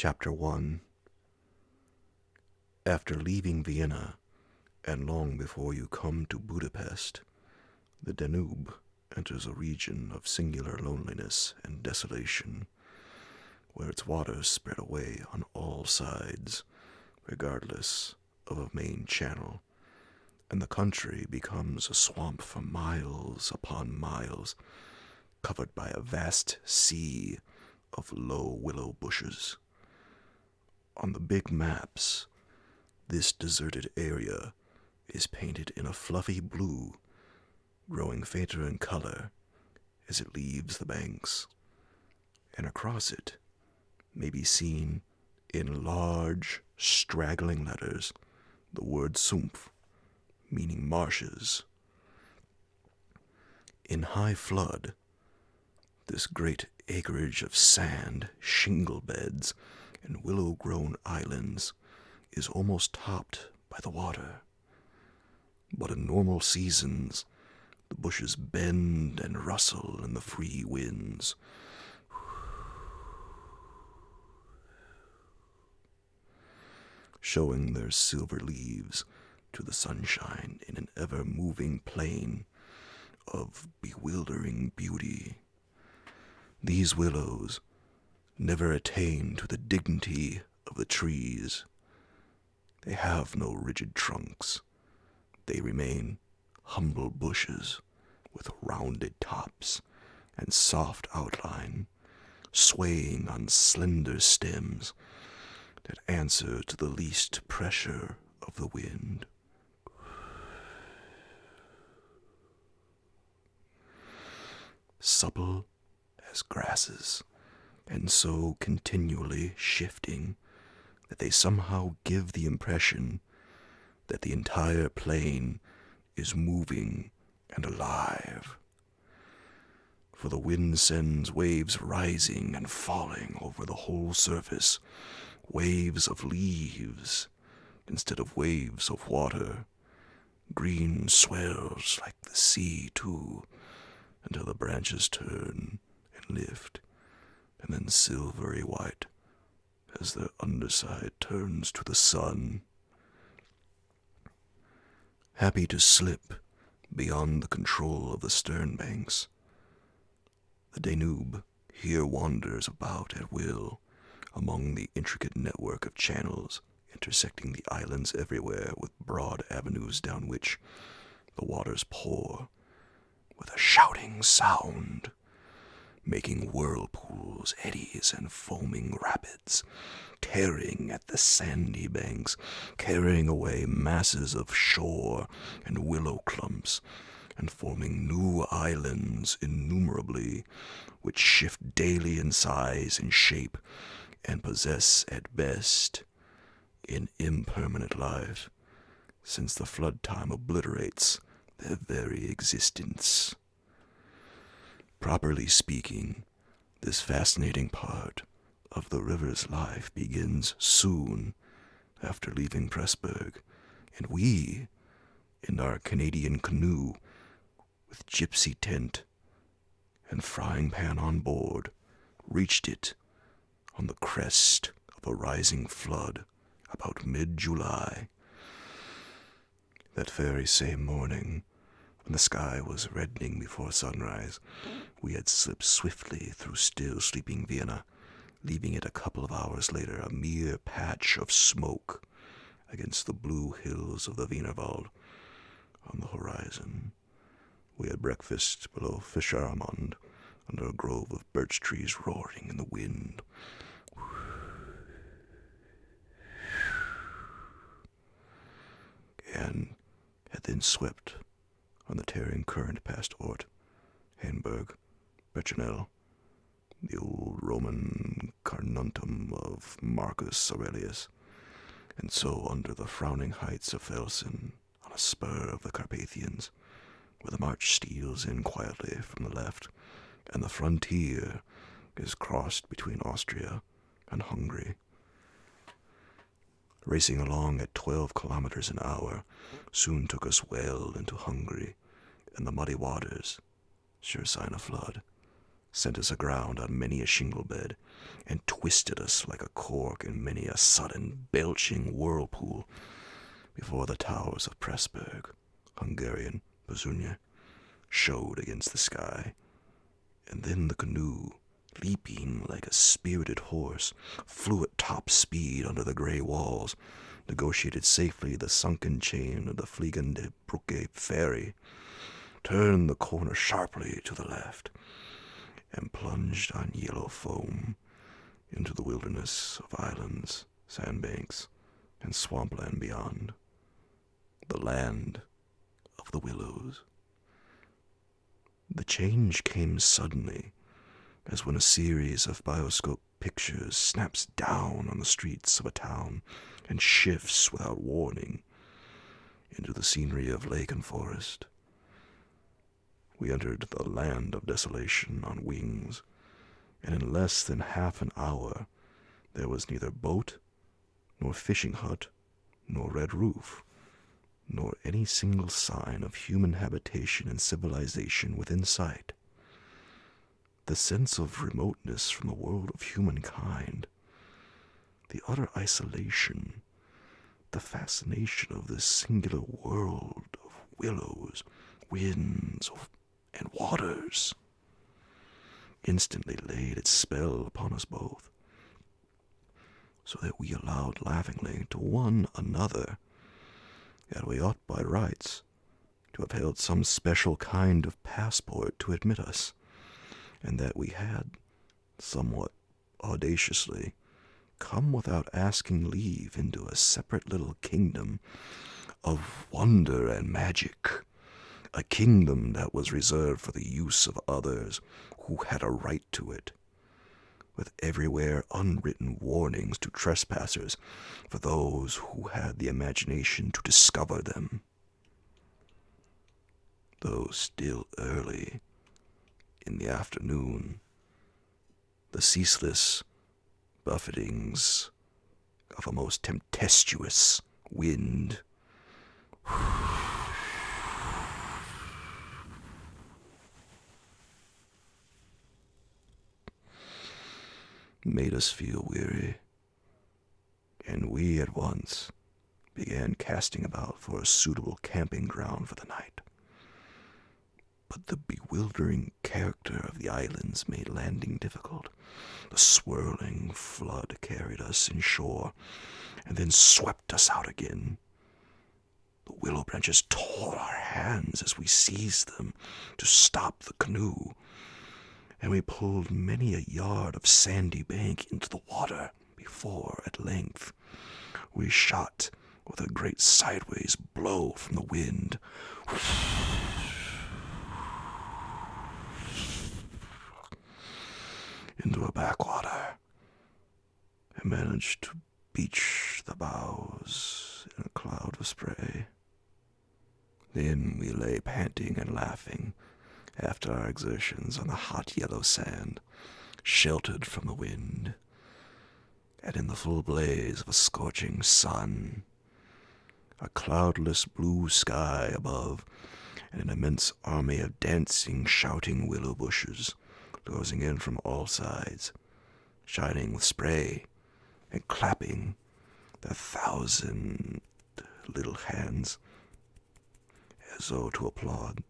Chapter 1. After leaving Vienna, and long before you come to Budapest, the Danube enters a region of singular loneliness and desolation, where its waters spread away on all sides, regardless of a main channel, and the country becomes a swamp for miles upon miles, covered by a vast sea of low willow bushes. On the big maps, this deserted area is painted in a fluffy blue, growing fainter in color as it leaves the banks, and across it may be seen in large, straggling letters the word Sumpf, meaning marshes. In high flood, this great acreage of sand, shingle beds, and willow-grown islands is almost topped by the water. But in normal seasons, the bushes bend and rustle in the free winds, showing their silver leaves to the sunshine in an ever-moving plain of bewildering beauty. These willows never attain to the dignity of the trees. They have no rigid trunks. They remain humble bushes with rounded tops and soft outline, swaying on slender stems that answer to the least pressure of the wind. Supple as grasses, and so continually shifting that they somehow give the impression that the entire plain is moving and alive. For the wind sends waves rising and falling over the whole surface, waves of leaves instead of waves of water. Green swells like the sea, too, until the branches turn and lift, and then silvery white as their underside turns to the sun. Happy to slip beyond the control of the stern banks, the Danube here wanders about at will among the intricate network of channels intersecting the islands everywhere with broad avenues down which the waters pour with a shouting sound, making whirlpools, eddies, and foaming rapids, tearing at the sandy banks, carrying away masses of shore and willow clumps, and forming new islands innumerably, which shift daily in size and shape, and possess at best an impermanent life, since the flood time obliterates their very existence. Properly speaking, this fascinating part of the river's life begins soon after leaving Pressburg, and we, in our Canadian canoe, with gypsy tent and frying pan on board, reached it on the crest of a rising flood about mid-July. That very same morning, when the sky was reddening before sunrise, we had slipped swiftly through still sleeping Vienna, leaving it a couple of hours later a mere patch of smoke against the blue hills of the Wienerwald on the horizon. We had breakfast below Fischermond, under a grove of birch trees roaring in the wind. And had then swept on the tearing current past Ort, Hainburg, Bechenel, the old Roman Carnuntum of Marcus Aurelius, and so under the frowning heights of Felsen, on a spur of the Carpathians, where the march steals in quietly from the left, and the frontier is crossed between Austria and Hungary. Racing along at 12 kilometers an hour soon took us well into Hungary, and the muddy waters, sure sign of flood, sent us aground on many a shingle bed, and twisted us like a cork in many a sudden belching whirlpool before the towers of Pressburg, Hungarian Pezunia, showed against the sky. And then the canoe, leaping like a spirited horse, flew at top speed under the gray walls, negotiated safely the sunken chain of the Fliegende Brücke ferry, turned the corner sharply to the left, and plunged on yellow foam into the wilderness of islands, sandbanks, and swampland beyond, the land of the Willows. The change came suddenly, as when a series of bioscope pictures snaps down on the streets of a town and shifts without warning into the scenery of lake and forest. We entered the land of desolation on wings, and in less than half an hour there was neither boat, nor fishing hut, nor red roof, nor any single sign of human habitation and civilization within sight. The sense of remoteness from the world of humankind, the utter isolation, the fascination of this singular world of willows, winds, and waters, instantly laid its spell upon us both, so that we allowed laughingly to one another that we ought by rights to have held some special kind of passport to admit us, and that we had, somewhat audaciously, come without asking leave into a separate little kingdom of wonder and magic, a kingdom that was reserved for the use of others who had a right to it, with everywhere unwritten warnings to trespassers for those who had the imagination to discover them. Though still early in the afternoon, the ceaseless buffetings of a most tempestuous wind made us feel weary, and we at once began casting about for a suitable camping ground for the night. But the bewildering character of the islands made landing difficult. The swirling flood carried us inshore, and then swept us out again. The willow branches tore our hands as we seized them to stop the canoe, and we pulled many a yard of sandy bank into the water before, at length, we shot with a great sideways blow from the wind into a backwater, and managed to beach the bows in a cloud of spray. Then we lay panting and laughing after our exertions on the hot yellow sand, sheltered from the wind, and in the full blaze of a scorching sun, a cloudless blue sky above, and an immense army of dancing, shouting willow bushes closing in from all sides, shining with spray and clapping their 1,000 little hands as though to applaud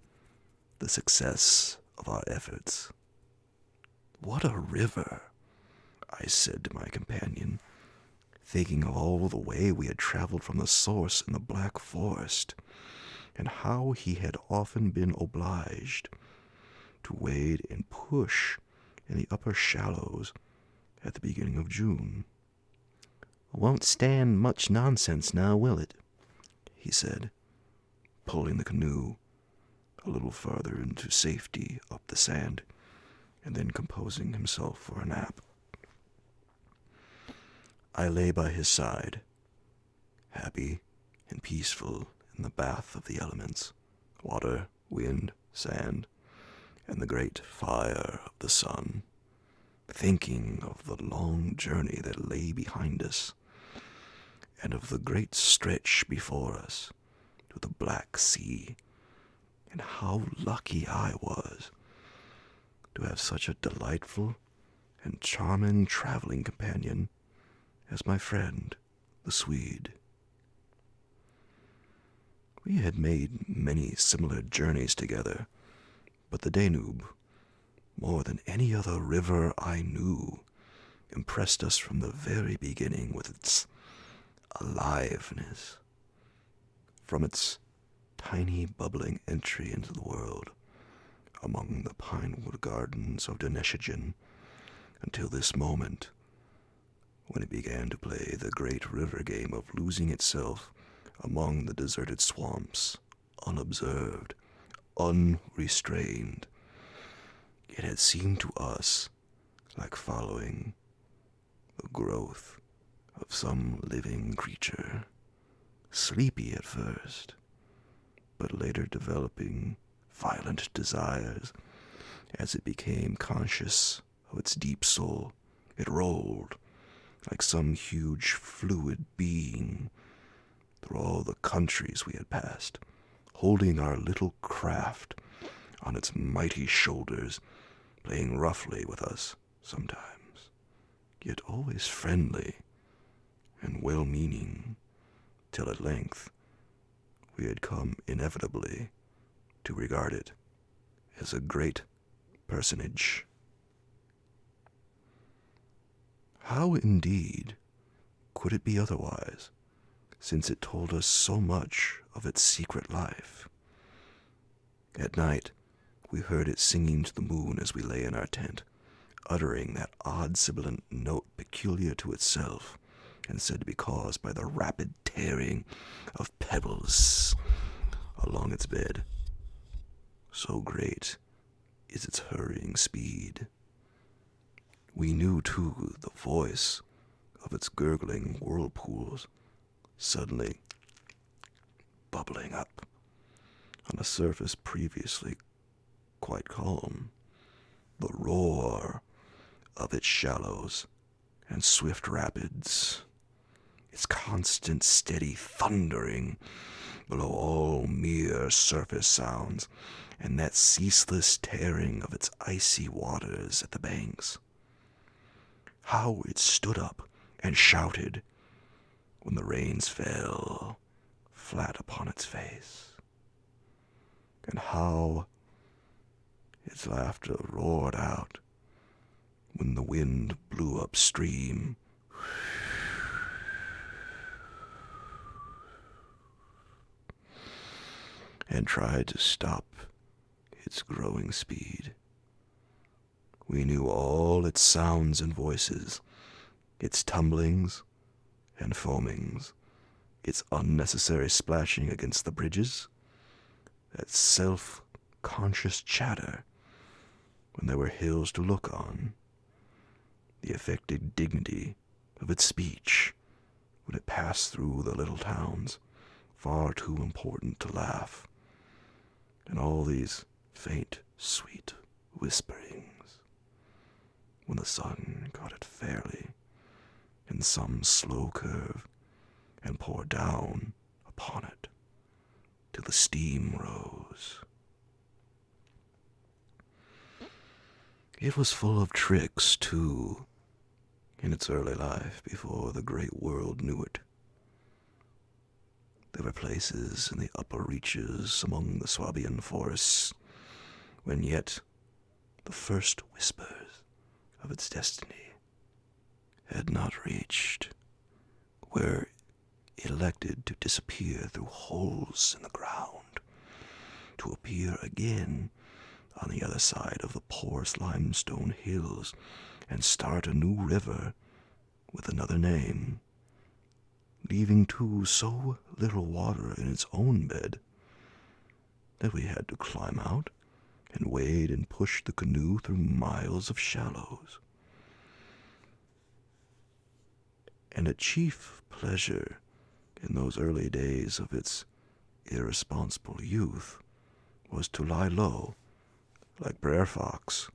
the success of our efforts. "What a river," I said to my companion, thinking of all the way we had traveled from the source in the Black Forest, and how he had often been obliged to wade and push in the upper shallows at the beginning of June. "Won't stand much nonsense now, will it?" he said, pulling the canoe a little farther into safety up the sand, and then composing himself for a nap. I lay by his side, happy and peaceful in the bath of the elements, water, wind, sand, and the great fire of the sun, thinking of the long journey that lay behind us, and of the great stretch before us to the Black Sea, and how lucky I was to have such a delightful and charming traveling companion as my friend, the Swede. We had made many similar journeys together, but the Danube, more than any other river I knew, impressed us from the very beginning with its aliveness. From its tiny bubbling entry into the world among the pinewood gardens of Deneshigen until this moment when it began to play the great river game of losing itself among the deserted swamps, unobserved, unrestrained. It had seemed to us like following the growth of some living creature, sleepy at first, but later developing violent desires. As it became conscious of its deep soul, it rolled like some huge fluid being through all the countries we had passed, holding our little craft on its mighty shoulders, playing roughly with us sometimes, yet always friendly and well-meaning, till at length we had come inevitably to regard it as a great personage. How indeed could it be otherwise, since it told us so much of its secret life? At night, we heard it singing to the moon as we lay in our tent, uttering that odd sibilant note peculiar to itself, and said to be caused by the rapid tearing of pebbles along its bed. So great is its hurrying speed. We knew, too, the voice of its gurgling whirlpools, suddenly bubbling up on a surface previously quite calm, the roar of its shallows and swift rapids, its constant steady thundering below all mere surface sounds, and that ceaseless tearing of its icy waters at the banks. How it stood up and shouted when the rains fell flat upon its face, and how its laughter roared out when the wind blew upstream and tried to stop its growing speed. We knew all its sounds and voices, its tumblings and foamings, its unnecessary splashing against the bridges, that self-conscious chatter when there were hills to look on, the affected dignity of its speech when it passed through the little towns, far too important to laugh, and all these faint, sweet whisperings when the sun caught it fairly in some slow curve and poured down upon it till the steam rose. It was full of tricks, too, in its early life before the great world knew it. There were places in the upper reaches among the Swabian forests when yet the first whispers of its destiny had not reached, where it elected to disappear through holes in the ground, to appear again on the other side of the porous limestone hills and start a new river with another name, leaving too so little water in its own bed that we had to climb out and wade and push the canoe through miles of shallows. And a chief pleasure in those early days of its irresponsible youth was to lie low, like Brer Fox,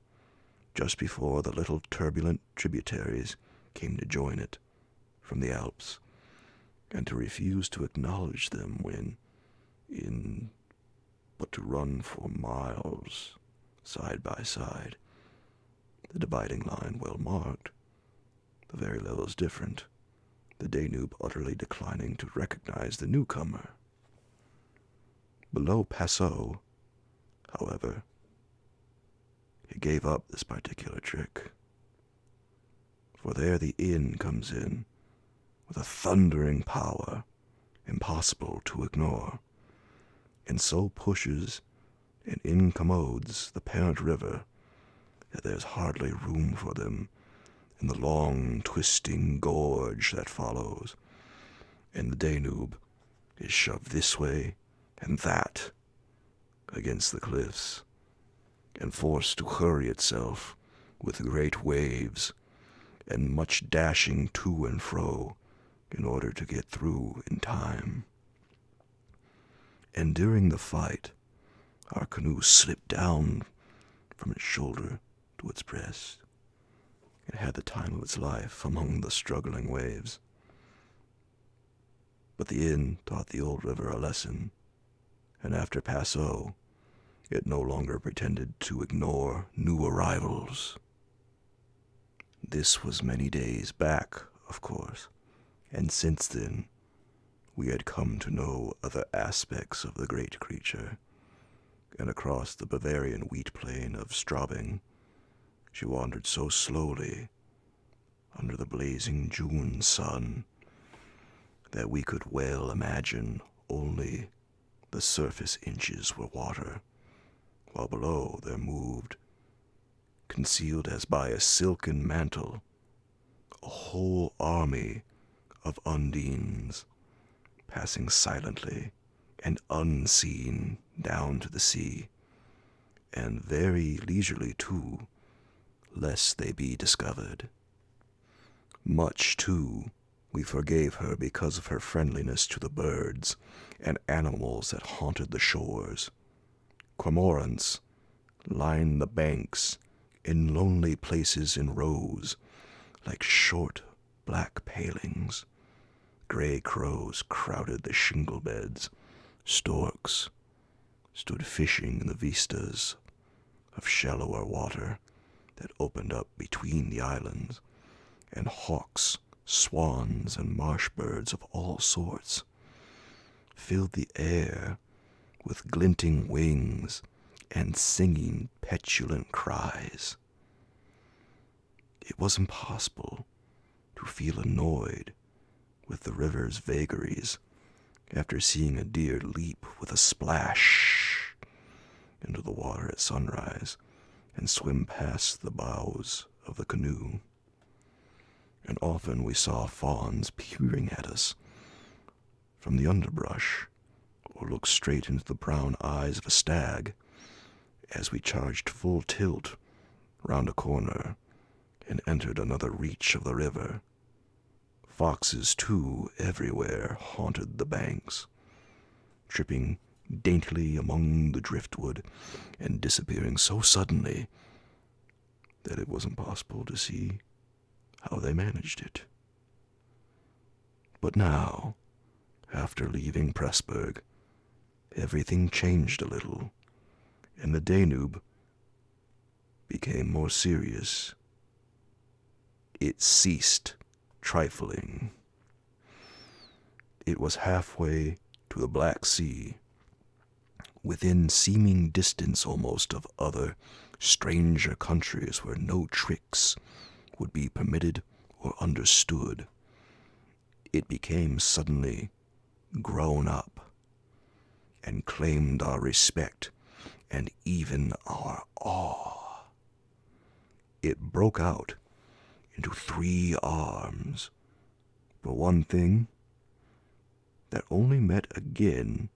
just before the little turbulent tributaries came to join it from the Alps, and to refuse to acknowledge them when but to run for miles side by side the dividing line well marked, the very levels different, the Danube utterly declining to recognize the newcomer. Below Passau, however, he gave up this particular trick, for there the inn comes in with a thundering power impossible to ignore, and so pushes and incommodes the parent river that there's hardly room for them in the long, twisting gorge that follows, and the Danube is shoved this way and that against the cliffs, and forced to hurry itself with great waves and much dashing to and fro in order to get through in time. And during the fight, our canoe slipped down from its shoulder to its breast. It had the time of its life among the struggling waves. But the inn taught the old river a lesson, and after Passau, it no longer pretended to ignore new arrivals. This was many days back, of course, and since then, we had come to know other aspects of the great creature, and across the Bavarian wheat plain of Straubing, she wandered so slowly under the blazing June sun that we could well imagine only the surface inches were water, while below there moved, concealed as by a silken mantle, a whole army of undines, passing silently and unseen down to the sea, and very leisurely too, lest they be discovered. Much, too, we forgave her because of her friendliness to the birds and animals that haunted the shores. Cormorants lined the banks in lonely places in rows, like short black palings. Gray crows crowded the shingle beds. Storks stood fishing in the vistas of shallower water that opened up between the islands, and hawks, swans, and marsh birds of all sorts filled the air with glinting wings and singing petulant cries. It was impossible to feel annoyed with the river's vagaries after seeing a deer leap with a splash into the water at sunrise and swim past the bows of the canoe. And often we saw fawns peering at us from the underbrush, or look straight into the brown eyes of a stag as we charged full tilt round a corner and entered another reach of the river. Foxes, too, everywhere haunted the banks, tripping daintily among the driftwood and disappearing so suddenly that it was impossible to see how they managed it. But now, after leaving Pressburg, everything changed a little, and the Danube became more serious. It ceased trifling. It was halfway to the Black Sea, within seeming distance almost of other, stranger countries where no tricks would be permitted or understood. It became suddenly grown up and claimed our respect and even our awe. It broke out into 3 arms for one thing that only met again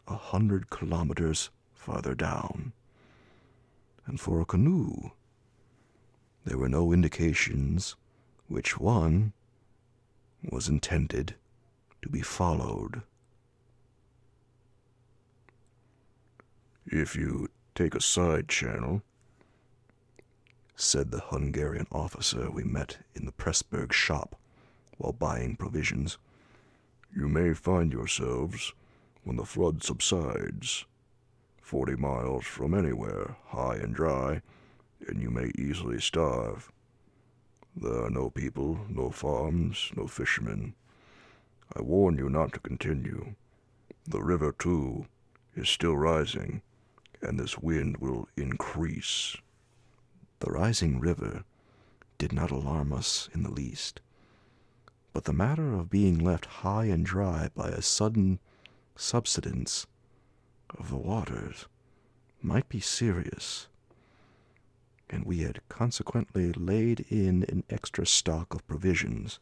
100 kilometers farther down, and for a canoe there were no indications which one was intended to be followed. "If you take a side channel," said the Hungarian officer we met in the Pressburg shop while buying provisions, "you may find yourselves, when the flood subsides, 40 miles from anywhere, high and dry, and you may easily starve. There are no people, no farms, no fishermen. I warn you not to continue. The river, too, is still rising, and this wind will increase." The rising river did not alarm us in the least, but the matter of being left high and dry by a sudden subsidence of the waters might be serious, and we had consequently laid in an extra stock of provisions.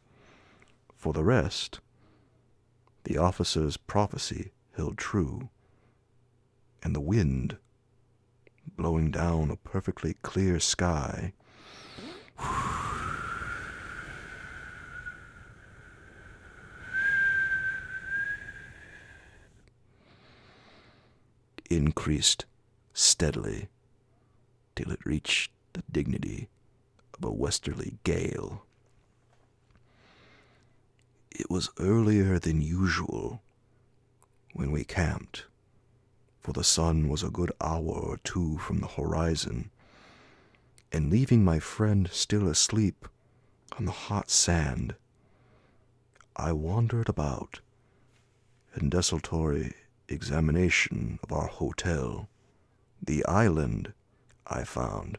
For the rest, the officer's prophecy held true, and the wind, blowing down a perfectly clear sky, increased steadily till it reached the dignity of a westerly gale. It was earlier than usual when we camped, for the sun was a good hour or two from the horizon, and leaving my friend still asleep on the hot sand, I wandered about in desultory examination of our hotel. The island, I found,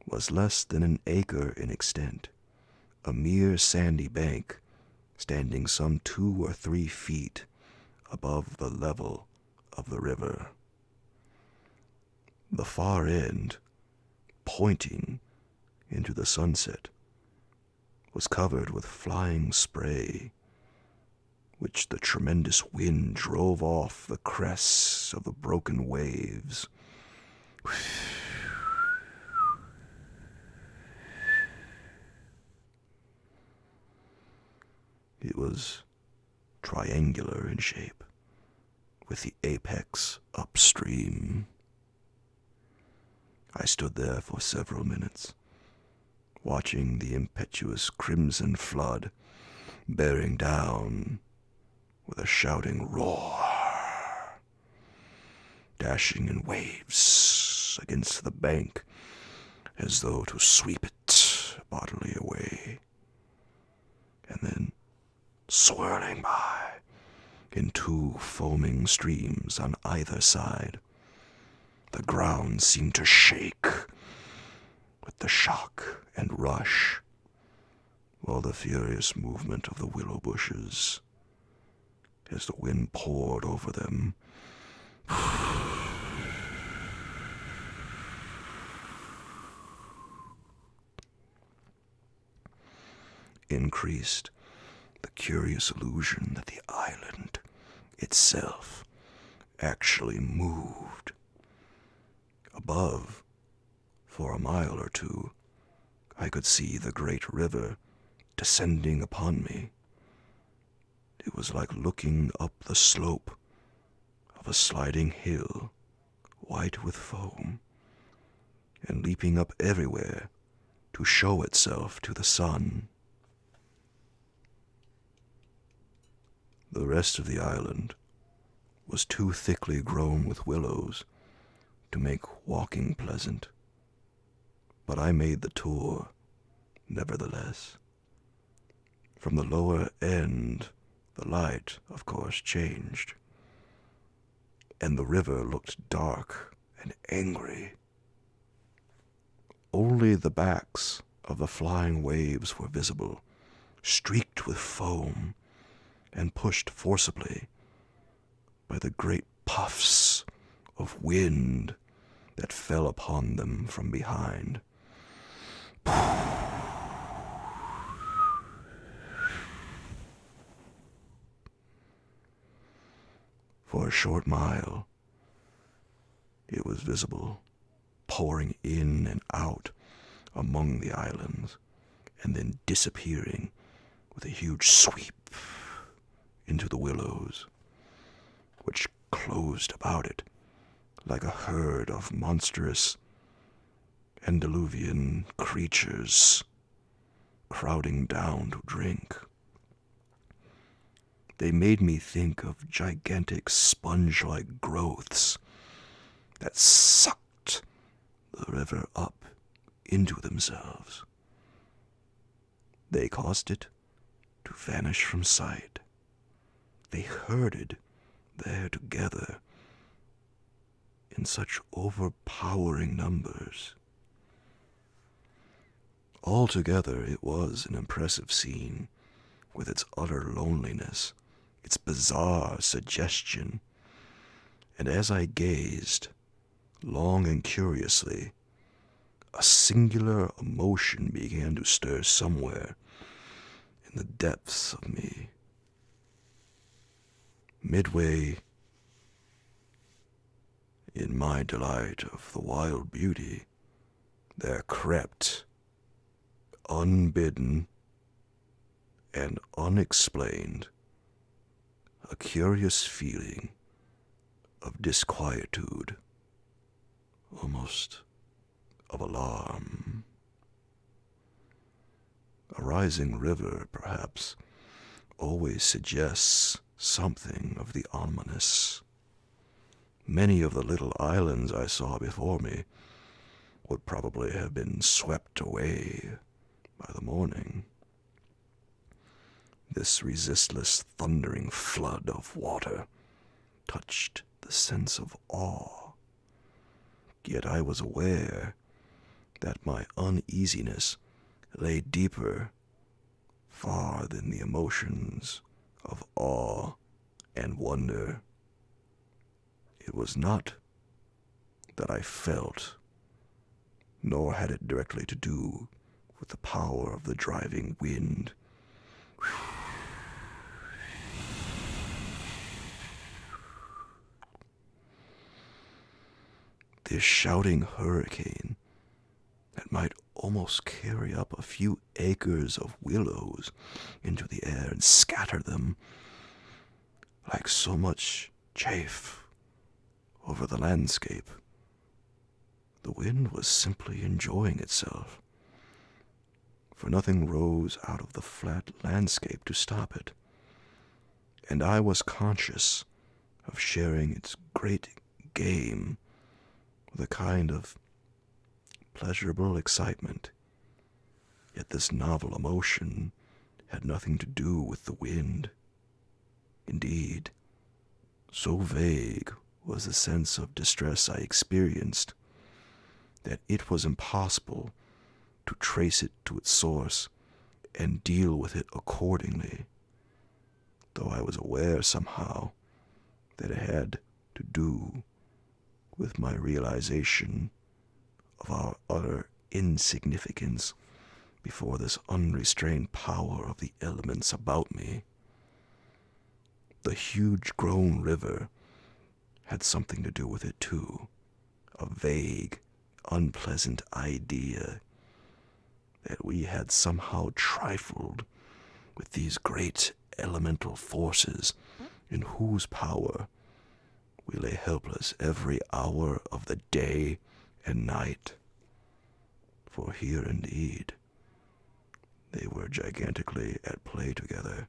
was less than an acre in extent, a mere sandy bank standing some 2 or 3 feet above the level of the river. The far end, pointing into the sunset, was covered with flying spray, which the tremendous wind drove off the crests of the broken waves. It was triangular in shape, with the apex upstream. I stood there for several minutes, watching the impetuous crimson flood bearing down with a shouting roar, dashing in waves against the bank as though to sweep it bodily away, and then swirling by in 2 foaming streams on either side. The ground seemed to shake with the shock and rush, while the furious movement of the willow bushes, as the wind poured over them, increased the curious illusion that the island itself actually moved. Above, for a mile or 2, I could see the great river descending upon me. It was like looking up the slope of a sliding hill, white with foam, and leaping up everywhere to show itself to the sun. The rest of the island was too thickly grown with willows to make walking pleasant, but I made the tour nevertheless. From the lower end, the light, of course, changed, and the river looked dark and angry. Only the backs of the flying waves were visible, streaked with foam, and pushed forcibly by the great puffs of wind that fell upon them from behind. For a short mile, it was visible, pouring in and out among the islands, and then disappearing with a huge sweep into the willows, which closed about it like a herd of monstrous antediluvian creatures crowding down to drink. They made me think of gigantic sponge-like growths that sucked the river up into themselves. They caused it to vanish from sight. They herded there together in such overpowering numbers. Altogether, it was an impressive scene, with its utter loneliness, its bizarre suggestion, and as I gazed, long and curiously, a singular emotion began to stir somewhere in the depths of me. Midway in my delight of the wild beauty, there crept, unbidden and unexplained, a curious feeling of disquietude, almost of alarm. A rising river, perhaps, always suggests something of the ominous. Many of the little islands I saw before me would probably have been swept away by the morning. This resistless, thundering flood of water touched the sense of awe. Yet I was aware that my uneasiness lay deeper, far than the emotions of awe and wonder. It was not that I felt, nor had it directly to do with the power of the driving wind. This shouting hurricane that might almost carry up a few acres of willows into the air and scatter them like so much chaff over the landscape. The wind was simply enjoying itself, for nothing rose out of the flat landscape to stop it, and I was conscious of sharing its great game with a kind of pleasurable excitement. Yet this novel emotion had nothing to do with the wind. Indeed, so vague was the sense of distress I experienced that it was impossible to trace it to its source and deal with it accordingly, though I was aware somehow that it had to do with my realization of our utter insignificance before this unrestrained power of the elements about me. The huge grown river had something to do with it too, a vague, unpleasant idea that we had somehow trifled with these great elemental forces in whose power we lay helpless every hour of the day and night. For here indeed they were gigantically at play together,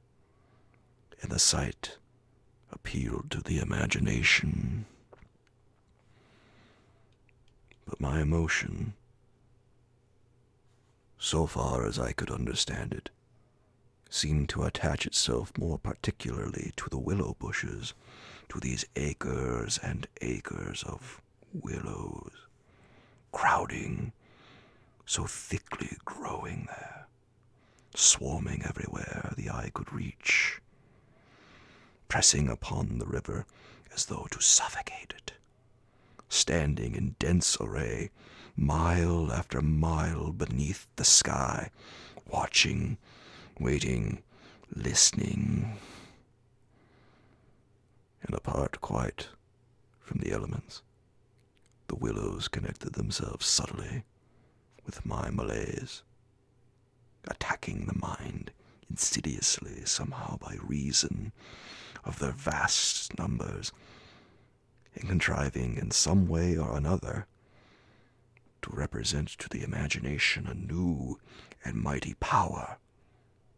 and the sight appealed to the imagination. But my emotion, so far as I could understand it, seemed to attach itself more particularly to the willow bushes, to these acres and acres of willows, crowding, so thickly growing there, swarming everywhere the eye could reach, pressing upon the river as though to suffocate it, standing in dense array, mile after mile beneath the sky, watching, waiting, listening, and apart quite from the elements, the willows connected themselves subtly with my malaise, attacking the mind insidiously somehow by reason of their vast numbers, and contriving in some way or another to represent to the imagination a new and mighty power,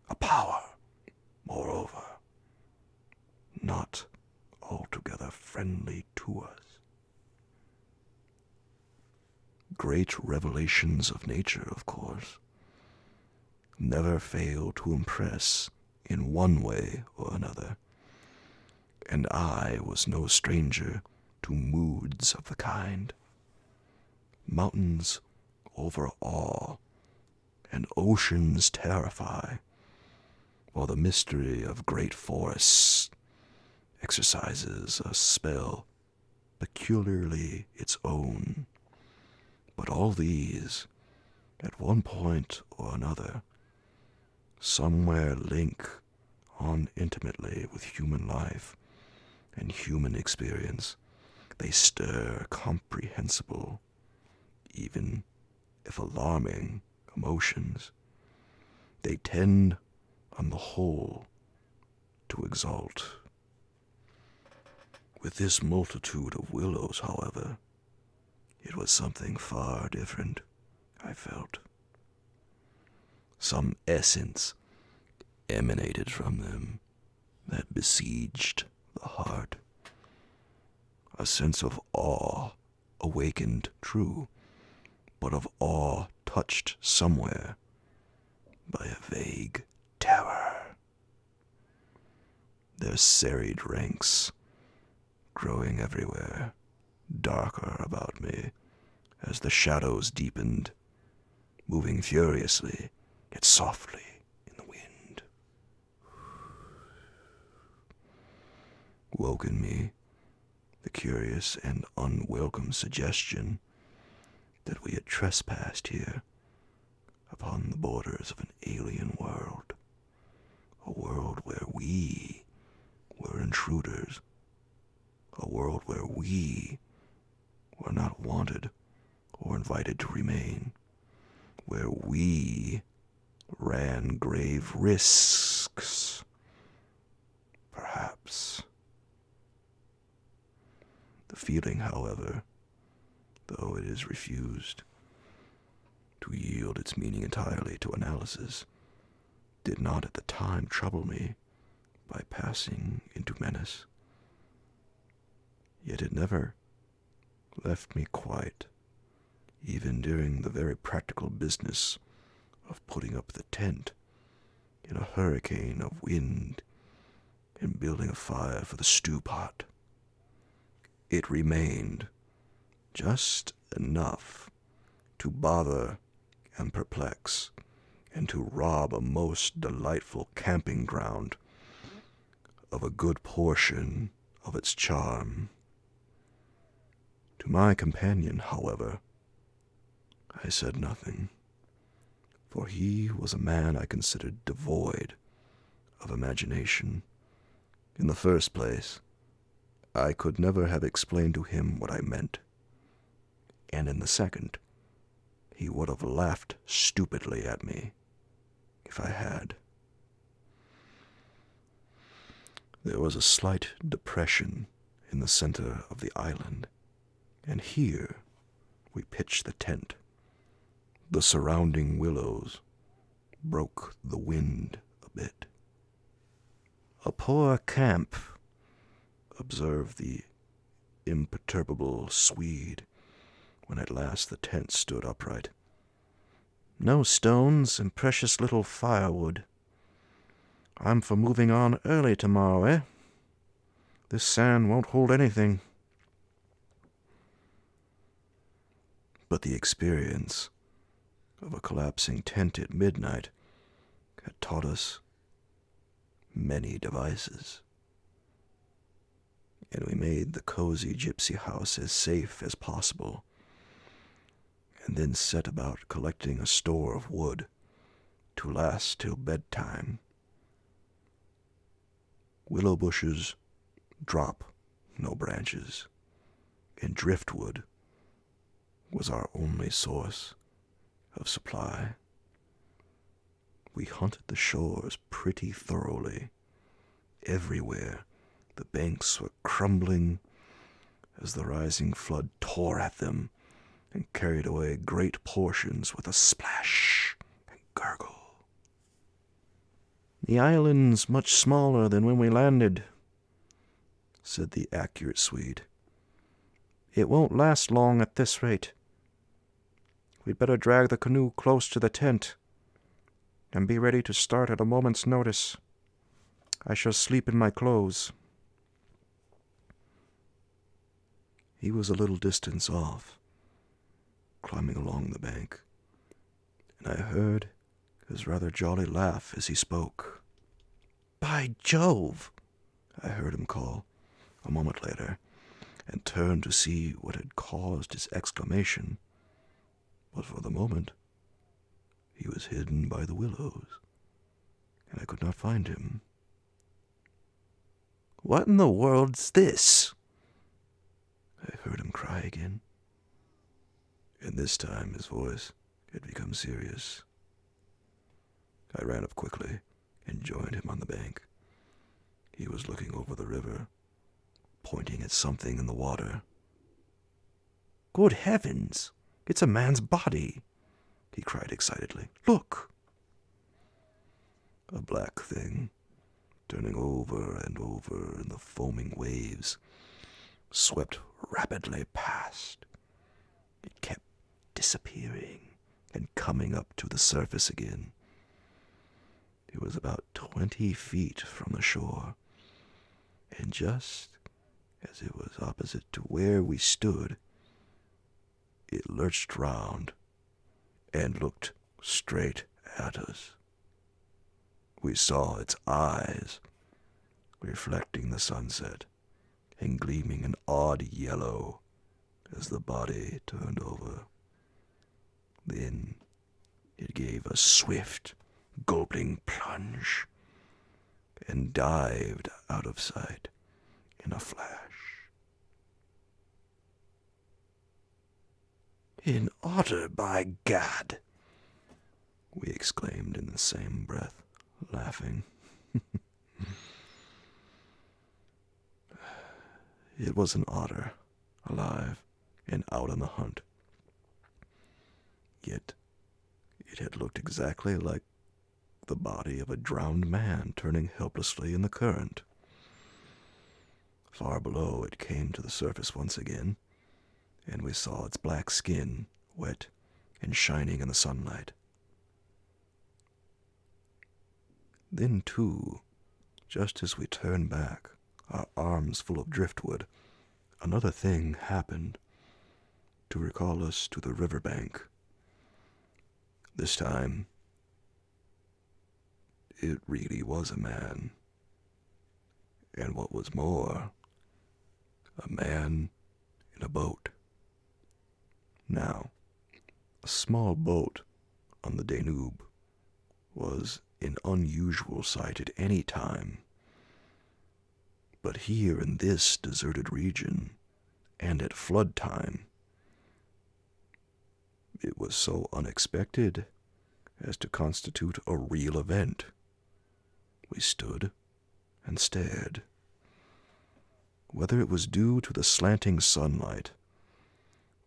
a power, moreover, not altogether friendly to us. great revelations of nature, of course, never fail to impress in one way or another, and I was no stranger to moods of the kind. Mountains overawe, and oceans terrify, while the mystery of great forests exercises a spell peculiarly its own. But all these, at one point or another, somewhere link on intimately with human life and human experience. They stir comprehensible, even if alarming, emotions. They tend, on the whole, to exalt. With this multitude of willows, however, it was something far different, I felt. Some essence emanated from them that besieged the heart. A sense of awe awakened, true, but of awe touched somewhere by a vague terror. Their serried ranks, growing everywhere, darker about me as the shadows deepened, moving furiously yet softly in the wind, woke in me the curious and unwelcome suggestion that we had trespassed here upon the borders of an alien world, a world where we were intruders, a world where we were not wanted or invited to remain, where we ran grave risks, perhaps. The feeling, however, though it is refused to yield its meaning entirely to analysis, did not at the time trouble me by passing into menace. Yet it never left me quite, even during the very practical business of putting up the tent in a hurricane of wind and building a fire for the stew pot. It remained just enough to bother and perplex, and to rob a most delightful camping ground of a good portion of its charm. To my companion, however, I said nothing, for he was a man I considered devoid of imagination. In the first place, I could never have explained to him what I meant, and in the second, he would have laughed stupidly at me if I had. There was a slight depression in the center of the island, and here we pitched the tent. The surrounding willows broke the wind a bit. "A poor camp," observed the imperturbable Swede, when at last the tent stood upright. "No stones and precious little firewood. I'm for moving on early tomorrow, eh? This sand won't hold anything." But the experience of a collapsing tent at midnight had taught us many devices, and we made the cozy gypsy house as safe as possible, and then set about collecting a store of wood to last till bedtime. Willow bushes drop no branches, and driftwood was our only source of supply. We hunted the shores pretty thoroughly. Everywhere the banks were crumbling as the rising flood tore at them and carried away great portions with a splash and gurgle. "The island's much smaller than when we landed," said the accurate Swede. "It won't last long at this rate. We'd better drag the canoe close to the tent and be ready to start at a moment's notice. I shall sleep in my clothes." He was a little distance off, climbing along the bank, and I heard his rather jolly laugh as he spoke. "By Jove!" I heard him call a moment later, and turned to see what had caused his exclamation. But for the moment, he was hidden by the willows, and I could not find him. "What in the world's this?" I heard him cry again, and this time his voice had become serious. I ran up quickly and joined him on the bank. He was looking over the river, pointing at something in the water. "Good heavens! It's a man's body!" he cried excitedly. "Look!" A black thing, turning over and over in the foaming waves, swept rapidly past. It kept disappearing and coming up to the surface again. It was about 20 feet from the shore, and just as it was opposite to where we stood, it lurched round and looked straight at us. We saw its eyes, reflecting the sunset and gleaming an odd yellow as the body turned over. Then it gave a swift, gulping plunge and dived out of sight in a flash. "An otter, by gad!" we exclaimed in the same breath, laughing. It was an otter, alive and out on the hunt. Yet it had looked exactly like the body of a drowned man turning helplessly in the current. Far below it came to the surface once again, and we saw its black skin, wet and shining in the sunlight. Then, too, just as we turned back, our arms full of driftwood, another thing happened to recall us to the riverbank. This time, it really was a man. And what was more, a man in a boat. Now, a small boat on the Danube was an unusual sight at any time. But here in this deserted region, and at flood time, it was so unexpected as to constitute a real event. We stood and stared. Whether it was due to the slanting sunlight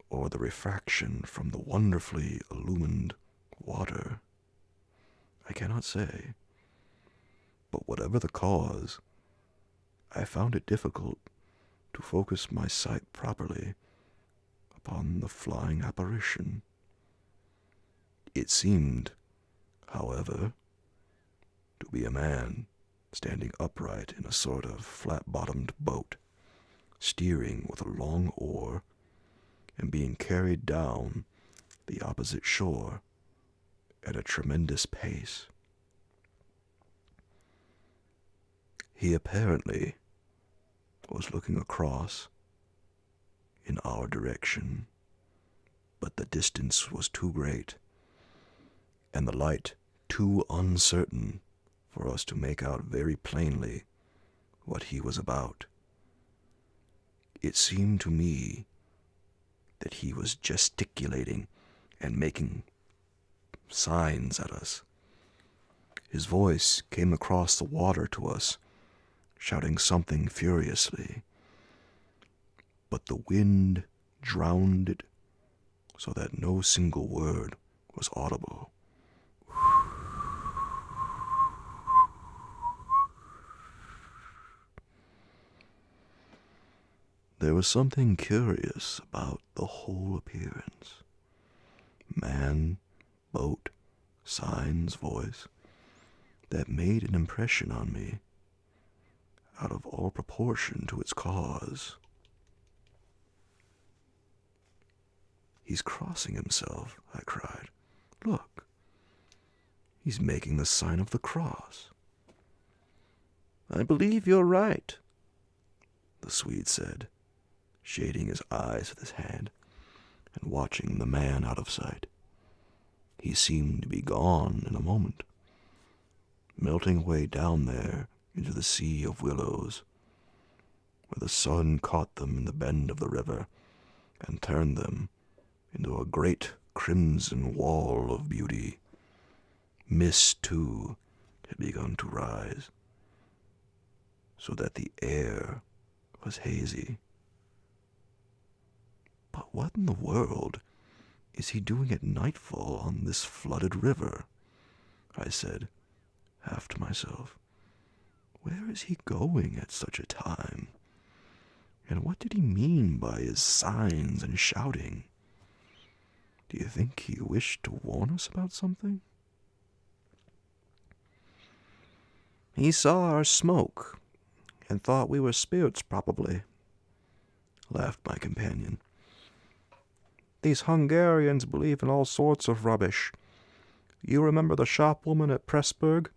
or the refraction from the wonderfully illumined water, I cannot say. But whatever the cause, I found it difficult to focus my sight properly upon the flying apparition. It seemed, however, to be a man standing upright in a sort of flat-bottomed boat, steering with a long oar and being carried down the opposite shore at a tremendous pace. He apparently was looking across in our direction, but the distance was too great, and the light too uncertain for us to make out very plainly what he was about. It seemed to me that he was gesticulating and making signs at us. His voice came across the water to us, shouting something furiously, but the wind drowned it so that no single word was audible. There was something curious about the whole appearance. man, boat, signs, voice, that made an impression on me, out of all proportion to its cause. "He's crossing himself," I cried. "Look, he's making the sign of the cross." "I believe you're right," the Swede said, shading his eyes with his hand and watching the man out of sight. He seemed to be gone in a moment, melting away down there into the sea of willows, where the sun caught them in the bend of the river and turned them into a great crimson wall of beauty. Mist, too, had begun to rise, so that the air was hazy. "But what in the world is he doing at nightfall on this flooded river?" I said, half to myself. "Where is he going at such a time? And what did he mean by his signs and shouting? Do you think he wished to warn us about something?" "He saw our smoke and thought we were spirits, probably," laughed my companion. "These Hungarians believe in all sorts of rubbish. You remember the shopwoman at Pressburg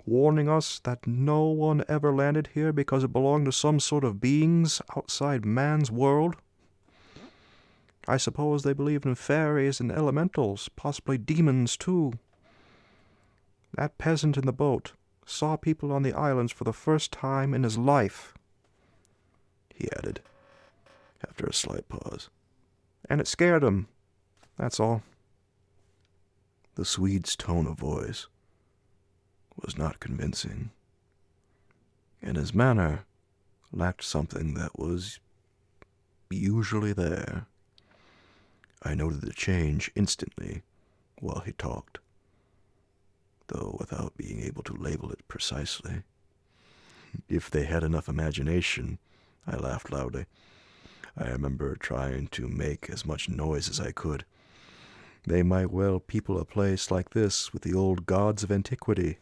warning us that no one ever landed here because it belonged to some sort of beings outside man's world? I suppose they believe in fairies and elementals, possibly demons too. That peasant in the boat saw people on the islands for the first time in his life," he added, after a slight pause. "And it scared him, that's all." The Swede's tone of voice was not convincing, and his manner lacked something that was usually there. I noted the change instantly while he talked, though without being able to label it precisely. If they had enough imagination, I laughed loudly. I remember trying to make as much noise as I could. They might well people a place like this with the old gods of antiquity.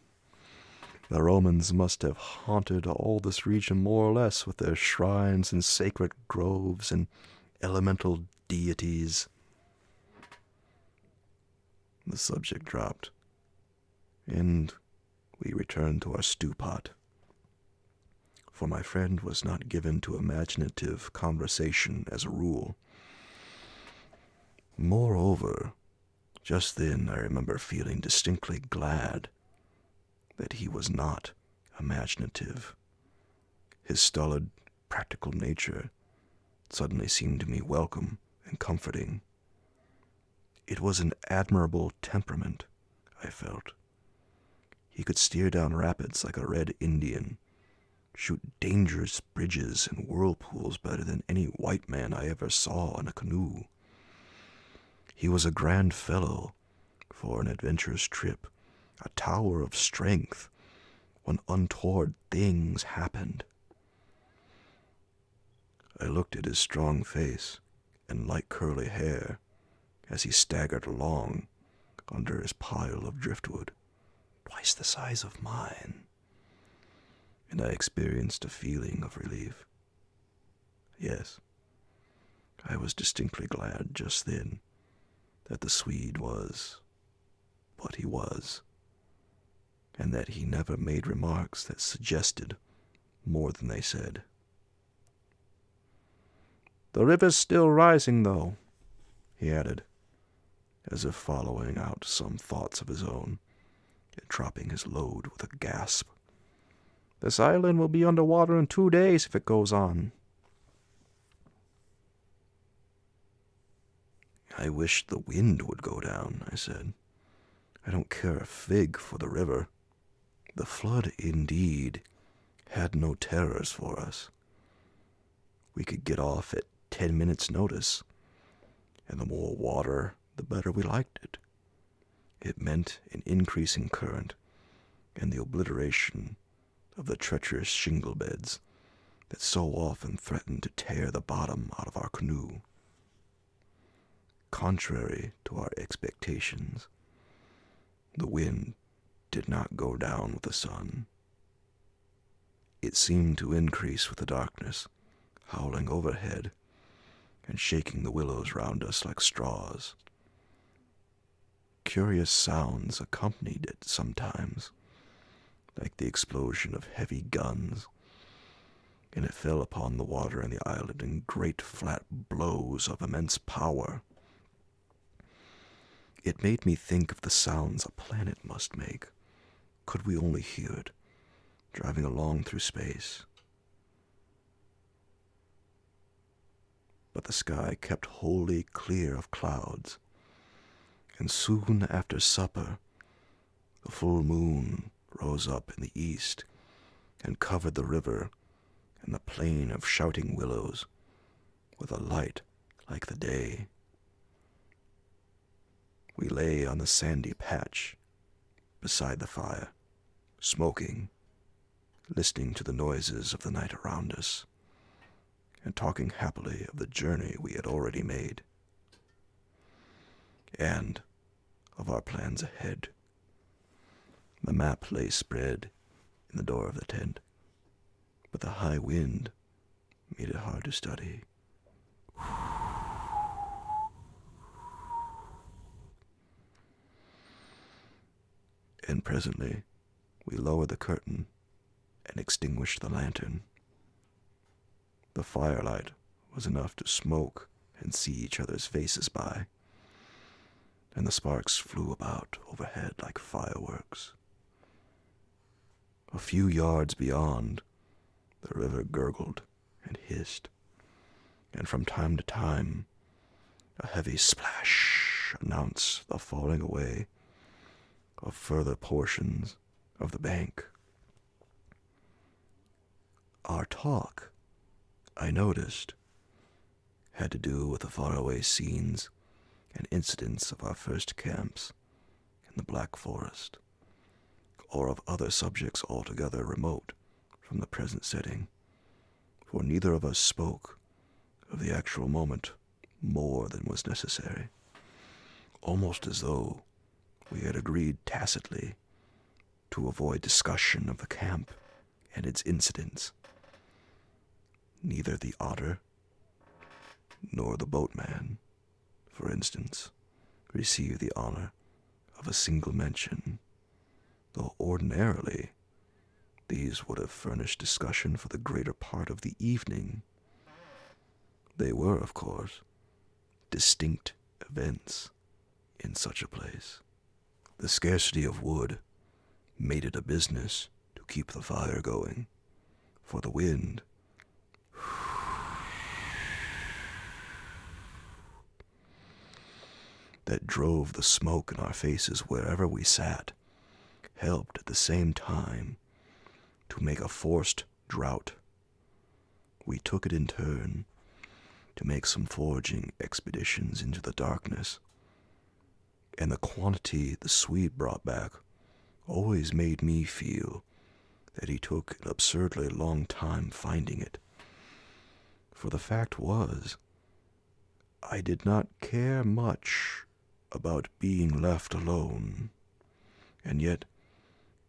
The Romans must have haunted all this region more or less with their shrines and sacred groves and elemental deities. The subject dropped, and we returned to our stew pot, for my friend was not given to imaginative conversation as a rule. Moreover, just then I remember feeling distinctly glad that he was not imaginative. His stolid, practical nature suddenly seemed to me welcome and comforting. It was an admirable temperament, I felt. He could steer down rapids like a red Indian, shoot dangerous bridges and whirlpools better than any white man I ever saw in a canoe. He was a grand fellow for an adventurous trip, a tower of strength when untoward things happened. I looked at his strong face and light curly hair as he staggered along under his pile of driftwood, twice the size of mine, and I experienced a feeling of relief. Yes, I was distinctly glad just then that the Swede was what he was, and that he never made remarks that suggested more than they said. "The river's still rising, though," he added, as if following out some thoughts of his own, and dropping his load with a gasp. "This island will be under water in 2 days if it goes on." "I wish the wind would go down," I said. "I don't care a fig for the river." The flood, indeed, had no terrors for us. We could get off at 10 minutes' notice, and the more water, the better we liked it. It meant an increasing current and the obliteration of the treacherous shingle beds that so often threatened to tear the bottom out of our canoe. Contrary to our expectations, the wind did not go down with the sun. It seemed to increase with the darkness, howling overhead and shaking the willows round us like straws. Curious sounds accompanied it sometimes, like the explosion of heavy guns, and it fell upon the water and the island in great flat blows of immense power. It made me think of the sounds a planet must make, could we only hear it, driving along through space. But the sky kept wholly clear of clouds, and soon after supper, the full moon rose up in the east and covered the river and the plain of shouting willows with a light like the day. We lay on the sandy patch beside the fire, smoking, listening to the noises of the night around us, and talking happily of the journey we had already made, and of our plans ahead. The map lay spread in the door of the tent, but the high wind made it hard to study. And presently we lowered the curtain and extinguished the lantern. The firelight was enough to smoke and see each other's faces by, and the sparks flew about overhead like fireworks. A few yards beyond, the river gurgled and hissed, and from time to time a heavy splash announced the falling away of further portions of the bank. Our talk, I noticed, had to do with the faraway scenes and incidents of our first camps in the Black Forest, or of other subjects altogether remote from the present setting, for neither of us spoke of the actual moment more than was necessary, almost as though we had agreed tacitly to avoid discussion of the camp and its incidents. Neither the otter nor the boatman, for instance, received the honor of a single mention, though ordinarily these would have furnished discussion for the greater part of the evening. They were, of course, distinct events in such a place. The scarcity of wood made it a business to keep the fire going, for the wind that drove the smoke in our faces wherever we sat helped at the same time to make a forced draught. We took it in turn to make some foraging expeditions into the darkness, and the quantity the Swede brought back always made me feel that he took an absurdly long time finding it. For the fact was, I did not care much about being left alone, and yet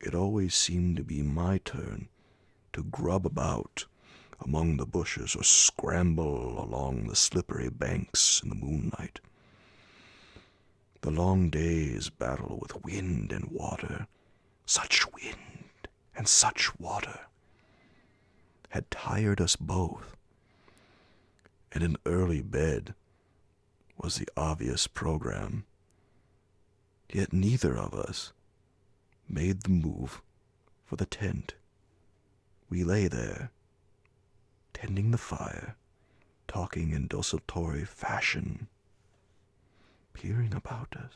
it always seemed to be my turn to grub about among the bushes or scramble along the slippery banks in the moonlight. The long days' battle with wind and water, such wind and such water, had tired us both, and an early bed was the obvious program. Yet neither of us made the move for the tent. We lay there, tending the fire, talking in desultory fashion, peering about us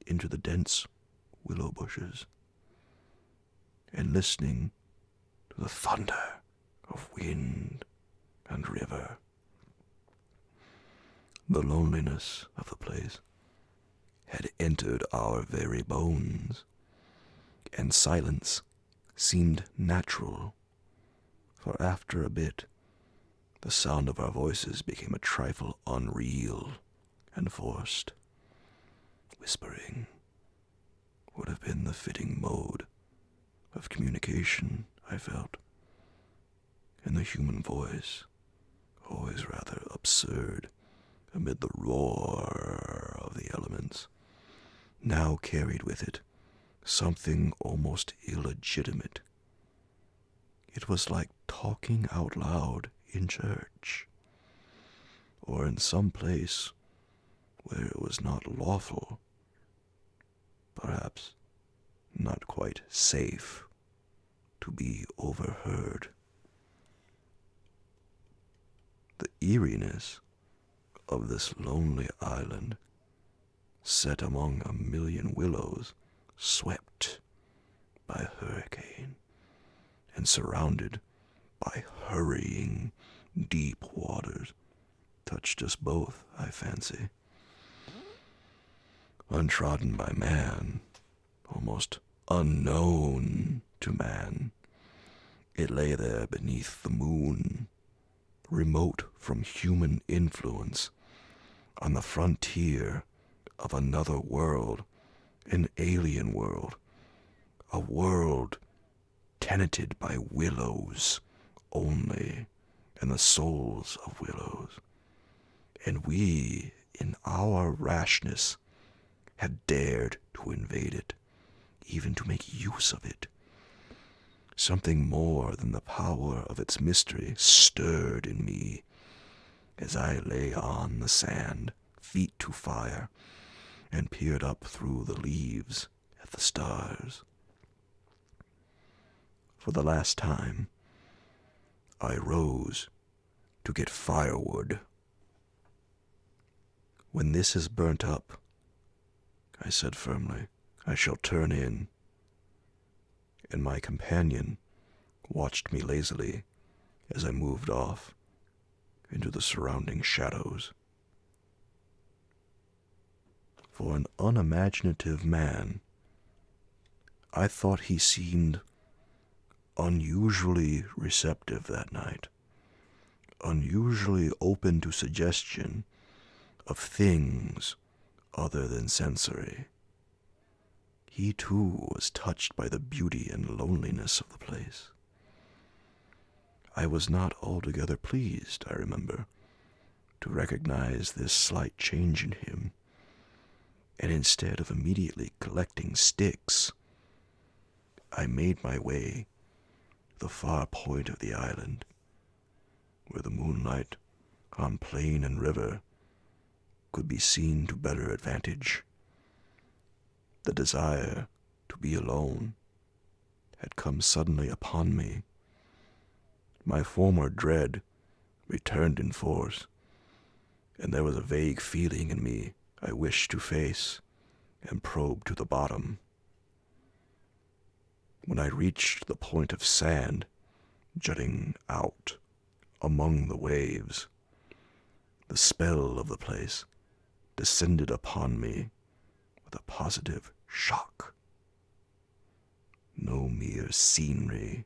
into the dense willow bushes, and listening to the thunder of wind and river. The loneliness of the place had entered our very bones, and silence seemed natural, for after a bit the sound of our voices became a trifle unreal and forced. Whispering would have been the fitting mode of communication, I felt, and the human voice, always rather absurd amid the roar of the elements, now carried with it something almost illegitimate. It was like talking out loud in church, or in some place where it was not lawful, perhaps not quite safe, to be overheard. The eeriness of this lonely island, set among a million willows, swept by hurricane, and surrounded by hurrying deep waters, touched us both, I fancy. Untrodden by man, almost unknown to man, it lay there beneath the moon, remote from human influence, on the frontier of another world, an alien world, a world tenanted by willows only, and the souls of willows. And we, in our rashness, had dared to invade it, even to make use of it. Something more than the power of its mystery stirred in me as I lay on the sand, feet to fire, and peered up through the leaves at the stars. For the last time, I rose to get firewood. "When this is burnt up," I said firmly, "I shall turn in." And my companion watched me lazily as I moved off into the surrounding shadows. For an unimaginative man, I thought he seemed unusually receptive that night, unusually open to suggestion of things other than sensory. He too was touched by the beauty and loneliness of the place. I was not altogether pleased, I remember, to recognize this slight change in him, and instead of immediately collecting sticks, I made my way to the far point of the island, where the moonlight on plain and river could be seen to better advantage. The desire to be alone had come suddenly upon me. My former dread returned in force, and there was a vague feeling in me I wished to face and probe to the bottom. When I reached the point of sand jutting out among the waves, the spell of the place descended upon me with a positive shock. No mere scenery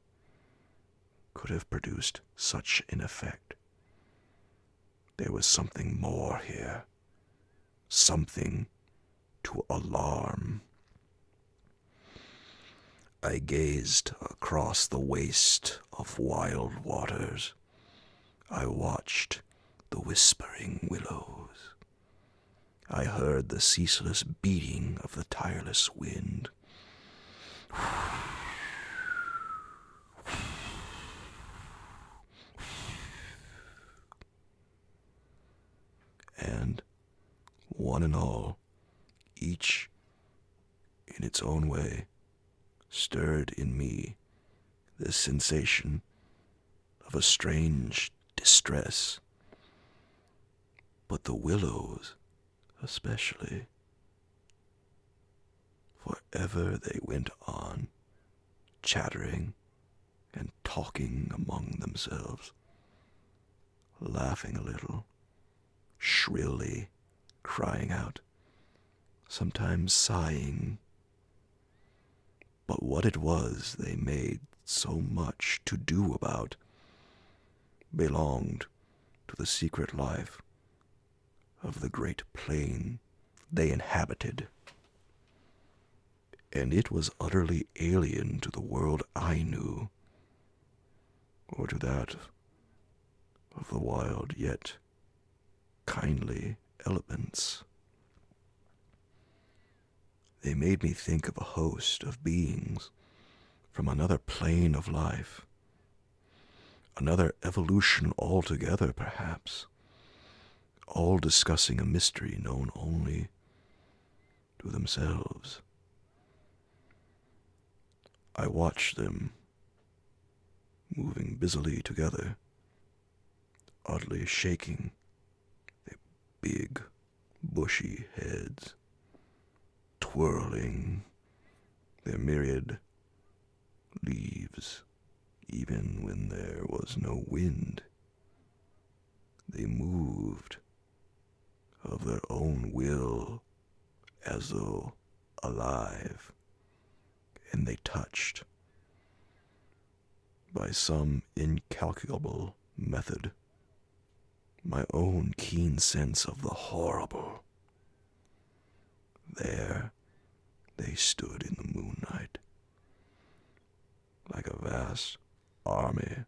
could have produced such an effect. There was something more here, something to alarm. I gazed across the waste of wild waters. I watched the whispering willows. I heard the ceaseless beating of the tireless wind. And one and all, each in its own way, stirred in me this sensation of a strange distress. But the willows especially, for ever they went on, chattering and talking among themselves, laughing a little, shrilly crying out, sometimes sighing. But what it was they made so much to do about belonged to the secret life of the great plain they inhabited, and it was utterly alien to the world I knew, or to that of the wild yet kindly elements. They made me think of a host of beings from another plane of life, another evolution altogether, perhaps, all discussing a mystery known only to themselves. I watched them, moving busily together, oddly shaking their big, bushy heads, twirling their myriad leaves, even when there was no wind. They moved of their own will, as though alive, and they touched, by some incalculable method, my own keen sense of the horrible. There they stood in the moonlight, like a vast army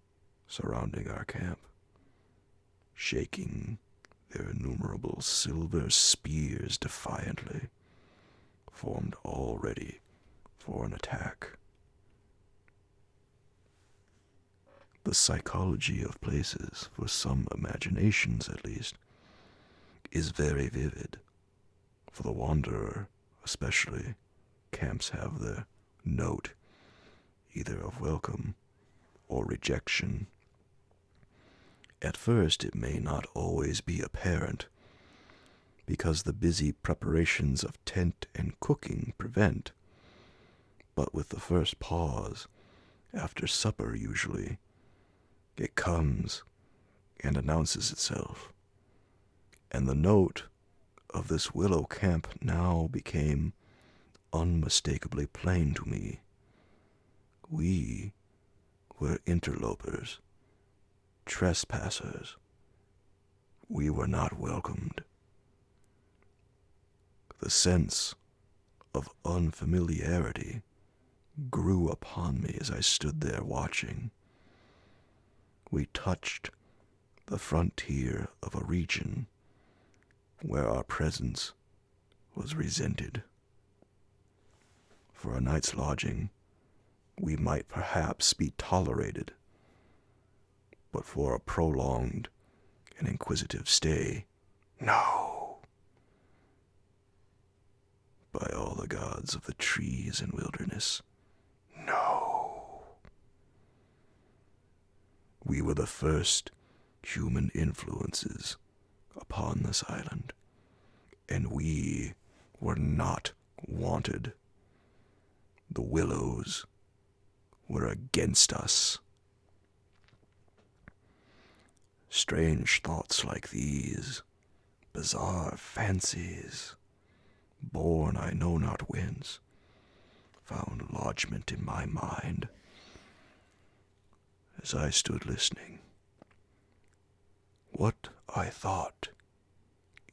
surrounding our camp, shaking their innumerable silver spears defiantly, formed all ready for an attack. The psychology of places, for some imaginations at least, is very vivid. For the wanderer, especially, camps have their note, either of welcome or rejection. At first it may not always be apparent, because the busy preparations of tent and cooking prevent, but with the first pause, after supper usually, it comes and announces itself, and the note of this willow camp now became unmistakably plain to me. We were interlopers, trespassers. We were not welcomed. The sense of unfamiliarity grew upon me as I stood there watching. We touched the frontier of a region where our presence was resented. For a night's lodging, we might perhaps be tolerated, but for a prolonged and inquisitive stay, no. By all the gods of the trees and wilderness, no. We were the first human influences upon this island, and we were not wanted. The Willows were against us. Strange thoughts like these, bizarre fancies, born I know not whence, found lodgment in my mind as I stood listening. What I thought,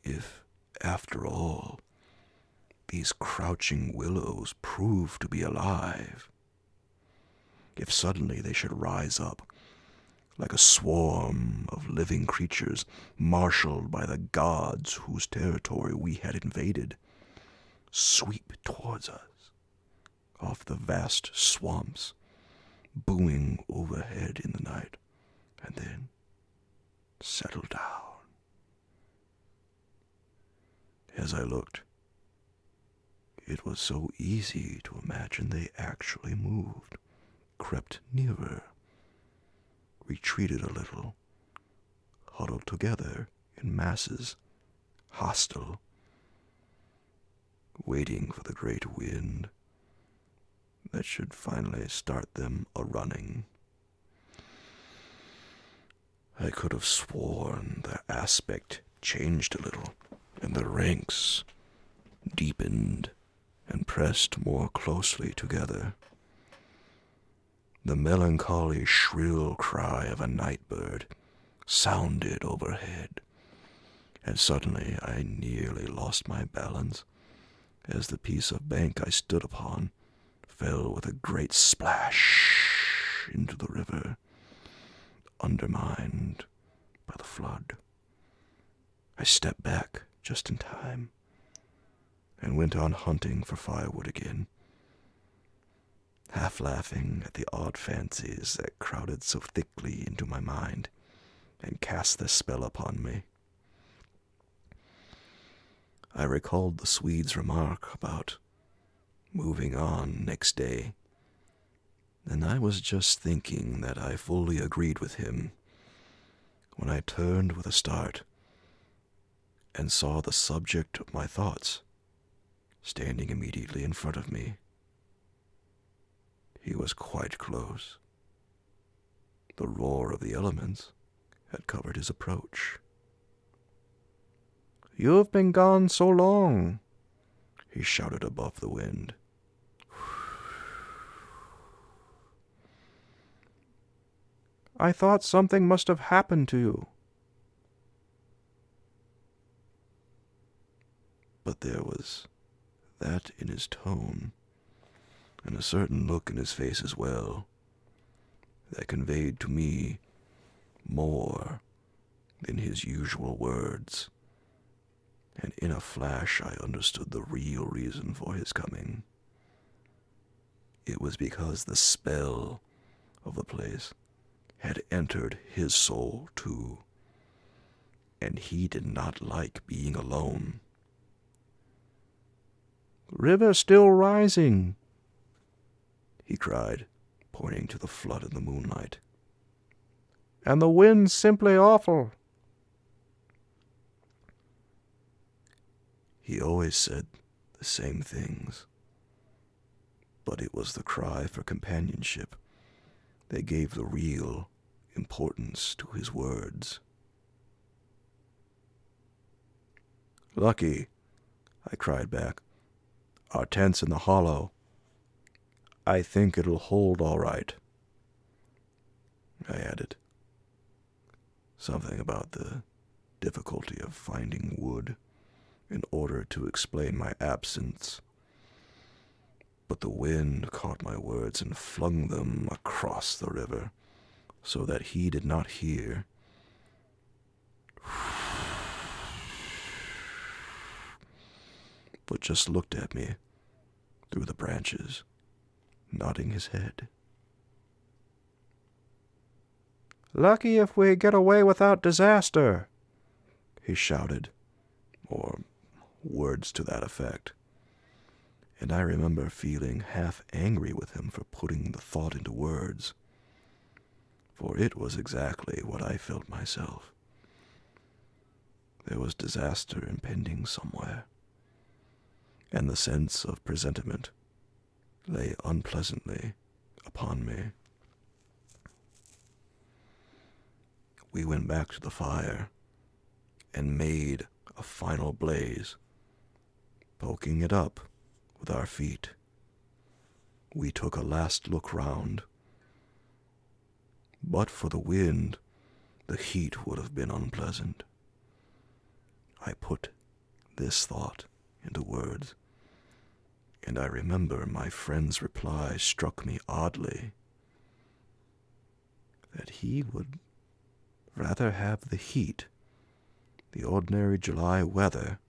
if, after all, these crouching willows proved to be alive, if suddenly they should rise up like a swarm of living creatures marshaled by the gods whose territory we had invaded, sweep towards us off the vast swamps, booming overhead in the night, and then settle down. As I looked, it was so easy to imagine they actually moved, crept nearer, retreated a little, huddled together in masses, hostile, waiting for the great wind that should finally start them a-running. I could have sworn their aspect changed a little, and the ranks deepened and pressed more closely together. The melancholy shrill cry of a night bird sounded overhead, and suddenly I nearly lost my balance as the piece of bank I stood upon fell with a great splash into the river, undermined by the flood. I stepped back just in time and went on hunting for firewood again, half laughing at the odd fancies that crowded so thickly into my mind and cast their spell upon me. I recalled the Swede's remark about moving on next day, and I was just thinking that I fully agreed with him when I turned with a start and saw the subject of my thoughts standing immediately in front of me. He was quite close. The roar of the elements had covered his approach. "You've been gone so long," he shouted above the wind. "I thought something must have happened to you." But there was that in his tone, and a certain look in his face as well, that conveyed to me more than his usual words, and in a flash I understood the real reason for his coming. It was because the spell of the place had entered his soul too, and he did not like being alone. "River still rising," he cried, pointing to the flood in the moonlight. "And the wind's simply awful." He always said the same things, but it was the cry for companionship that gave the real importance to his words. "Lucky," I cried back. "Our tent's in the hollow. I think it'll hold all right." I added something about the difficulty of finding wood in order to explain my absence, but the wind caught my words and flung them across the river so that he did not hear. But just looked at me through the branches, nodding his head. "Lucky if we get away without disaster," he shouted, or words to that effect, and I remember feeling half angry with him for putting the thought into words, for it was exactly what I felt myself. There was disaster impending somewhere, and the sense of presentiment lay unpleasantly upon me. We went back to the fire and made a final blaze, poking it up with our feet. We took a last look round. But for the wind, the heat would have been unpleasant. I put this thought into words, and I remember my friend's reply struck me oddly, that he would rather have the heat, the ordinary July weather,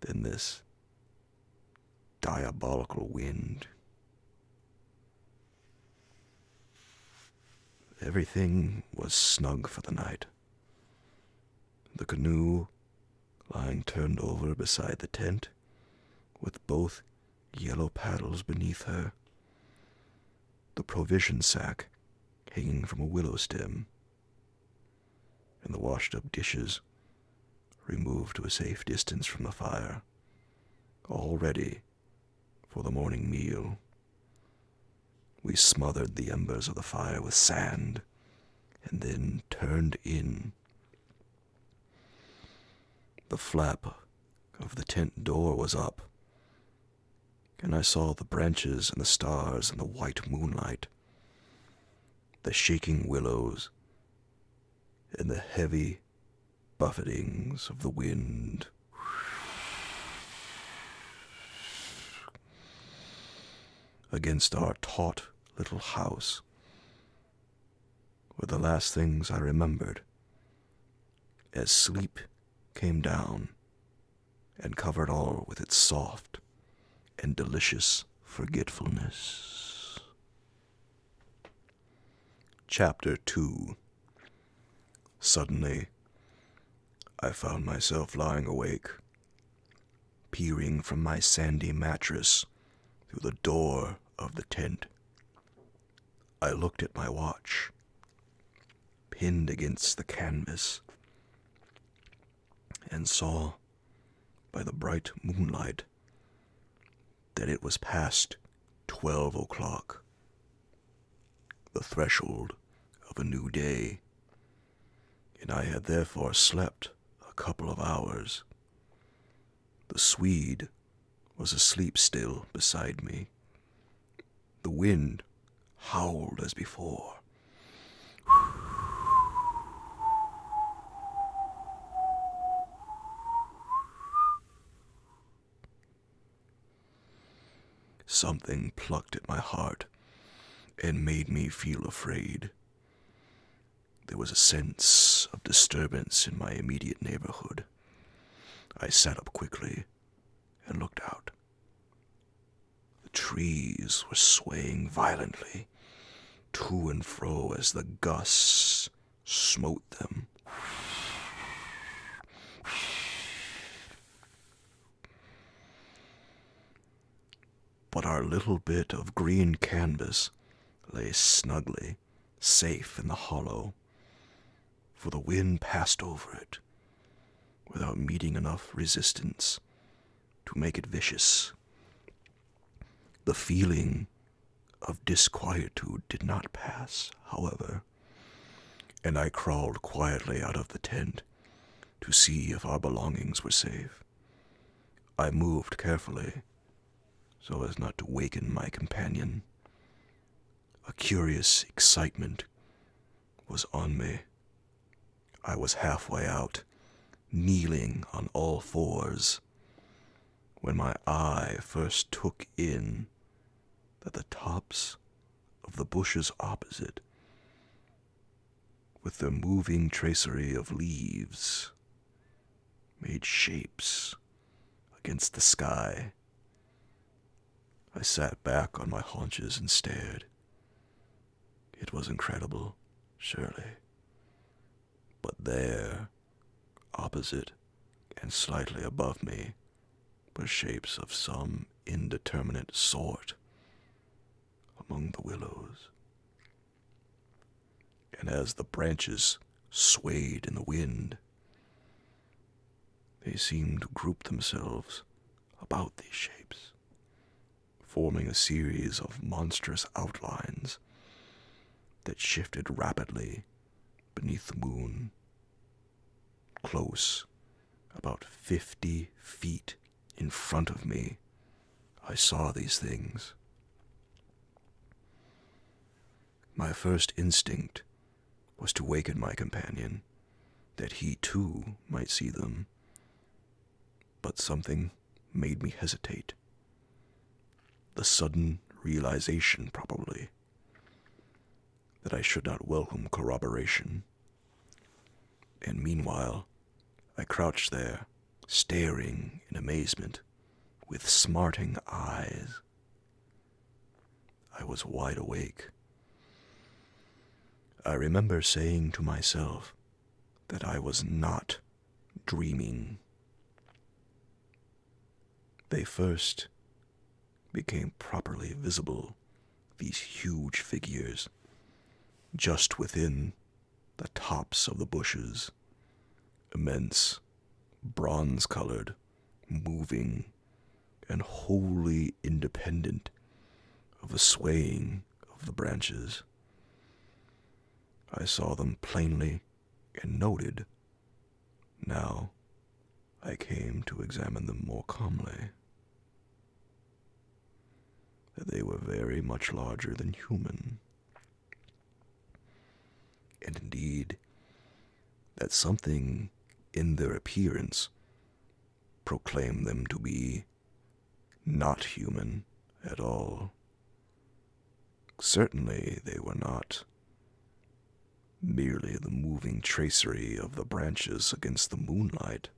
than this diabolical wind. Everything was snug for the night. The canoe lying turned over beside the tent, with both yellow paddles beneath her, the provision sack hanging from a willow stem, and the washed-up dishes removed to a safe distance from the fire, all ready for the morning meal. We smothered the embers of the fire with sand, and then turned in. The flap of the tent door was up, and I saw the branches and the stars and the white moonlight, the shaking willows, and the heavy, buffetings of the wind against our taut little house were the last things I remembered as sleep came down and covered all with its soft and delicious forgetfulness. Chapter 2. Suddenly, I found myself lying awake, peering from my sandy mattress through the door of the tent. I looked at my watch, pinned against the canvas, and saw, by the bright moonlight, that it was past 12 o'clock, the threshold of a new day, and I had therefore slept a couple of hours. The Swede was asleep still beside me. The wind howled as before. Something plucked at my heart and made me feel afraid. There was a sense of disturbance in my immediate neighborhood. I sat up quickly and looked out. The trees were swaying violently, to and fro as the gusts smote them. But our little bit of green canvas lay snugly, safe in the hollow, for the wind passed over it without meeting enough resistance to make it vicious. The feeling of disquietude did not pass, however, and I crawled quietly out of the tent to see if our belongings were safe. I moved carefully so as not to waken my companion. A curious excitement was on me. I was halfway out, kneeling on all fours, when my eye first took in that the tops of the bushes opposite, with their moving tracery of leaves, made shapes against the sky. I sat back on my haunches and stared. It was incredible, surely. But there, opposite and slightly above me, were shapes of some indeterminate sort among the willows. And as the branches swayed in the wind, they seemed to group themselves about these shapes, forming a series of monstrous outlines that shifted rapidly beneath the moon. Close, about 50 feet in front of me, I saw these things. My first instinct was to waken my companion, that he too might see them, but something made me hesitate. The sudden realization, probably, that I should not welcome corroboration. And meanwhile, I crouched there, staring in amazement, with smarting eyes. I was wide awake. I remember saying to myself that I was not dreaming. They first became properly visible, these huge figures, just within the tops of the bushes, immense, bronze-colored, moving, and wholly independent of the swaying of the branches. I saw them plainly and noted. Now I came to examine them more calmly. That they were very much larger than human. And indeed, that something in their appearance, proclaimed them to be not human at all. Certainly they were not merely the moving tracery of the branches against the moonlight.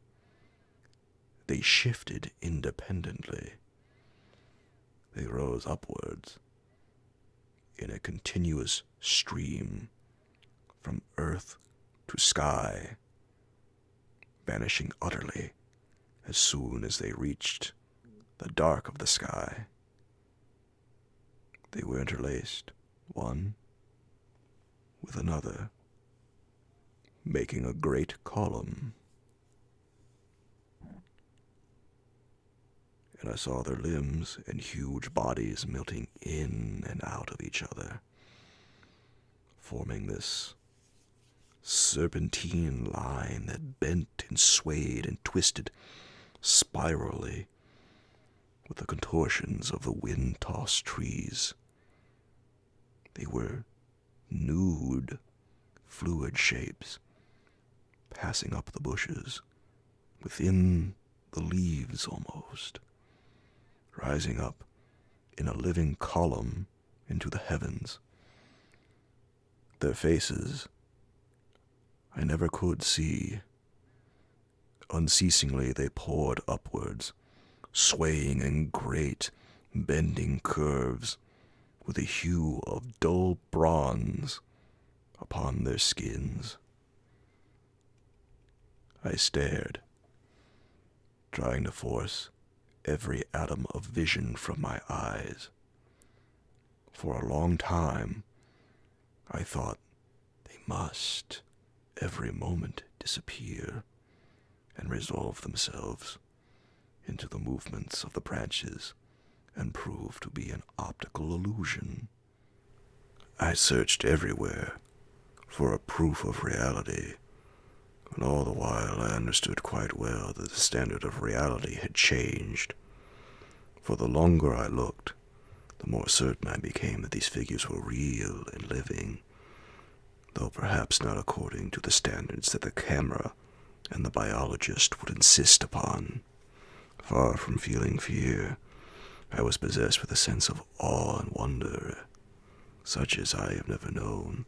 They shifted independently. They rose upwards in a continuous stream from earth to sky, vanishing utterly as soon as they reached the dark of the sky. They were interlaced, one with another, making a great column. And I saw their limbs and huge bodies melting in and out of each other, forming this serpentine line that bent and swayed and twisted spirally with the contortions of the wind-tossed trees. They were nude, fluid shapes, passing up the bushes, within the leaves almost, rising up in a living column into the heavens. Their faces I never could see. Unceasingly they poured upwards, swaying in great, bending curves, with a hue of dull bronze upon their skins. I stared, trying to force every atom of vision from my eyes. For a long time, I thought they must, every moment, disappear and resolve themselves into the movements of the branches and prove to be an optical illusion. I searched everywhere for a proof of reality, and all the while I understood quite well that the standard of reality had changed. For the longer I looked, the more certain I became that these figures were real and living, though perhaps not according to the standards that the camera and the biologist would insist upon. Far from feeling fear, I was possessed with a sense of awe and wonder, such as I have never known.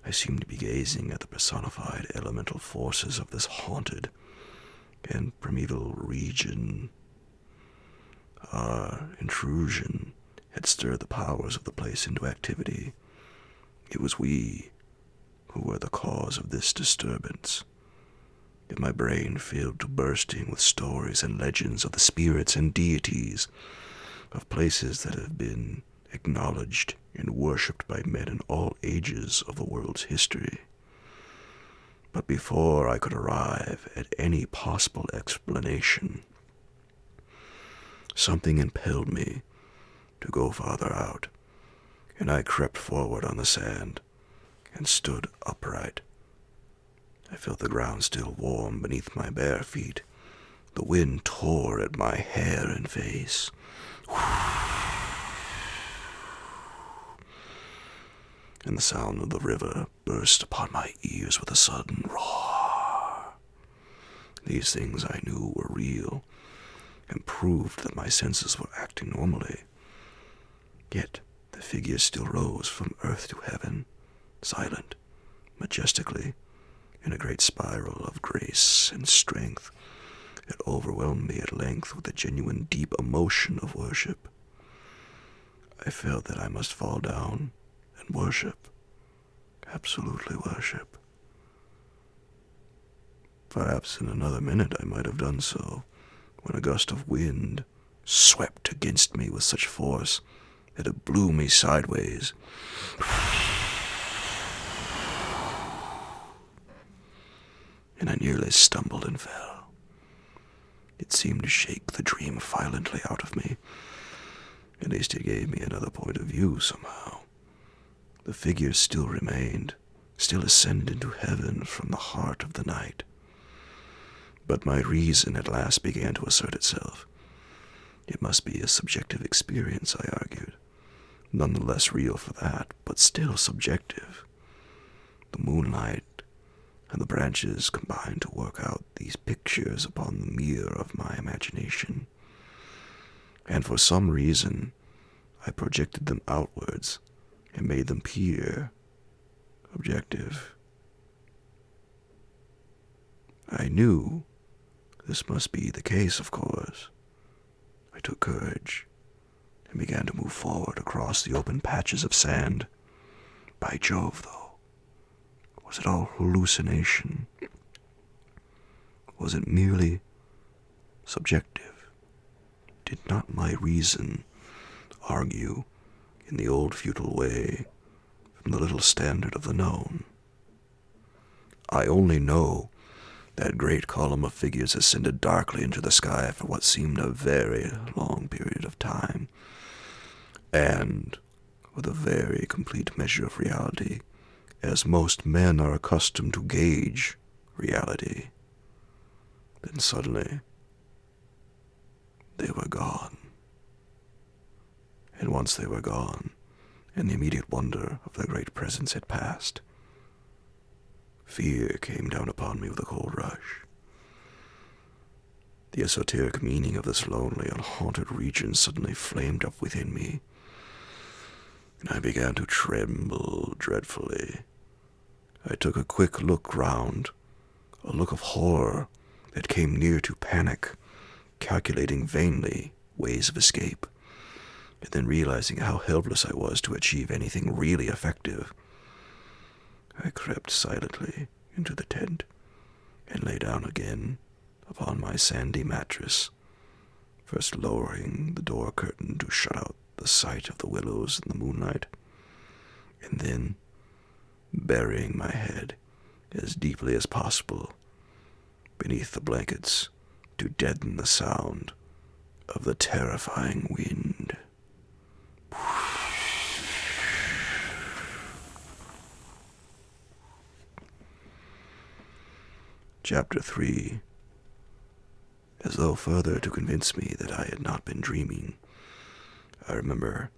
I seemed to be gazing at the personified elemental forces of this haunted and primeval region. Our intrusion had stirred the powers of the place into activity. It was we who were the cause of this disturbance. And my brain filled to bursting with stories and legends of the spirits and deities of places that have been acknowledged and worshipped by men in all ages of the world's history. But before I could arrive at any possible explanation, something impelled me to go farther out, and I crept forward on the sand and stood upright. I felt the ground still warm beneath my bare feet. The wind tore at my hair and face. And the sound of the river burst upon my ears with a sudden roar. These things I knew were real, and proved that my senses were acting normally. Yet the figures still rose from earth to heaven, silent, majestically, in a great spiral of grace and strength. It overwhelmed me at length with a genuine deep emotion of worship. I felt that I must fall down and worship, absolutely worship. Perhaps in another minute I might have done so, when a gust of wind swept against me with such force that it blew me sideways. And I nearly stumbled and fell. It seemed to shake the dream violently out of me. At least it gave me another point of view somehow. The figures still remained, still ascended into heaven from the heart of the night. But my reason at last began to assert itself. It must be a subjective experience, I argued. None the less real for that, but still subjective. The moonlight and the branches combined to work out these pictures upon the mirror of my imagination. And for some reason, I projected them outwards and made them appear objective. I knew this must be the case, of course. I took courage and began to move forward across the open patches of sand. By Jove, though, was it all hallucination? Was it merely subjective? Did not my reason argue in the old futile way from the little standard of the known? I only know that great column of figures ascended darkly into the sky for what seemed a very long period of time, and with a very complete measure of reality, as most men are accustomed to gauge reality. Then suddenly, they were gone. And once they were gone, and the immediate wonder of their great presence had passed, fear came down upon me with a cold rush. The esoteric meaning of this lonely and haunted region suddenly flamed up within me, and I began to tremble dreadfully. I took a quick look round, a look of horror that came near to panic, calculating vainly ways of escape, and then realizing how helpless I was to achieve anything really effective, I crept silently into the tent and lay down again upon my sandy mattress, first lowering the door curtain to shut out the sight of the willows in the moonlight, and then burying my head as deeply as possible beneath the blankets to deaden the sound of the terrifying wind. Chapter 3. As though further to convince me that I had not been dreaming, I remember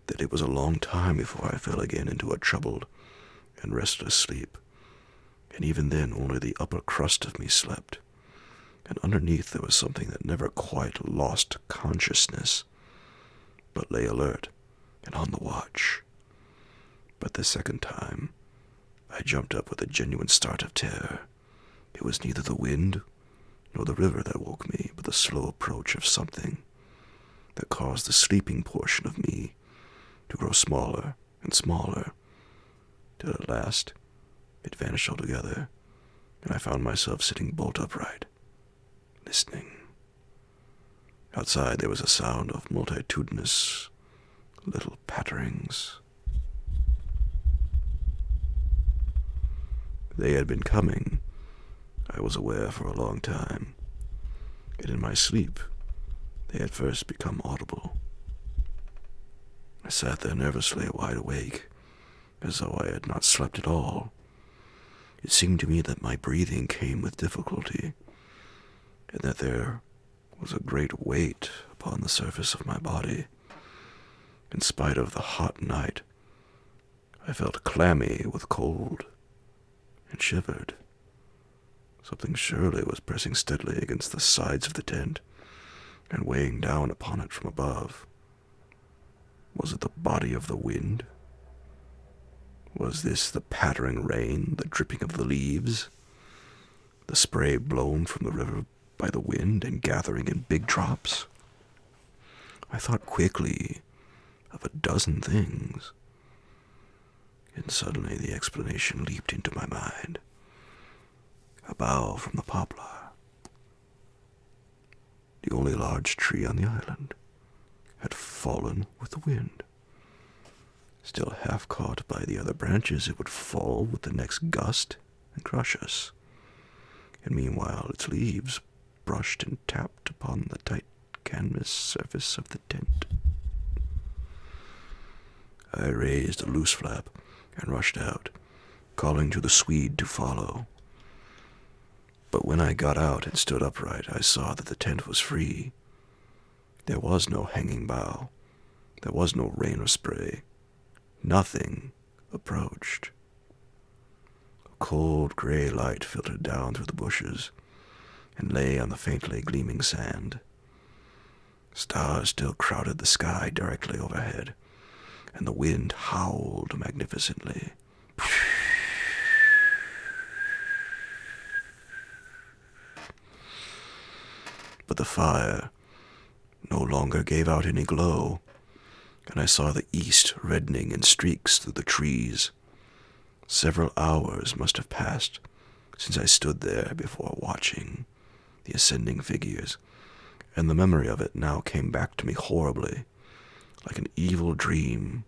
that it was a long time before I fell again into a troubled and restless sleep, and even then only the upper crust of me slept, and underneath there was something that never quite lost consciousness, but lay alert and on the watch. But the second time, I jumped up with a genuine start of terror. It was neither the wind nor the river that woke me, but the slow approach of something that caused the sleeping portion of me to grow smaller and smaller, till at last it vanished altogether, and I found myself sitting bolt upright, listening. Outside there was a sound of multitudinous little patterings. They had been coming, I was aware, for a long time, and in my sleep they had first become audible. I sat there nervously wide awake, as though I had not slept at all. It seemed to me that my breathing came with difficulty, and that there was a great weight upon the surface of my body. In spite of the hot night, I felt clammy with cold and shivered. Something surely was pressing steadily against the sides of the tent and weighing down upon it from above. Was it the body of the wind? Was this the pattering rain, the dripping of the leaves, the spray blown from the river by the wind and gathering in big drops? I thought quickly of a dozen things, and suddenly the explanation leaped into my mind. A bough from the poplar, the only large tree on the island, had fallen with the wind. Still half caught by the other branches, it would fall with the next gust and crush us, and meanwhile its leaves brushed and tapped upon the tight canvas surface of the tent. I raised a loose flap and rushed out, calling to the Swede to follow. But when I got out and stood upright, I saw that the tent was free. There was no hanging bough. There was no rain or spray. Nothing approached. cold gray light filtered down through the bushes and lay on the faintly gleaming sand. Stars still crowded the sky directly overhead, and the wind howled magnificently. But the fire no longer gave out any glow, and I saw the east reddening in streaks through the trees. Several hours must have passed since I stood there before watching the ascending figures, and the memory of it now came back to me horribly, like an evil dream.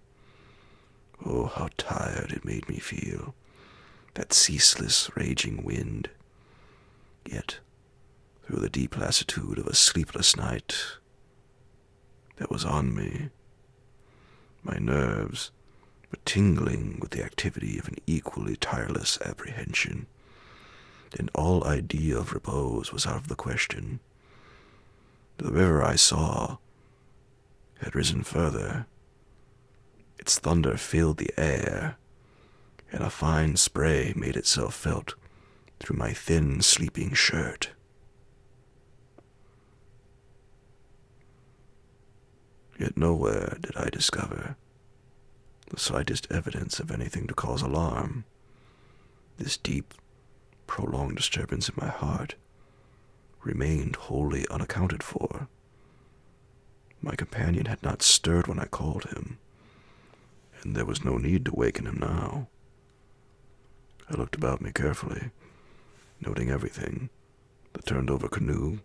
Oh, how tired it made me feel, that ceaseless raging wind. Yet, through the deep lassitude of a sleepless night that was on me, my nerves were tingling with the activity of an equally tireless apprehension, and all idea of repose was out of the question. The river I saw had risen further. Its thunder filled the air, and a fine spray made itself felt through my thin sleeping shirt. Yet nowhere did I discover the slightest evidence of anything to cause alarm. This deep, prolonged disturbance in my heart remained wholly unaccounted for. My companion had not stirred when I called him, and there was no need to waken him now. I looked about me carefully, noting everything: the turned-over canoe,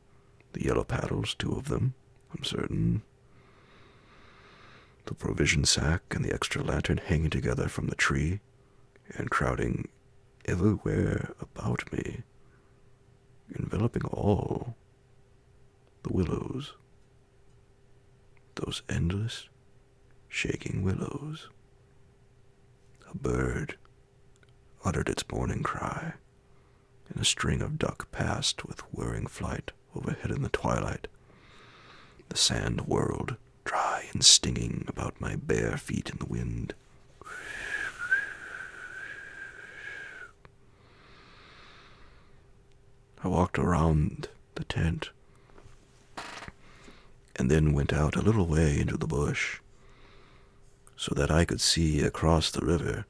the yellow paddles, 2 of them, I'm certain, the provision sack and the extra lantern hanging together from the tree and crowding everywhere about me, enveloping all: the willows, those endless, shaking willows. A bird uttered its morning cry, and a string of duck passed with whirring flight overhead in the twilight. The sand whirled, dry and stinging, about my bare feet in the wind. I walked around the tent, and then went out a little way into the bush, so that I could see across the river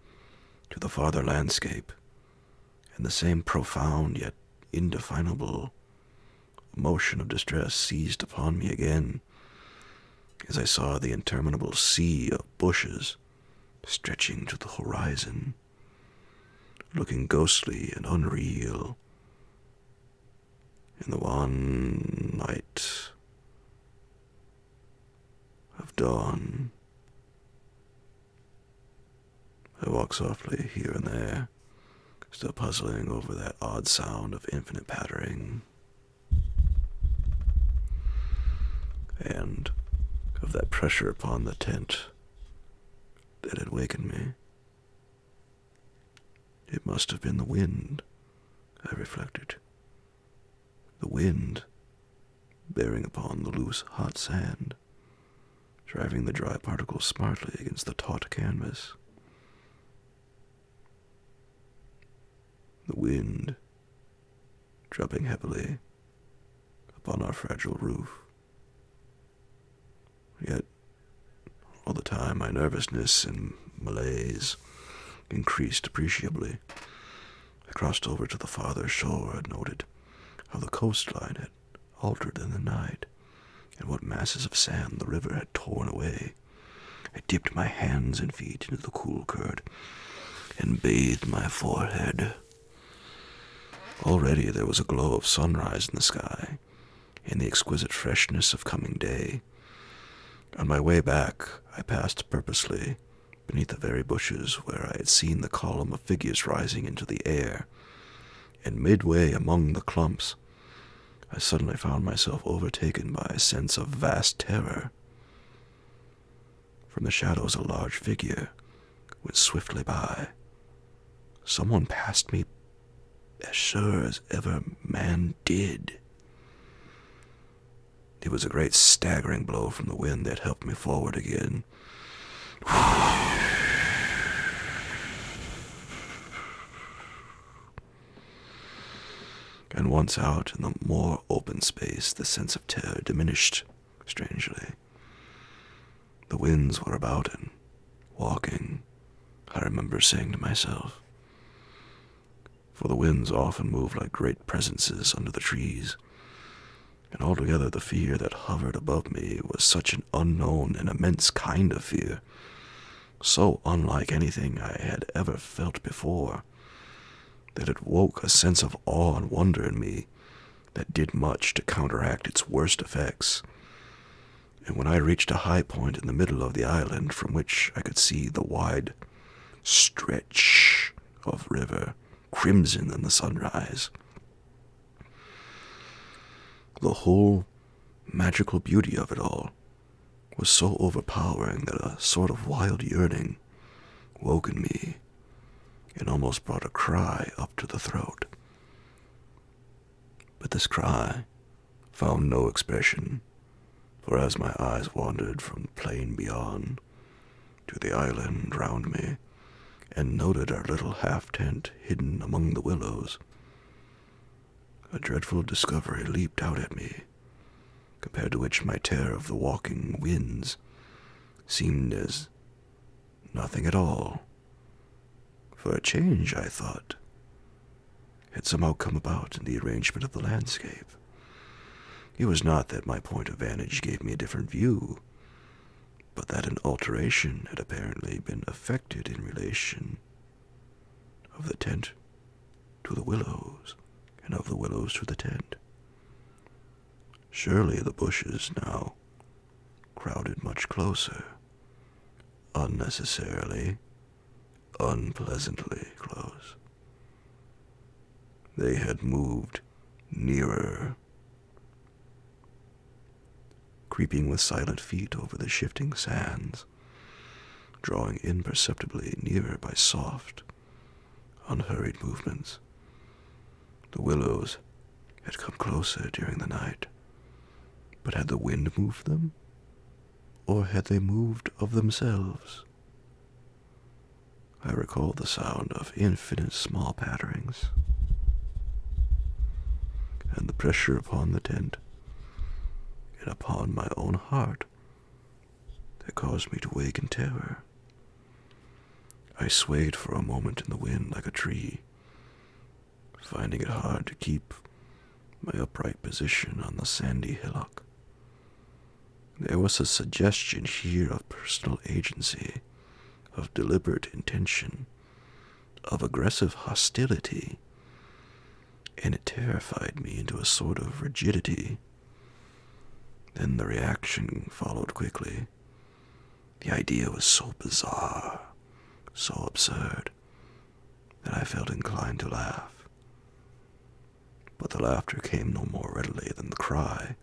to the farther landscape, and the same profound yet indefinable emotion of distress seized upon me again as I saw the interminable sea of bushes stretching to the horizon, looking ghostly and unreal in the wan light of dawn. I walked softly here and there, still puzzling over that odd sound of infinite pattering, and of that pressure upon the tent that had wakened me. It must have been the wind, I reflected. The wind bearing upon the loose, hot sand, driving the dry particles smartly against the taut canvas. The wind dropping heavily upon our fragile roof. Yet, all the time, my nervousness and malaise increased appreciably. I crossed over to the farther shore and noted how the coastline had altered in the night, and what masses of sand the river had torn away. I dipped my hands and feet into the cool curd and bathed my forehead. Already there was a glow of sunrise in the sky, and the exquisite freshness of coming day. On my way back, I passed purposely beneath the very bushes where I had seen the column of figures rising into the air, and midway among the clumps, I suddenly found myself overtaken by a sense of vast terror. From the shadows, a large figure went swiftly by. Someone passed me as sure as ever man did. It was a great staggering blow from the wind that helped me forward again. And once out in the more open space, the sense of terror diminished strangely. The winds were about and walking, I remember saying to myself, for the winds often move like great presences under the trees, and altogether the fear that hovered above me was such an unknown and immense kind of fear, so unlike anything I had ever felt before, that it woke a sense of awe and wonder in me that did much to counteract its worst effects. And when I reached a high point in the middle of the island from which I could see the wide stretch of river, crimson in the sunrise, the whole magical beauty of it all was so overpowering that a sort of wild yearning woke in me and almost brought a cry up to the throat. But this cry found no expression, for as my eyes wandered from the plain beyond to the island round me, and noted our little half-tent hidden among the willows, a dreadful discovery leaped out at me, compared to which my terror of the walking winds seemed as nothing at all. For a change, I thought, had somehow come about in the arrangement of the landscape. It was not that my point of vantage gave me a different view, but that an alteration had apparently been effected in relation of the tent to the willows, and of the willows to the tent. Surely the bushes now crowded much closer, unnecessarily, unpleasantly close. They had moved nearer, creeping with silent feet over the shifting sands, drawing imperceptibly nearer by soft, unhurried movements. The willows had come closer during the night, but had the wind moved them, or had they moved of themselves? I recall the sound of infinite small patterings, and the pressure upon the tent, and upon my own heart, that caused me to wake in terror. I swayed for a moment in the wind like a tree, finding it hard to keep my upright position on the sandy hillock. There was a suggestion here of personal agency, of deliberate intention, of aggressive hostility, and it terrified me into a sort of rigidity. Then the reaction followed quickly. The idea was so bizarre, so absurd, that I felt inclined to laugh. But the laughter came no more readily than the cry,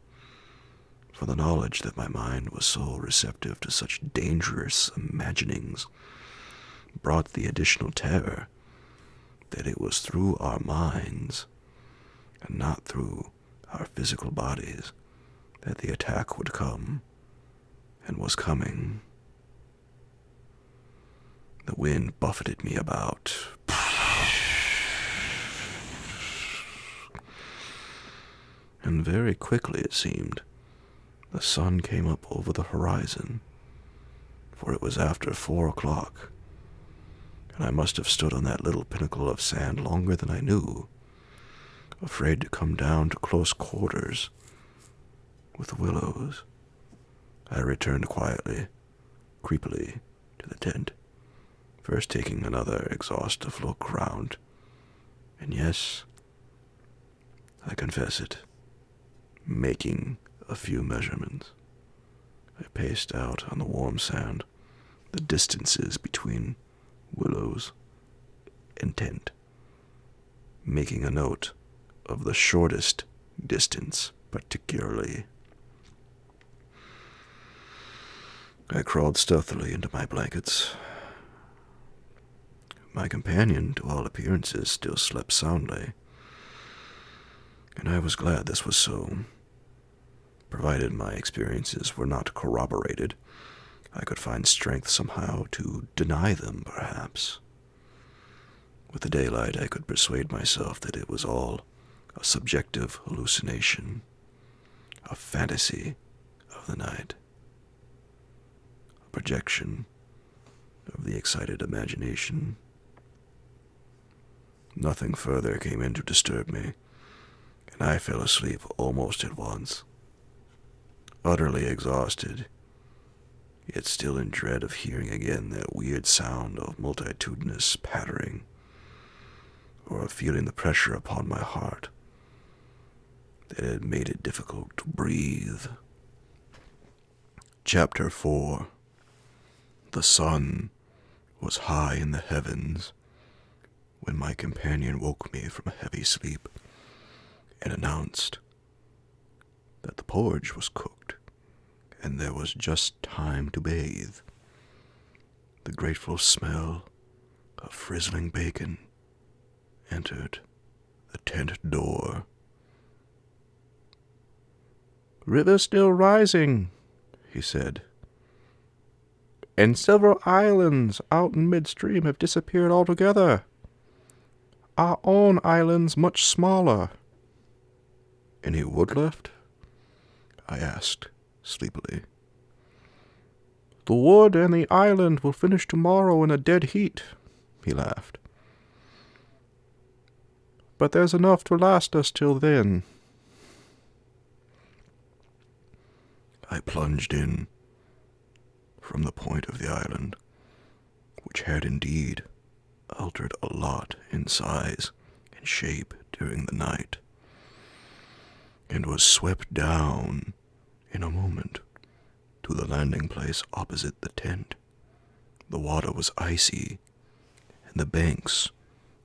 for the knowledge that my mind was so receptive to such dangerous imaginings brought the additional terror that it was through our minds, and not through our physical bodies, that the attack would come, and was coming. The wind buffeted me about, and very quickly, it seemed, the sun came up over the horizon, for it was after 4 o'clock, and I must have stood on that little pinnacle of sand longer than I knew, afraid to come down to close quarters with the willows. I returned quietly, creepily, to the tent, first taking another exhaustive look round, and yes, I confess it, making a few measurements. I paced out on the warm sand the distances between willows and tent, making a note of the shortest distance particularly. I crawled stealthily into my blankets. My companion, to all appearances, still slept soundly, and I was glad this was so. Provided my experiences were not corroborated, I could find strength somehow to deny them, perhaps. With the daylight, I could persuade myself that it was all a subjective hallucination, a fantasy of the night, a projection of the excited imagination. Nothing further came in to disturb me, and I fell asleep almost at once, utterly exhausted, yet still in dread of hearing again that weird sound of multitudinous pattering, or of feeling the pressure upon my heart that had made it difficult to breathe. Chapter 4. The sun was high in the heavens when my companion woke me from a heavy sleep and announced that the porridge was cooked and there was just time to bathe. The grateful smell of frizzling bacon entered the tent door. "River still rising," he said, "and several islands out in midstream have disappeared altogether. Our own island's much smaller." "Any wood left?" I asked sleepily. "The wood and the island will finish tomorrow in a dead heat," he laughed. "But there's enough to last us till then." I plunged in from the point of the island, which had indeed altered a lot in size and shape during the night, and was swept down in a moment to the landing place opposite the tent. The water was icy, and the banks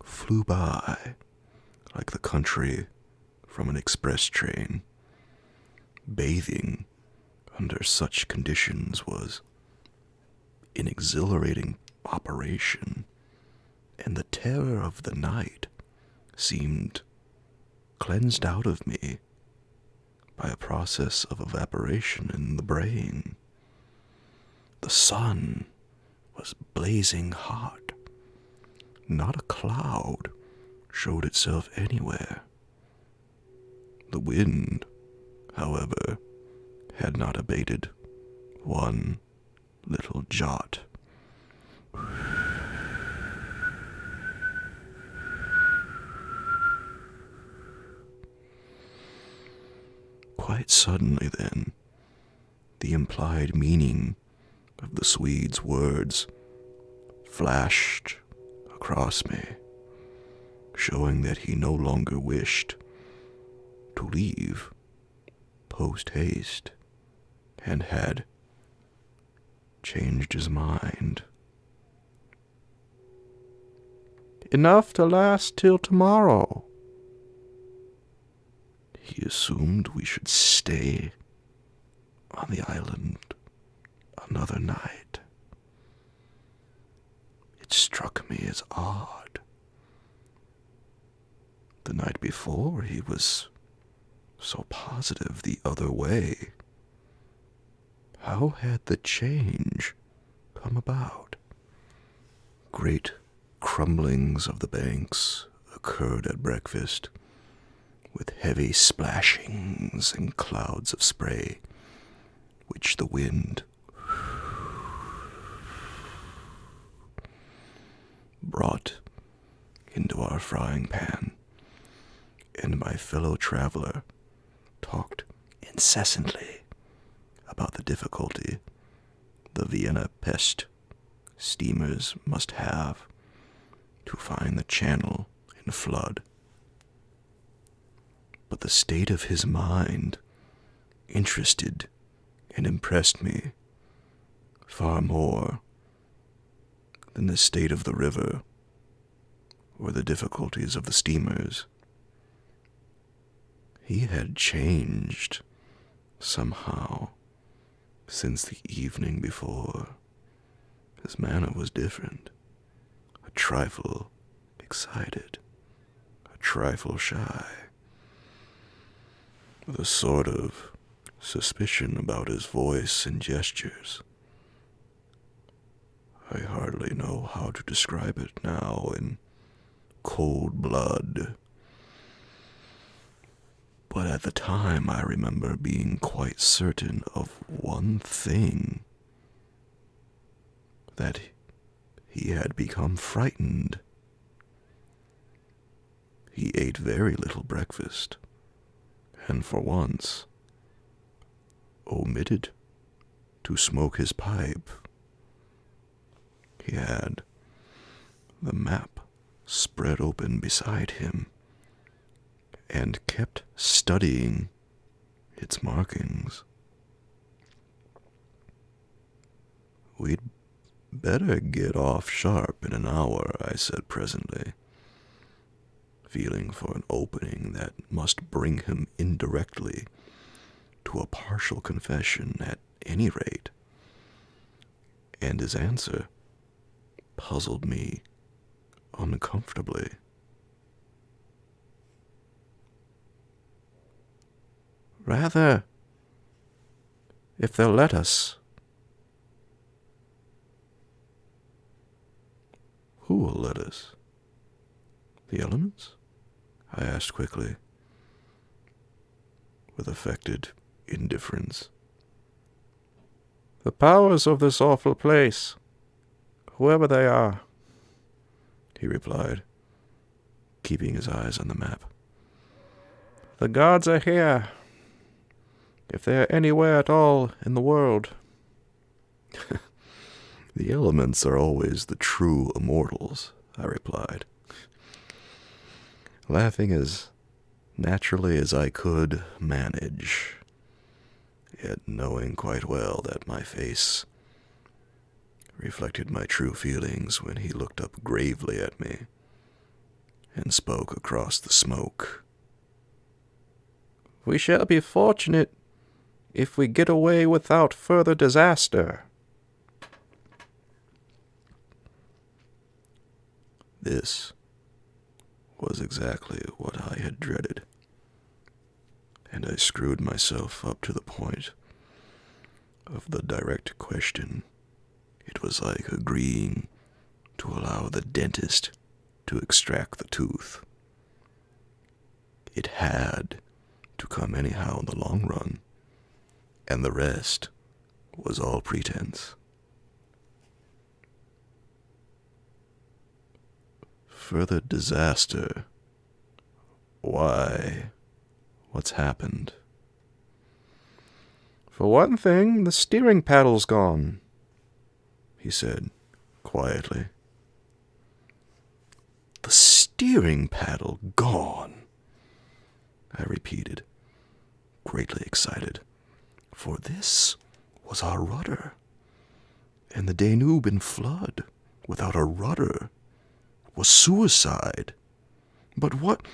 flew by like the country from an express train. Bathing under such conditions was an exhilarating operation, and the terror of the night seemed cleansed out of me by a process of evaporation in the brain. The sun was blazing hot. Not a cloud showed itself anywhere. The wind, however, had not abated one little jot. Quite suddenly, then, the implied meaning of the Swede's words flashed across me, showing that he no longer wished to leave post-haste and had changed his mind. "Enough to last till tomorrow." He assumed we should stay on the island another night. It struck me as odd. The night before, he was so positive the other way. How had the change come about? Great crumblings of the banks occurred at breakfast, with heavy splashings and clouds of spray, which the wind brought into our frying pan, and my fellow traveler talked incessantly about the difficulty the Vienna Pest steamers must have to find the channel in flood. But the state of his mind interested and impressed me far more than the state of the river or the difficulties of the steamers. He had changed somehow since the evening before. His manner was different, a trifle excited, a trifle shy, with a sort of suspicion about his voice and gestures. I hardly know how to describe it now in cold blood. But at the time, I remember being quite certain of one thing, that he had become frightened. He ate very little breakfast, and for once omitted to smoke his pipe. He had the map spread open beside him and kept studying its markings. "We'd better get off sharp in an hour," I said presently, feeling for an opening that must bring him indirectly to a partial confession at any rate. And his answer puzzled me uncomfortably. "Rather, if they'll let us." "Who will let us? The elements?" I asked quickly, with affected indifference. "The powers of this awful place, whoever they are," he replied, keeping his eyes on the map. "The gods are here, if they are anywhere at all in the world." "The elements are always the true immortals," I replied, laughing as naturally as I could manage, yet knowing quite well that my face reflected my true feelings when he looked up gravely at me and spoke across the smoke. "We shall be fortunate if we get away without further disaster." This was exactly what I had dreaded, and I screwed myself up to the point of the direct question. It was like agreeing to allow the dentist to extract the tooth. It had to come anyhow in the long run, and the rest was all pretense. "Further disaster? Why? What's happened?" "For one thing, the steering paddle's gone," he said quietly. "The steering paddle gone?" I repeated, greatly excited, for this was our rudder, and the Danube in flood without a rudder was suicide. But what?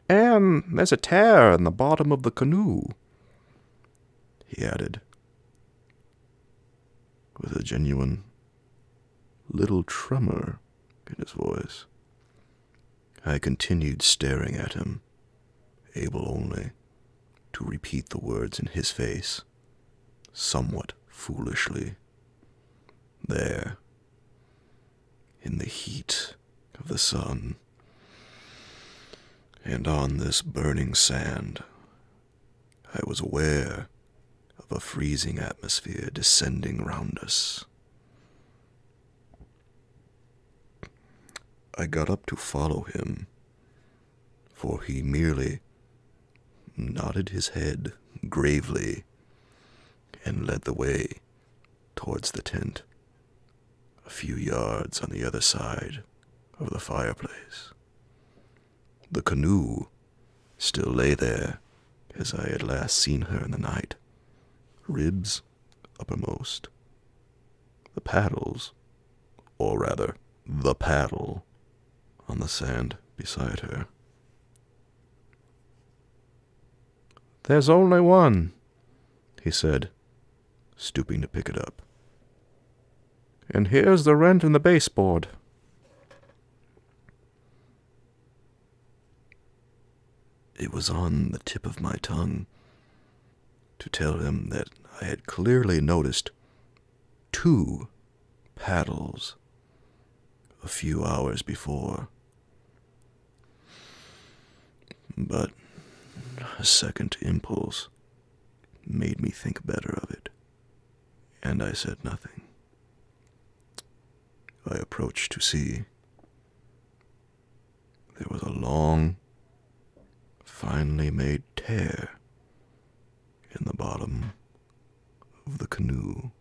"And there's a tear in the bottom of the canoe," he added, with a genuine little tremor in his voice. I continued staring at him, able only to repeat the words in his face, somewhat foolishly. There, in the heat of the sun, and on this burning sand, I was aware of a freezing atmosphere descending round us. I got up to follow him, for he merely nodded his head gravely and led the way towards the tent, a few yards on the other side of the fireplace. The canoe still lay there as I had last seen her in the night, ribs uppermost. The paddles, or rather, the paddle, on the sand beside her. "There's only one," he said, stooping to pick it up. "And here's the rent in the baseboard." It was on the tip of my tongue to tell him that I had clearly noticed 2 paddles a few hours before. But A second impulse made me think better of it, and I said nothing. I approached to see. There was a long, finely made tear in the bottom of the canoe,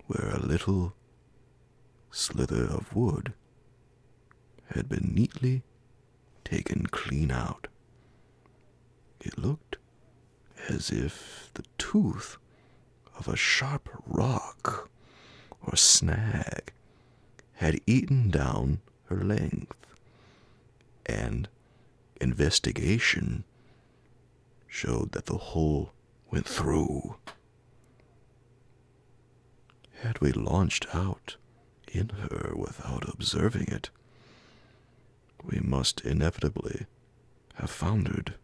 where a little slither of wood had been neatly taken clean out. It looked as if the tooth of a sharp rock or snag had eaten down her length, and investigation showed that the hole went through. Had we launched out in her without observing it, we must inevitably have foundered.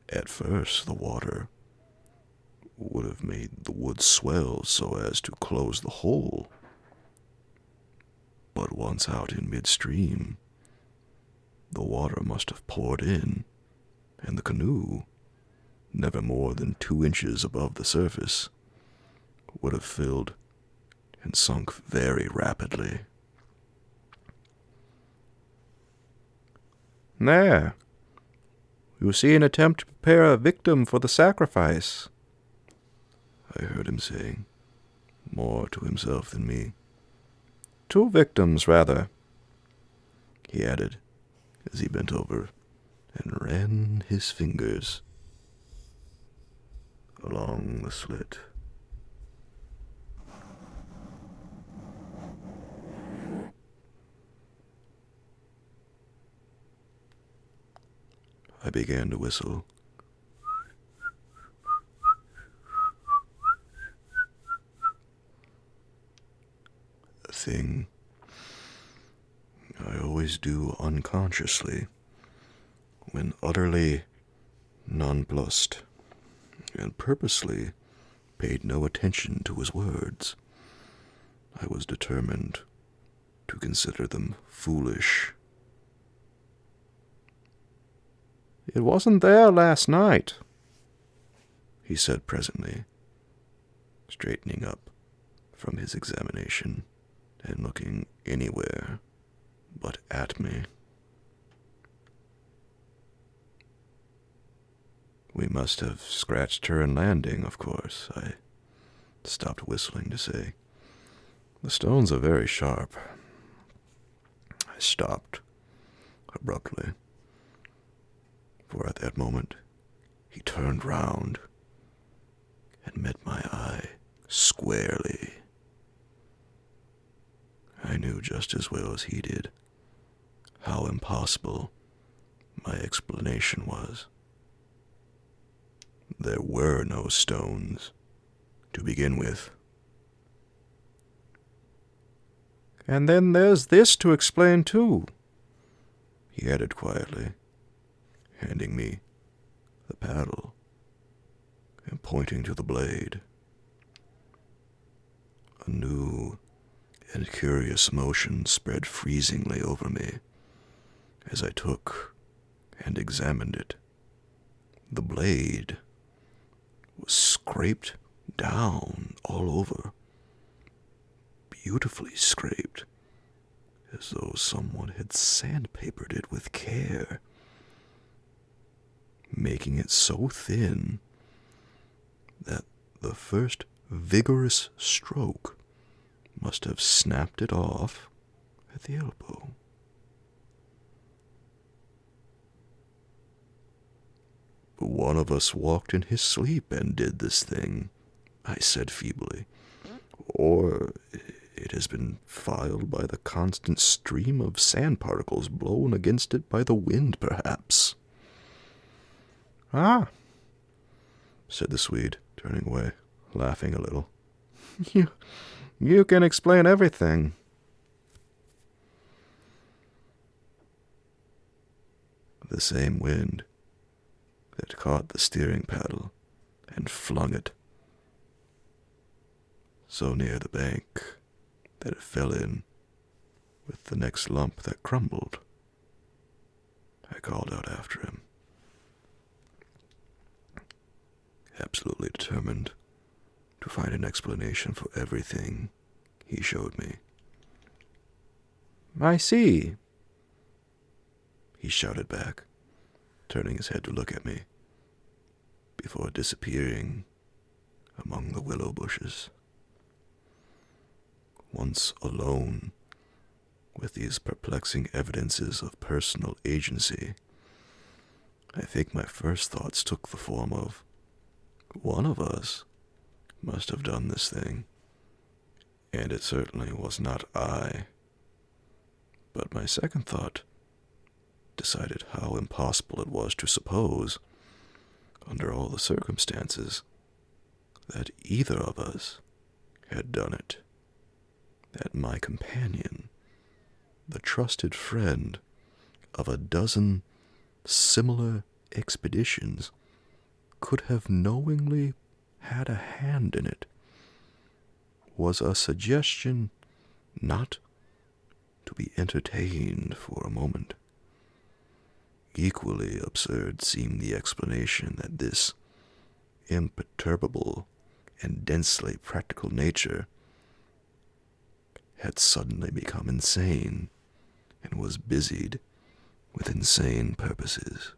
At first, the water would have made the wood swell so as to close the hole. But once out in midstream, the water must have poured in, and the canoe, never more than 2 inches above the surface, would have filled and sunk very rapidly. There. You see an attempt to prepare a victim for the sacrifice, I heard him saying, more to himself than me. 2 victims, rather, he added, as he bent over and ran his fingers along the slit. I began to whistle. A thing I always do unconsciously when utterly nonplussed, and purposely paid no attention to his words. I was determined to consider them foolish. It wasn't there last night, he said presently, straightening up from his examination and looking anywhere but at me. We must have scratched her in landing, of course, I stopped whistling to say. The stones are very sharp. I stopped abruptly, for at that moment he turned round and met my eye squarely. I knew just as well as he did how impossible my explanation was. There were no stones to begin with. And then there's this to explain, too, he added quietly, handing me the paddle and pointing to the blade. A new and curious emotion spread freezingly over me as I took and examined it. The blade was scraped down all over, beautifully scraped, as though someone had sandpapered it with care, making it so thin that the first vigorous stroke must have snapped it off at the elbow. One of us walked in his sleep and did this thing, I said feebly. Or it has been filed by the constant stream of sand particles blown against it by the wind, perhaps. Ah, said the Swede, turning away, laughing a little. You can explain everything. The same wind that caught the steering paddle and flung it so near the bank that it fell in with the next lump that crumbled. I called out after him, absolutely determined to find an explanation for everything he showed me. "I see," he shouted back, turning his head to look at me, before disappearing among the willow bushes. Once alone with these perplexing evidences of personal agency, I think my first thoughts took the form of, one of us must have done this thing, and it certainly was not I. But my second thought decided how impossible it was to suppose, under all the circumstances, that either of us had done it, that my companion, the trusted friend of a dozen similar expeditions, could have knowingly had a hand in it, was a suggestion not to be entertained for a moment. Equally absurd seemed the explanation that this imperturbable and densely practical nature had suddenly become insane and was busied with insane purposes.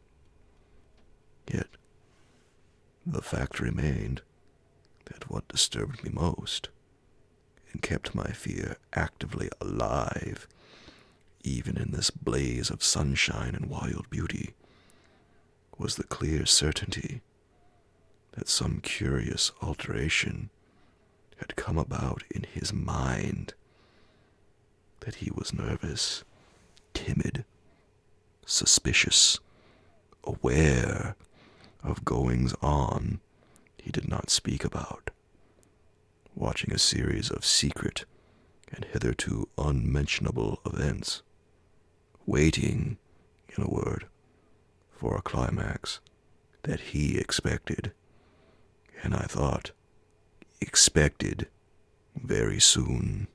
Yet, the fact remained that what disturbed me most and kept my fear actively alive, even in this blaze of sunshine and wild beauty, was the clear certainty that some curious alteration had come about in his mind, that he was nervous, timid, suspicious, aware of goings-on he did not speak about, watching a series of secret and hitherto unmentionable events, waiting, in a word, for a climax that he expected, and I thought, expected very soon.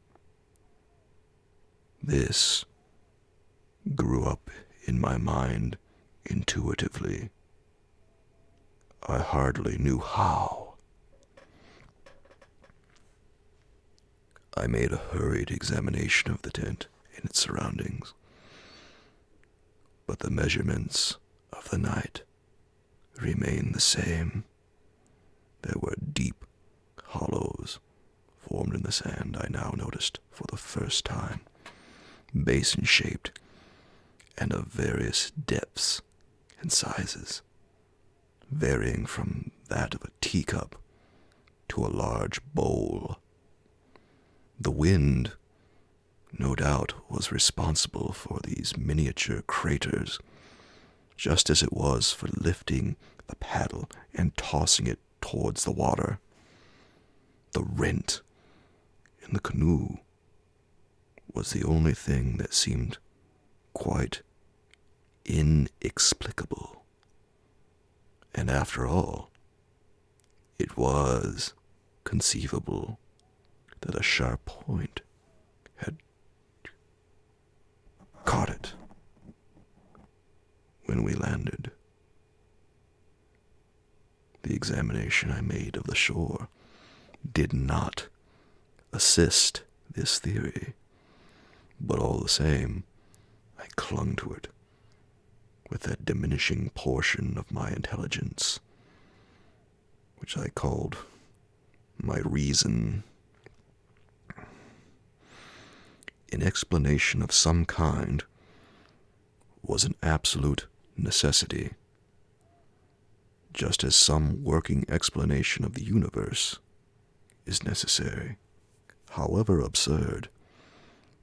This grew up in my mind intuitively. I hardly knew how. I made a hurried examination of the tent and its surroundings, but the measurements of the night remained the same. There were deep hollows formed in the sand, I now noticed for the first time, basin-shaped and of various depths and sizes, varying from that of a teacup to a large bowl. The wind, no doubt, was responsible for these miniature craters, just as it was for lifting the paddle and tossing it towards the water. The rent in the canoe was the only thing that seemed quite inexplicable. And after all, it was conceivable that a sharp point had caught it when we landed. The examination I made of the shore did not assist this theory, but all the same, I clung to it with that diminishing portion of my intelligence, which I called my reason. An explanation of some kind was an absolute necessity, just as some working explanation of the universe is necessary, however absurd,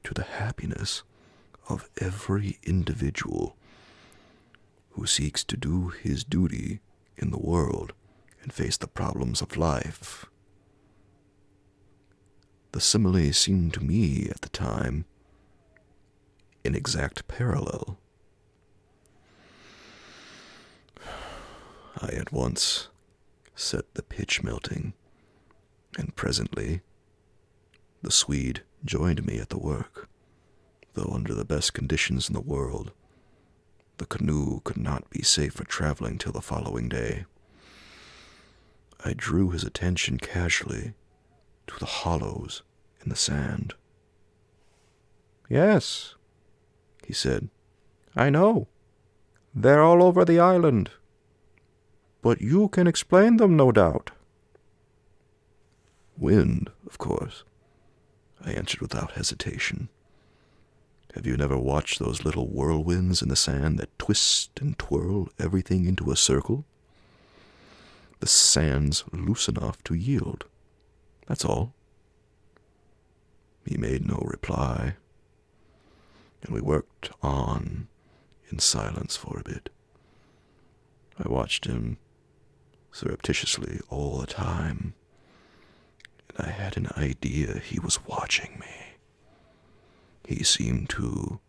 to the happiness of every individual who seeks to do his duty in the world and face the problems of life. The simile seemed to me at the time an exact parallel. I at once set the pitch melting, and presently the Swede joined me at the work, though under the best conditions in the world, the canoe could not be safe for traveling till the following day. I drew his attention casually to the hollows in the sand. "Yes," he said, "I know. They're all over the island. But you can explain them, no doubt." "Wind, of course," I answered without hesitation. "Have you never watched those little whirlwinds in the sand that twist and twirl everything into a circle? The sand's loose enough to yield. That's all." He made no reply, and we worked on in silence for a bit. I watched him surreptitiously all the time, and I had an idea he was watching me. He seemed to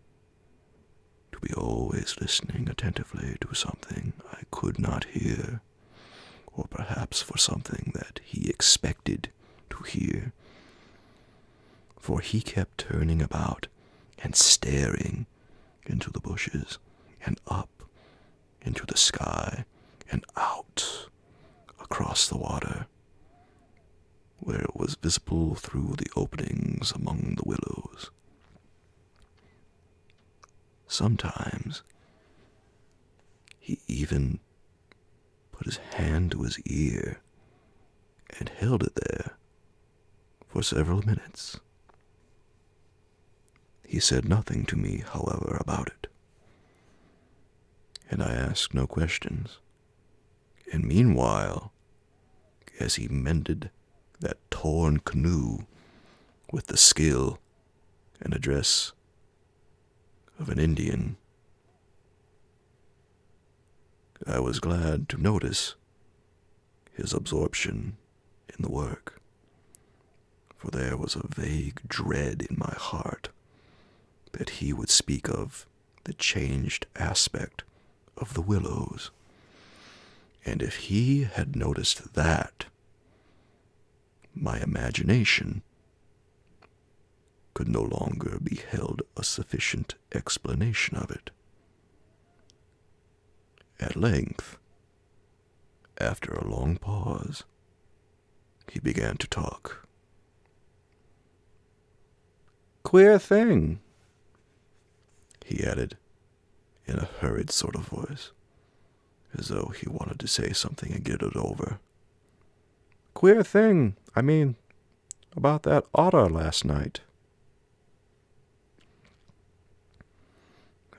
be always listening attentively to something I could not hear, or perhaps for something that he expected to hear, for he kept turning about and staring into the bushes and up into the sky and out across the water, where it was visible through the openings among the willows. Sometimes he even put his hand to his ear and held it there for several minutes. He said nothing to me, however, about it, and I asked no questions. And meanwhile, as he mended that torn canoe with the skill and address of an Indian, I was glad to notice his absorption in the work, for there was a vague dread in my heart that he would speak of the changed aspect of the willows, and if he had noticed that, my imagination could no longer be held a sufficient explanation of it. At length, after a long pause, he began to talk. "Queer thing," he added in a hurried sort of voice, as though he wanted to say something and get it over. "Queer thing, I mean, about that otter last night."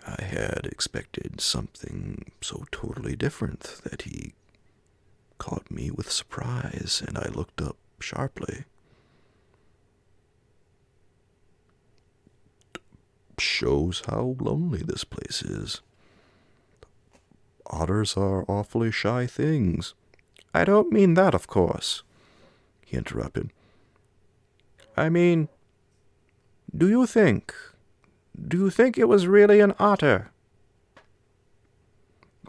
I had expected something so totally different that he caught me with surprise, and I looked up sharply. "Shows how lonely this place is. Otters are awfully shy things." "I don't mean that, of course," he interrupted. "I mean, do you think it was really an otter?"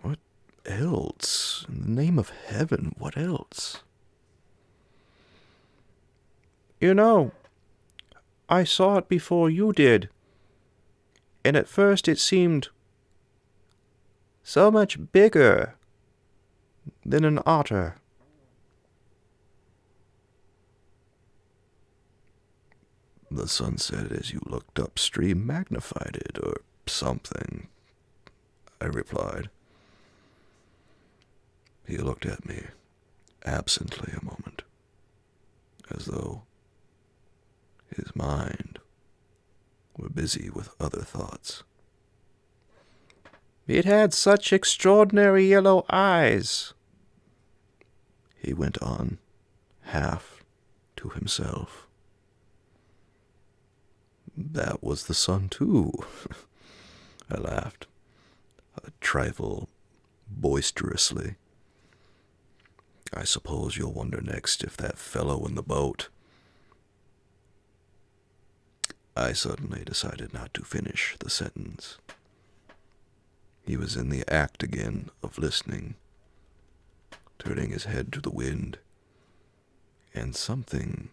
"What else? In the name of heaven, what else?" "You know, I saw it before you did, and at first it seemed so much bigger than an otter." "The sunset as you looked upstream magnified it, or something," I replied. He looked at me absently a moment, as though his mind were busy with other thoughts. "It had such extraordinary yellow eyes," he went on, half to himself. "That was the sun, too," I laughed, a trifle boisterously. "I suppose you'll wonder next if that fellow in the boat—" I suddenly decided not to finish the sentence. He was in the act again of listening, turning his head to the wind, and something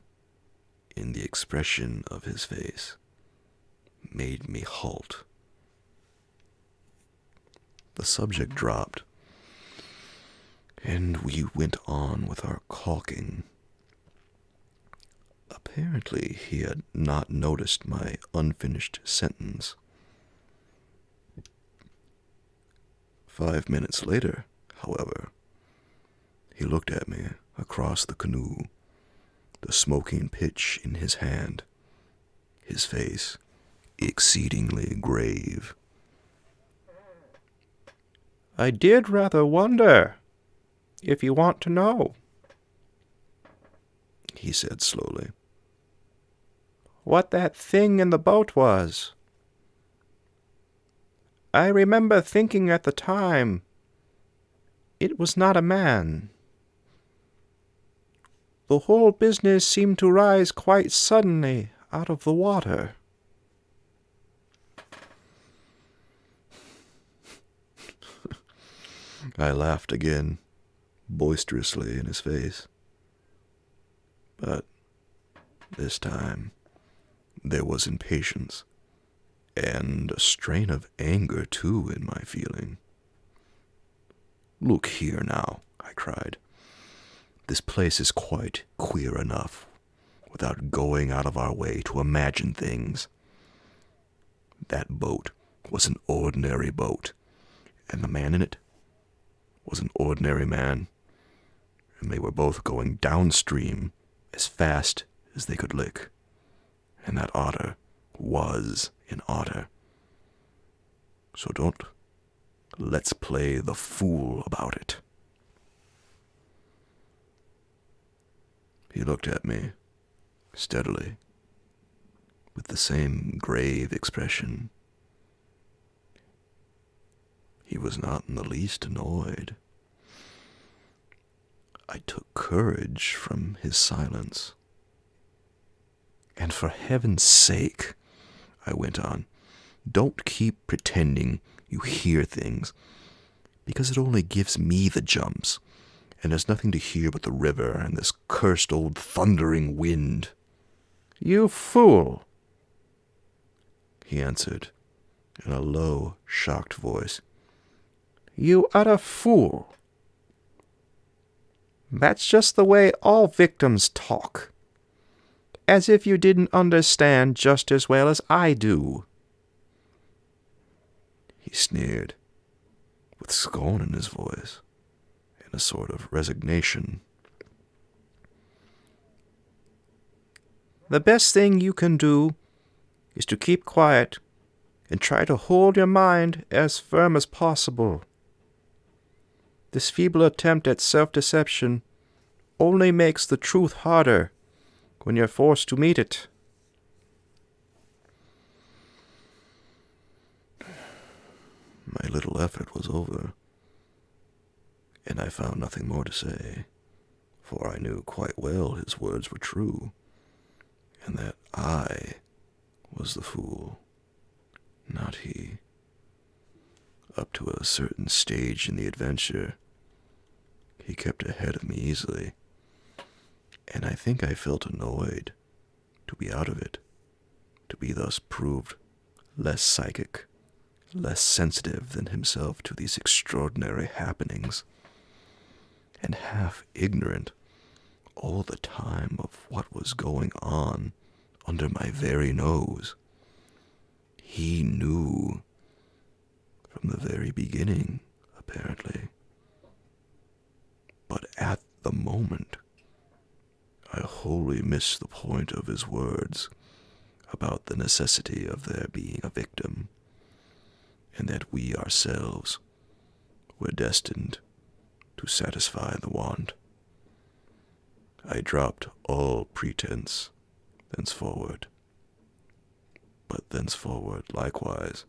in the expression of his face made me halt. The subject dropped, and we went on with our caulking. Apparently, he had not noticed my unfinished sentence. 5 minutes later, however, he looked at me across the canoe, the smoking pitch in his hand, his face exceedingly grave. I did rather wonder, if you want to know, he said slowly, what that thing in the boat was. I remember thinking at the time, it was not a man. The whole business seemed to rise quite suddenly out of the water. I laughed again, boisterously in his face. But this time there was impatience, and a strain of anger, too, in my feeling. "Look here now," I cried. "This place is quite queer enough, without going out of our way to imagine things. That boat was an ordinary boat, and the man in it was an ordinary man, and they were both going downstream as fast as they could lick, and that otter was an otter. So let's play the fool about it." He looked at me steadily, with the same grave expression. He was not in the least annoyed. I took courage from his silence. "And for heaven's sake," I went on, "don't keep pretending you hear things, because it only gives me the jumps, and there's nothing to hear but the river and this cursed old thundering wind." "You fool," he answered in a low, shocked voice. "You utter fool. That's just the way all victims talk, as if you didn't understand just as well as I do." He sneered, with scorn in his voice, and a sort of resignation. "The best thing you can do is to keep quiet and try to hold your mind as firm as possible. This feeble attempt at self-deception only makes the truth harder when you're forced to meet it." My little effort was over, and I found nothing more to say, for I knew quite well his words were true, and that I was the fool, not he. Up to a certain stage in the adventure, he kept ahead of me easily, and I think I felt annoyed to be out of it, to be thus proved less psychic, less sensitive than himself to these extraordinary happenings, and half ignorant all the time of what was going on under my very nose. He knew from the very beginning, apparently. But at the moment, I wholly missed the point of his words about the necessity of there being a victim, and that we ourselves were destined to satisfy the want. I dropped all pretense thenceforward, but thenceforward, likewise,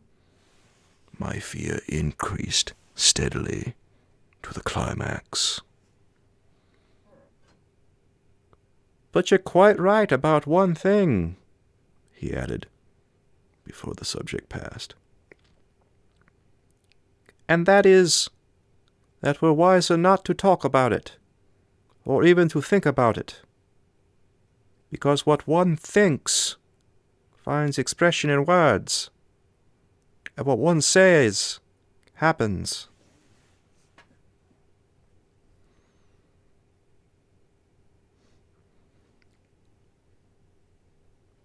my fear increased steadily to the climax. "But you're quite right about one thing," he added, before the subject passed. "And that is that we're wiser not to talk about it, or even to think about it. Because what one thinks finds expression in words, and what one says happens.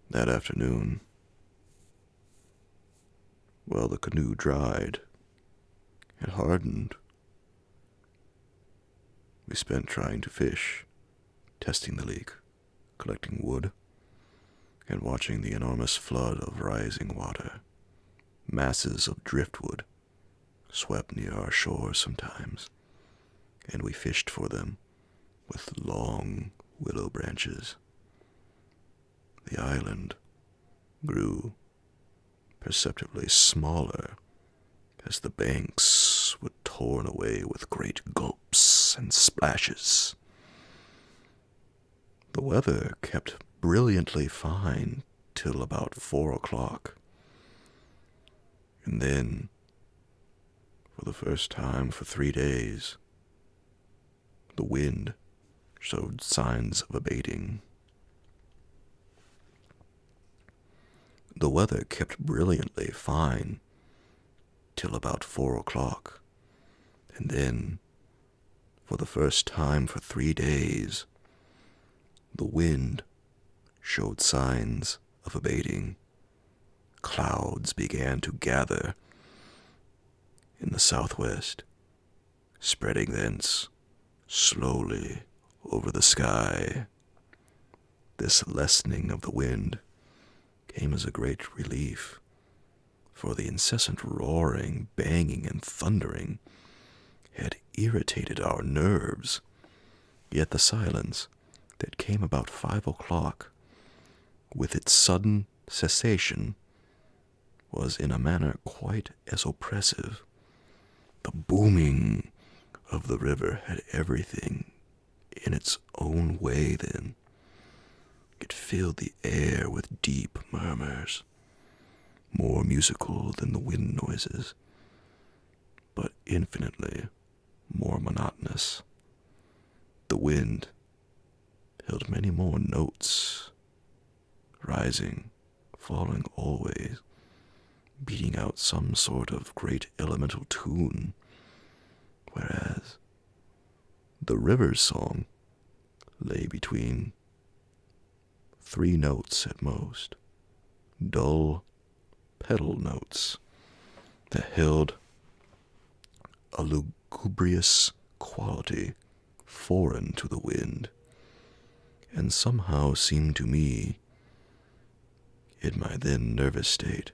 That afternoon, while the canoe dried and hardened, we spent trying to fish, testing the leak, collecting wood, and watching the enormous flood of rising water. Masses of driftwood swept near our shores sometimes, and we fished for them with long willow branches. The island grew perceptibly smaller as the banks were torn away with great gulps and splashes. The weather kept brilliantly fine till about 4 o'clock, and then, for the first time for 3 days, the wind showed signs of abating. The weather kept brilliantly fine till about 4 o'clock, and then, for the first time for 3 days, the wind showed signs of abating. Clouds began to gather in the southwest, spreading thence slowly over the sky. This lessening of the wind came as a great relief, for the incessant roaring, banging, and thundering had irritated our nerves. Yet the silence that came about 5 o'clock, with its sudden cessation, was in a manner quite as oppressive. The booming of the river had everything in its own way then. It filled the air with deep murmurs, more musical than the wind noises, but infinitely more monotonous. The wind held many more notes, rising, falling always, beating out some sort of great elemental tune, whereas the river's song lay between 3 notes at most, dull pedal notes that held a lugubrious quality foreign to the wind, and somehow seemed to me, in my then nervous state,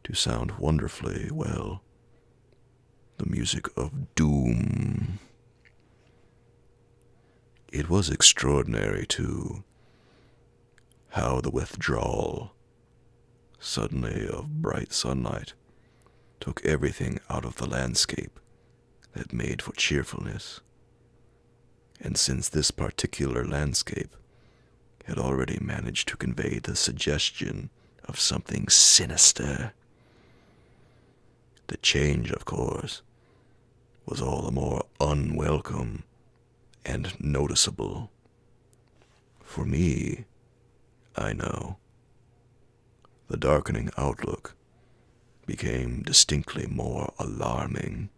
to sound wonderfully well the music of doom. It was extraordinary, too, how the withdrawal suddenly of bright sunlight took everything out of the landscape that made for cheerfulness. And since this particular landscape had already managed to convey the suggestion of something sinister, the change, of course, was all the more unwelcome and noticeable. For me, I know, the darkening outlook became distinctly more alarming,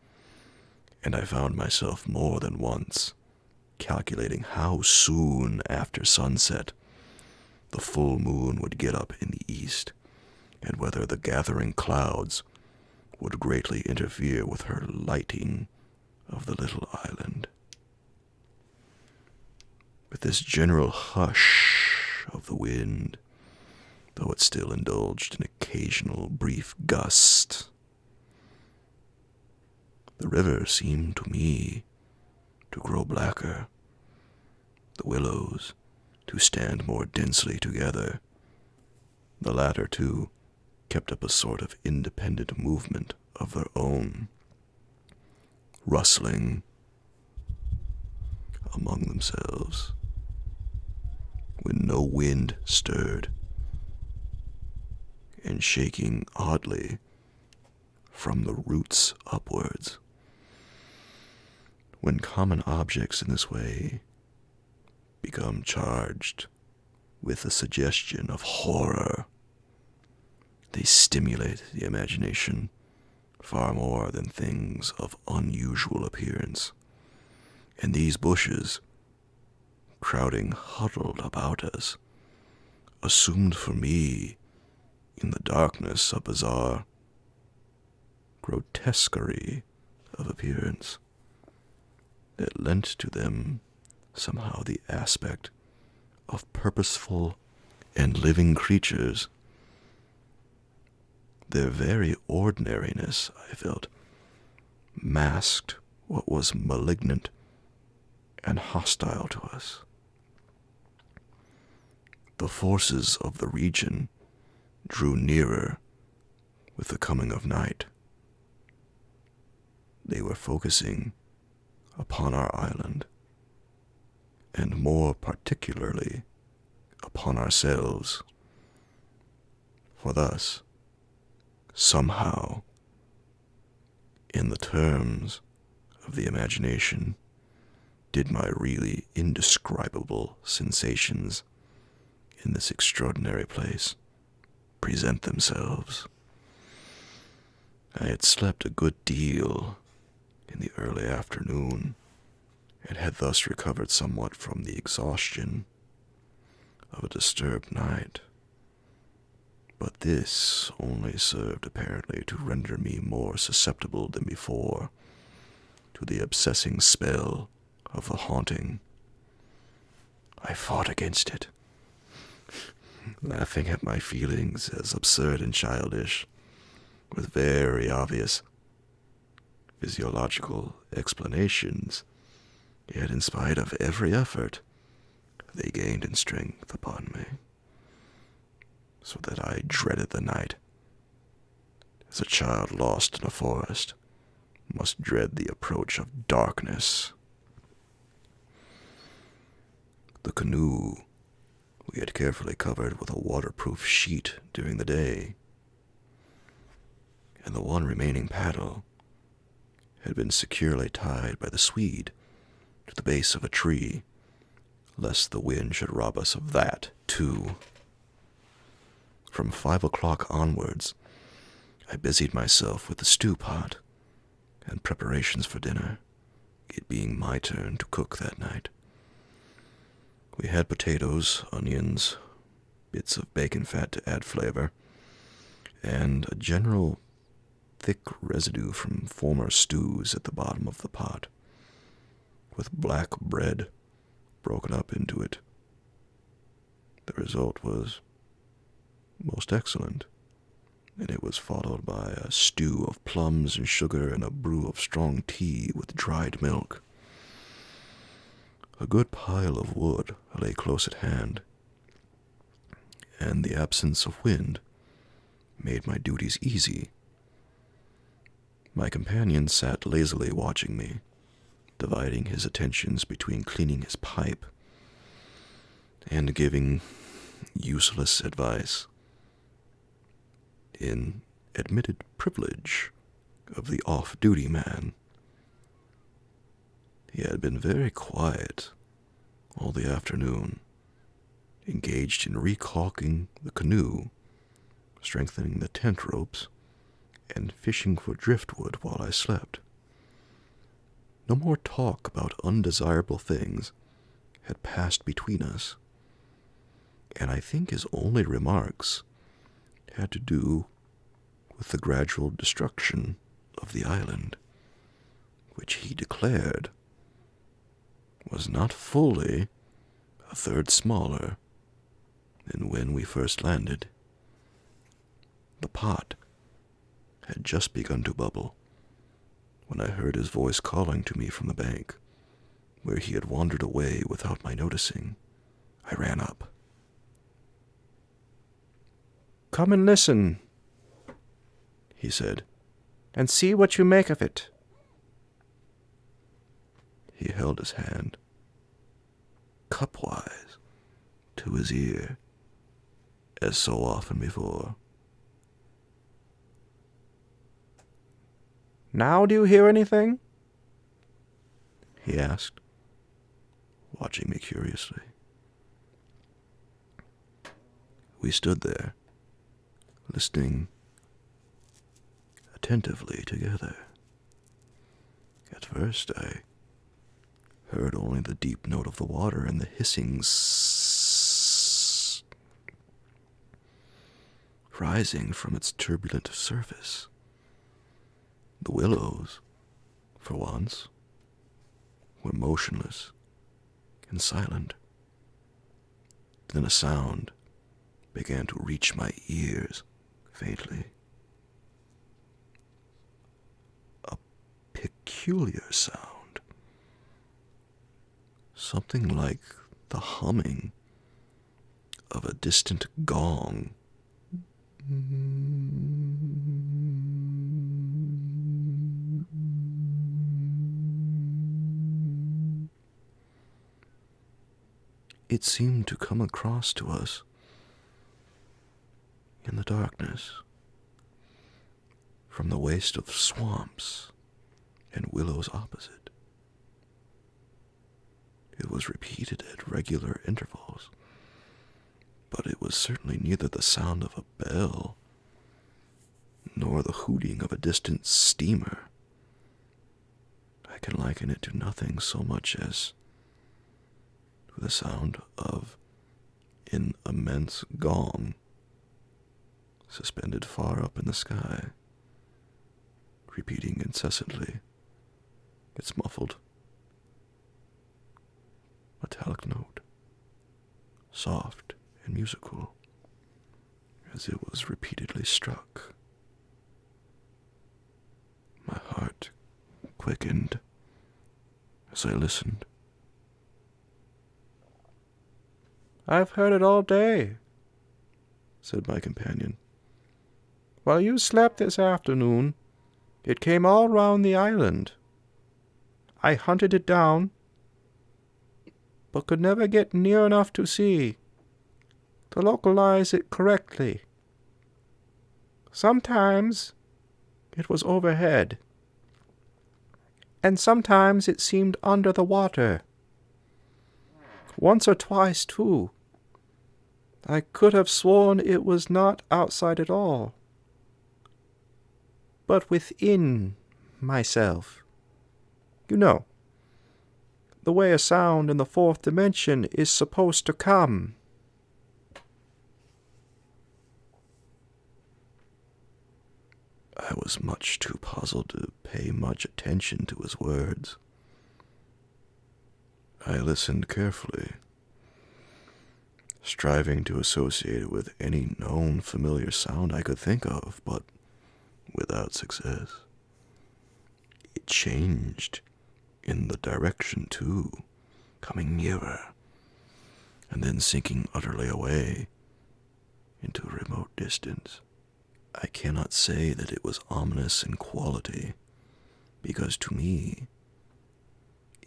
and I found myself more than once calculating how soon after sunset the full moon would get up in the east, and whether the gathering clouds would greatly interfere with her lighting of the little island. With this general hush of the wind, though it still indulged in occasional brief gusts, the river seemed to me to grow blacker, the willows to stand more densely together. The latter, too, kept up a sort of independent movement of their own, rustling among themselves when no wind stirred, and shaking oddly from the roots upwards. When common objects in this way become charged with the suggestion of horror, they stimulate the imagination far more than things of unusual appearance. And these bushes, crowding huddled about us, assumed for me, in the darkness, a bizarre grotesquerie of appearance that lent to them somehow the aspect of purposeful and living creatures. Their very ordinariness, I felt, masked what was malignant and hostile to us. The forces of the region drew nearer with the coming of night. They were focusing upon our island, and more particularly upon ourselves. For thus, somehow, in the terms of the imagination, did my really indescribable sensations in this extraordinary place present themselves. I had slept a good deal in the early afternoon, and had thus recovered somewhat from the exhaustion of a disturbed night. But this only served apparently to render me more susceptible than before to the obsessing spell of the haunting. I fought against it, laughing at my feelings as absurd and childish, with very obvious physiological explanations, yet in spite of every effort, they gained in strength upon me, so that I dreaded the night, as a child lost in a forest must dread the approach of darkness. The canoe we had carefully covered with a waterproof sheet during the day, and the one remaining paddle had been securely tied by the Swede to the base of a tree, lest the wind should rob us of that, too. From 5 o'clock onwards, I busied myself with the stew pot and preparations for dinner, it being my turn to cook that night. We had potatoes, onions, bits of bacon fat to add flavor, and a general thick residue from former stews at the bottom of the pot, with black bread broken up into it. The result was most excellent, and it was followed by a stew of plums and sugar and a brew of strong tea with dried milk. A good pile of wood lay close at hand, and the absence of wind made my duties easy. My companion sat lazily watching me, dividing his attentions between cleaning his pipe and giving useless advice, in admitted privilege of the off-duty man. He had been very quiet all the afternoon, engaged in recalking the canoe, strengthening the tent ropes, and fishing for driftwood while I slept. No more talk about undesirable things had passed between us, and I think his only remarks had to do with the gradual destruction of the island, which he declared was not fully a third smaller than when we first landed. The pot had just begun to bubble when I heard his voice calling to me from the bank, where he had wandered away without my noticing. I ran up. "Come and listen," he said, "and see what you make of it." He held his hand, cupwise, to his ear, as so often before. "Now do you hear anything?" he asked, watching me curiously. We stood there, listening attentively together. At first I heard only the deep note of the water and the hissing rising from its turbulent surface. The willows, for once, were motionless and silent. Then a sound began to reach my ears faintly. A peculiar sound. Something like the humming of a distant gong. It seemed to come across to us in the darkness from the waste of swamps and willows opposite. It was repeated at regular intervals, but it was certainly neither the sound of a bell nor the hooting of a distant steamer. I can liken it to nothing so much as to the sound of an immense gong suspended far up in the sky, repeating incessantly its muffled, metallic note, soft and musical, as it was repeatedly struck. My heart quickened as I listened. "I've heard it all day," said my companion. "While you slept this afternoon, it came all round the island. I hunted it down, but could never get near enough to localize it correctly. Sometimes it was overhead, and sometimes it seemed under the water. Once or twice, too, I could have sworn it was not outside at all, but within myself. You know, the way a sound in the fourth dimension is supposed to come." I was much too puzzled to pay much attention to his words. I listened carefully, striving to associate it with any known familiar sound I could think of, but without success. It changed in the direction, too, coming nearer, and then sinking utterly away into a remote distance. I cannot say that it was ominous in quality, because to me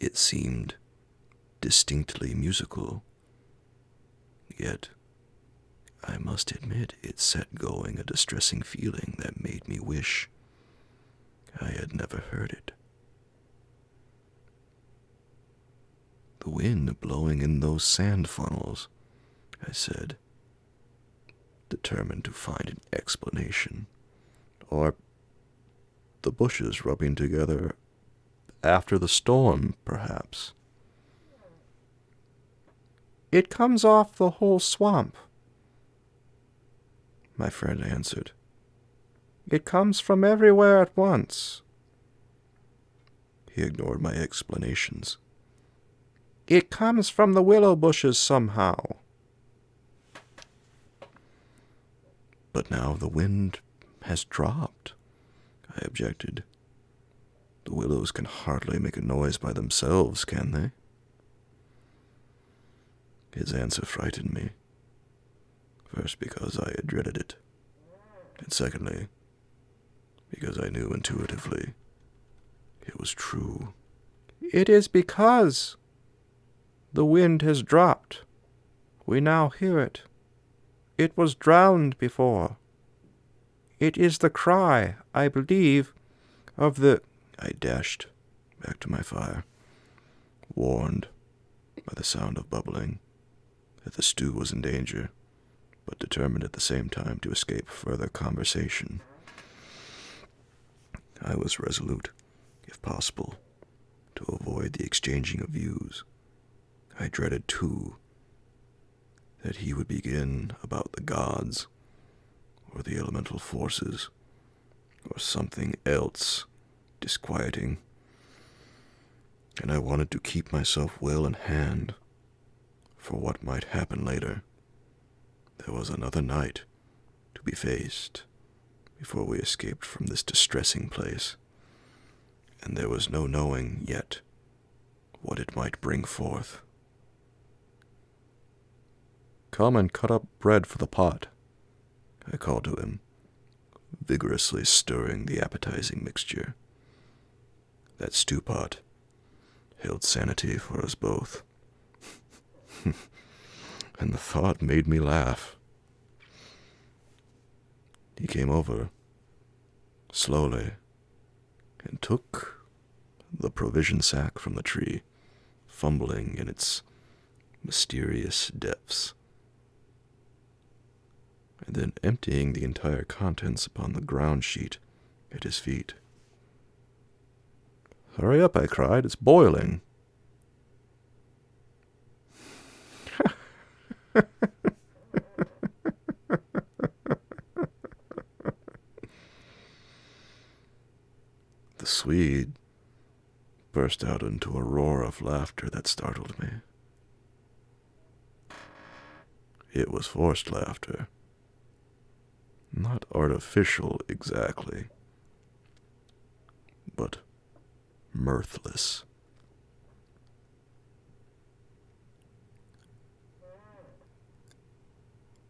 it seemed distinctly musical. Yet, I must admit, it set going a distressing feeling that made me wish I had never heard it. "The wind blowing in those sand funnels," I said, determined to find an explanation. "Or the bushes rubbing together after the storm, perhaps." "It comes off the whole swamp," my friend answered. "It comes from everywhere at once." He ignored my explanations. "It comes from the willow bushes somehow." "But now the wind has dropped," I objected. "The willows can hardly make a noise by themselves, can they?" His answer frightened me, first because I had dreaded it, and secondly, because I knew intuitively it was true. "It is because the wind has dropped. We now hear it. It was drowned before. It is the cry, I believe, of the—" I dashed back to my fire, warned by the sound of bubbling that the stew was in danger, but determined at the same time to escape further conversation. I was resolute, if possible, to avoid the exchanging of views. I dreaded, too, that he would begin about the gods, or the elemental forces, or something else disquieting, and I wanted to keep myself well in hand for what might happen later. There was another night to be faced before we escaped from this distressing place, and there was no knowing yet what it might bring forth. "Come and cut up bread for the pot," I called to him, vigorously stirring the appetizing mixture. That stew pot held sanity for us both. And the thought made me laugh. He came over, slowly, and took the provision sack from the tree, fumbling in its mysterious depths, and then emptying the entire contents upon the ground sheet at his feet. "Hurry up," I cried. "It's boiling." The Swede burst out into a roar of laughter that startled me. It was forced laughter, not artificial exactly, but mirthless.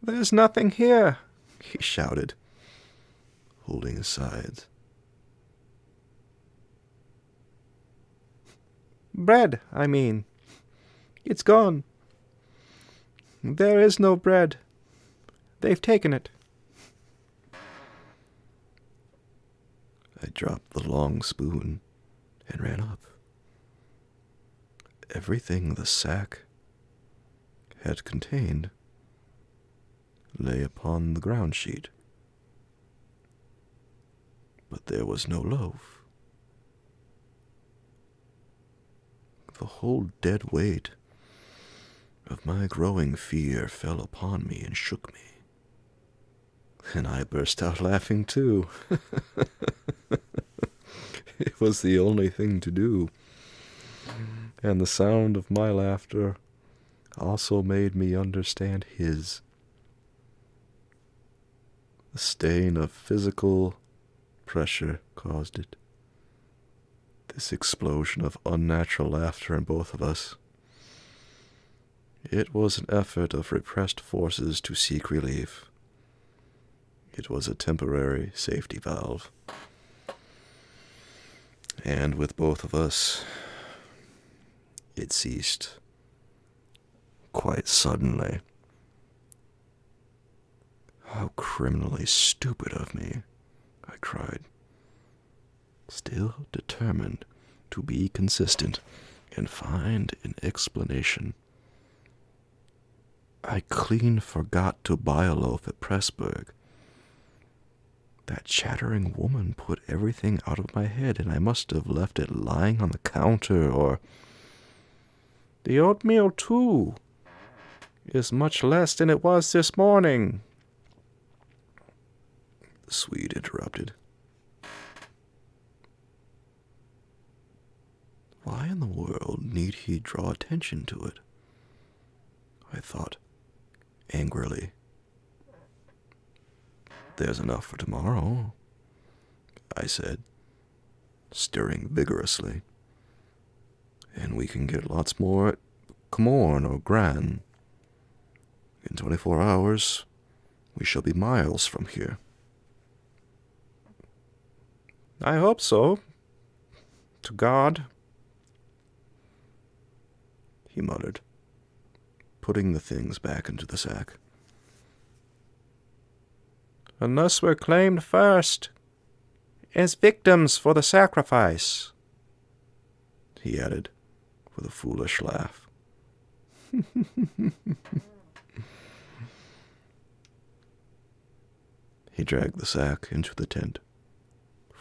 "There's nothing here," he shouted, holding his sides. "Bread, I mean. It's gone. There is no bread. They've taken it." I dropped the long spoon and ran up. Everything the sack had contained lay upon the ground sheet, but there was no loaf. The whole dead weight of my growing fear fell upon me and shook me, and I burst out laughing too. It was the only thing to do, and the sound of my laughter also made me understand his. The stain of physical pressure caused it. This explosion of unnatural laughter in both of us. It was an effort of repressed forces to seek relief. It was a temporary safety valve. And with both of us, it ceased quite suddenly. How criminally stupid of me, I cried, still determined to be consistent and find an explanation. I clean forgot to buy a loaf at Pressburg. That chattering woman put everything out of my head, and I must have left it lying on the counter, or... "The oatmeal, too, is much less than it was this morning," the Swede interrupted. Why in the world need he draw attention to it? I thought, angrily. There's enough for tomorrow, I said, stirring vigorously. And we can get lots more at Comorn or Gran. In 24 hours, we shall be miles from here. "I hope so. To God," he muttered, putting the things back into the sack. "Unless we're claimed first, as victims for the sacrifice," he added, with a foolish laugh. He dragged the sack into the tent,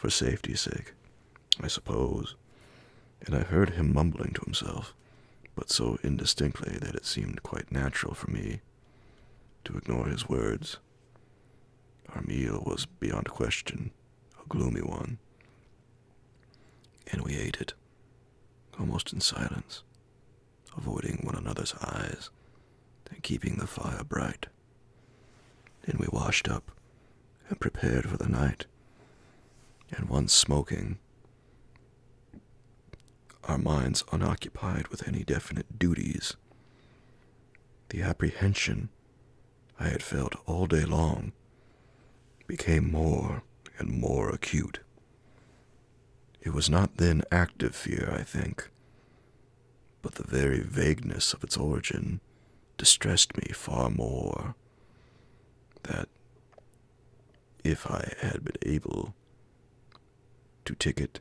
for safety's sake, I suppose, and I heard him mumbling to himself, but so indistinctly that it seemed quite natural for me to ignore his words. Our meal was beyond question a gloomy one, and we ate it almost in silence, avoiding one another's eyes and keeping the fire bright. Then we washed up and prepared for the night, and once smoking, our minds unoccupied with any definite duties, the apprehension I had felt all day long became more and more acute. It was not then active fear, I think, but the very vagueness of its origin distressed me far more. That if I had been able to tick it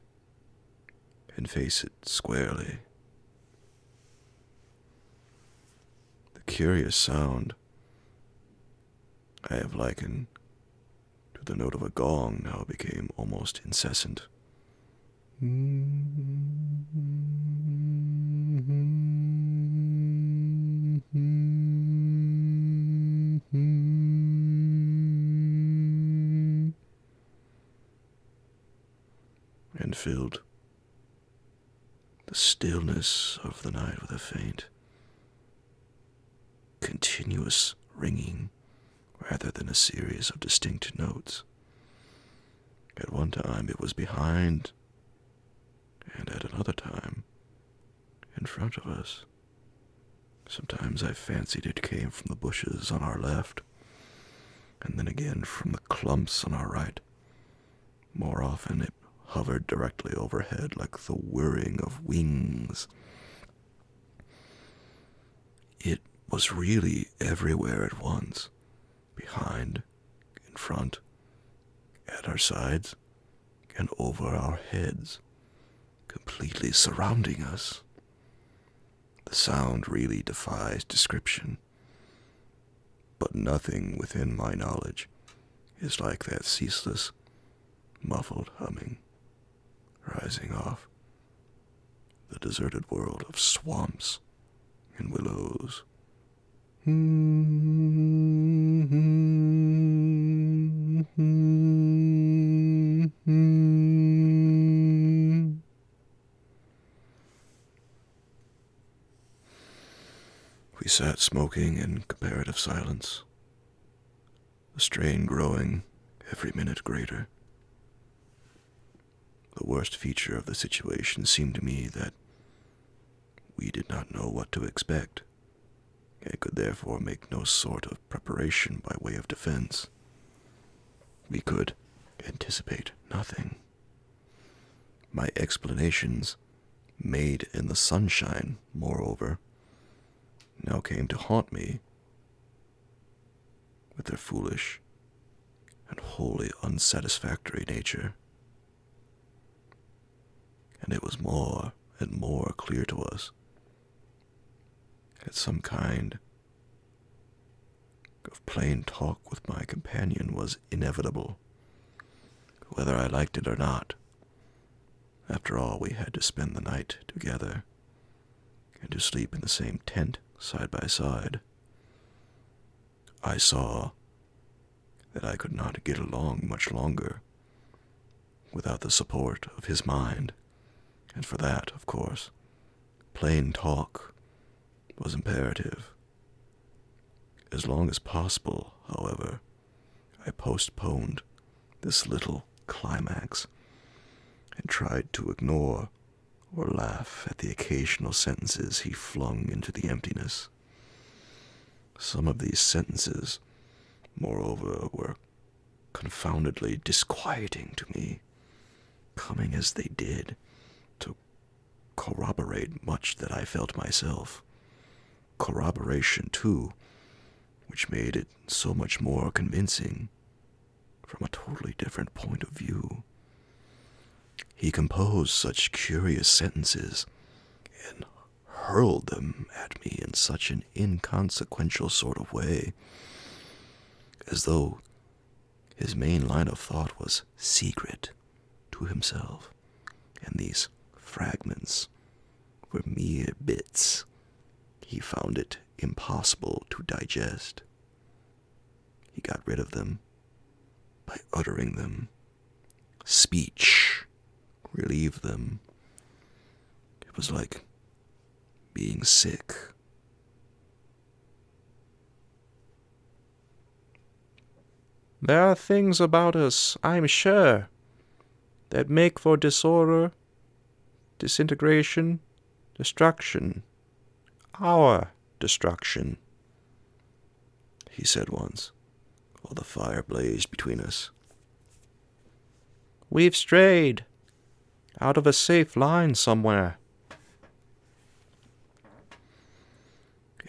and face it squarely. The curious sound I have likened to the note of a gong now became almost incessant. And filled the stillness of the night with a faint, continuous ringing rather than a series of distinct notes. At one time it was behind, and at another time in front of us. Sometimes I fancied it came from the bushes on our left, and then again from the clumps on our right. More often it hovered directly overhead like the whirring of wings. It was really everywhere at once, behind, in front, at our sides, and over our heads, completely surrounding us. The sound really defies description, but nothing within my knowledge is like that ceaseless, muffled humming rising off the deserted world of swamps and willows. We sat smoking in comparative silence, the strain growing every minute greater. The worst feature of the situation seemed to me that we did not know what to expect, and could therefore make no sort of preparation by way of defense. We could anticipate nothing. My explanations, made in the sunshine, moreover, now came to haunt me with their foolish and wholly unsatisfactory nature. And it was more and more clear to us that some kind of plain talk with my companion was inevitable, whether I liked it or not. After all, we had to spend the night together, and to sleep in the same tent side by side. I saw that I could not get along much longer without the support of his mind, and for that, of course, plain talk was imperative. As long as possible, however, I postponed this little climax and tried to ignore or laugh at the occasional sentences he flung into the emptiness. Some of these sentences, moreover, were confoundedly disquieting to me, coming as they did to corroborate much that I felt myself. Corroboration, too, which made it so much more convincing from a totally different point of view. He composed such curious sentences and hurled them at me in such an inconsequential sort of way, as though his main line of thought was secret to to himself, and these fragments were mere bits. He found it impossible to digest. He got rid of them by uttering them. Speech relieved them. It was like being sick. There are things about us, I'm sure, that make for disorder, disintegration, destruction. Our destruction, he said once, while the fire blazed between us. We've strayed out of a safe line somewhere.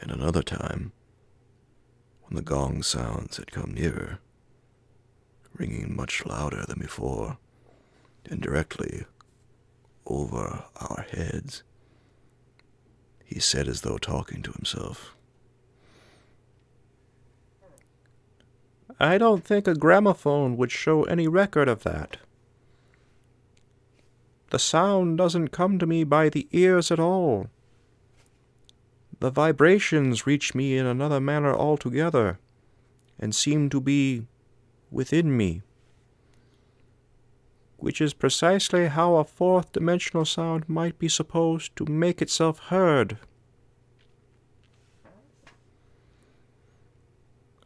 And another time, when the gong sounds had come nearer, ringing much louder than before, and directly over our heads, he said as though talking to himself, I don't think a gramophone would show any record of that. The sound doesn't come to me by the ears at all. The vibrations reach me in another manner altogether, and seem to be within me, which is precisely how a fourth-dimensional sound might be supposed to make itself heard.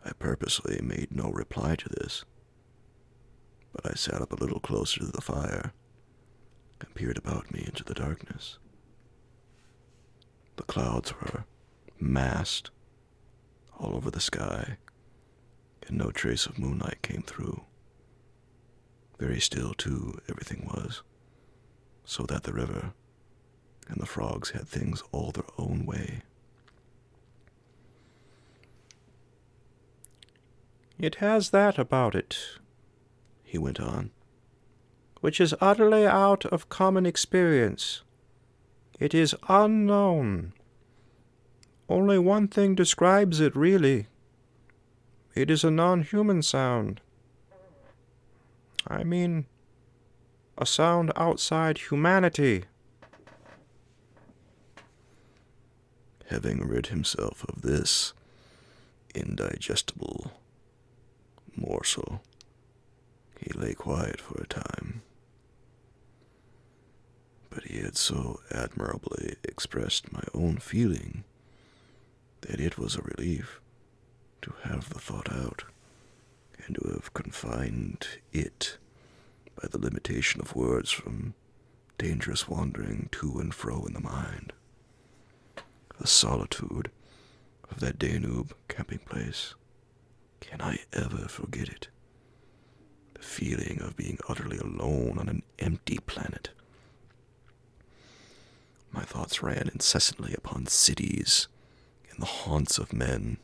I purposely made no reply to this, but I sat up a little closer to the fire and peered about me into the darkness. The clouds were massed all over the sky, and no trace of moonlight came through. Very still, too, everything was, so that the river and the frogs had things all their own way. It has that about it, He went on, which is utterly out of common experience. It is unknown. Only one thing describes it, really. It is a non-human sound. I mean, a sound outside humanity. Having rid himself of this indigestible morsel, he lay quiet for a time. But he had so admirably expressed my own feeling that it was a relief to have the thought out, and to have confined it by the limitation of words from dangerous wandering to and fro in the mind. The solitude of that Danube camping place, can I ever forget it? The feeling of being utterly alone on an empty planet. My thoughts ran incessantly upon cities and the haunts of men.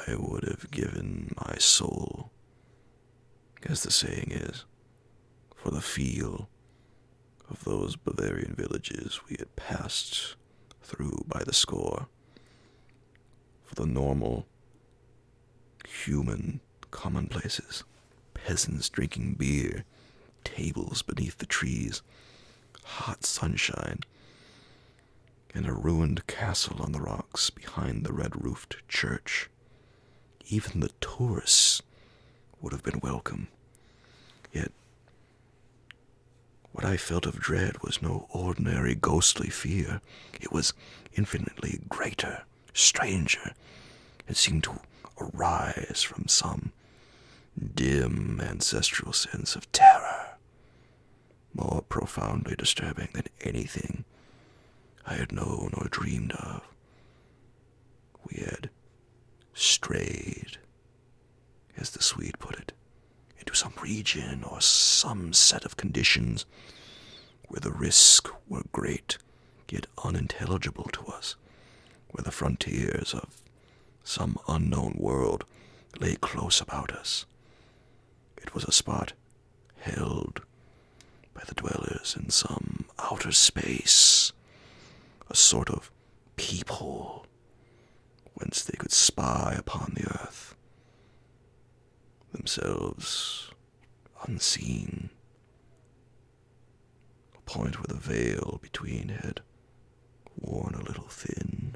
I would have given my soul, as the saying is, for the feel of those Bavarian villages we had passed through by the score, for the normal, human commonplaces, peasants drinking beer, tables beneath the trees, hot sunshine, and a ruined castle on the rocks behind the red-roofed church. Even the tourists would have been welcome. Yet, what I felt of dread was no ordinary ghostly fear. It was infinitely greater, stranger. It seemed to arise from some dim ancestral sense of terror, more profoundly disturbing than anything I had known or dreamed of. We had strayed, as the Swede put it, into some region or some set of conditions where the risks were great, yet unintelligible to us, where the frontiers of some unknown world lay close about us. It was a spot held by the dwellers in some outer space, a sort of peephole whence they could spy upon the earth, themselves unseen, a point where the veil between had worn a little thin.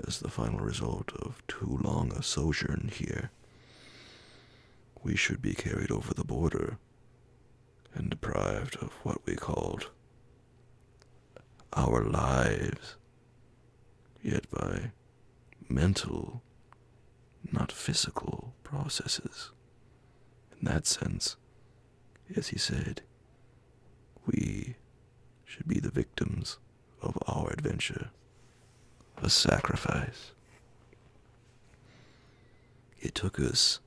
As the final result of too long a sojourn here, we should be carried over the border and deprived of what we called our lives, yet by mental, not physical processes. In that sense, as he said, we should be the victims of our adventure, a sacrifice. It took us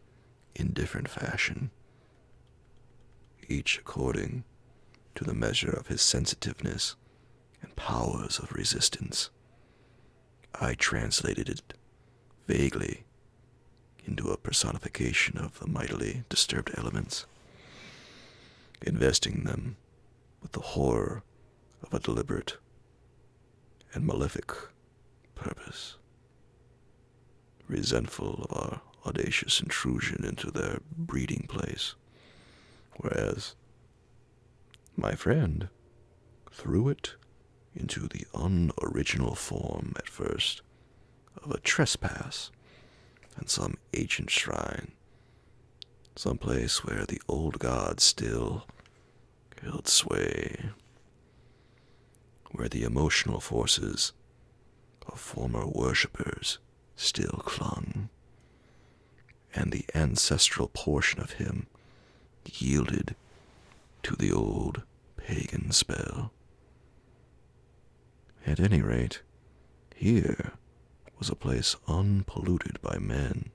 in different fashion, each according to the measure of his sensitiveness and powers of resistance. I translated it vaguely into a personification of the mightily disturbed elements, investing them with the horror of a deliberate and malefic purpose, resentful of our audacious intrusion into their breeding place, whereas my friend threw it into the unoriginal form at first of a trespass in some ancient shrine, some place where the old gods still held sway, where the emotional forces of former worshippers still clung, and the ancestral portion of him yielded to the old pagan spell. At any rate, here was a place unpolluted by men,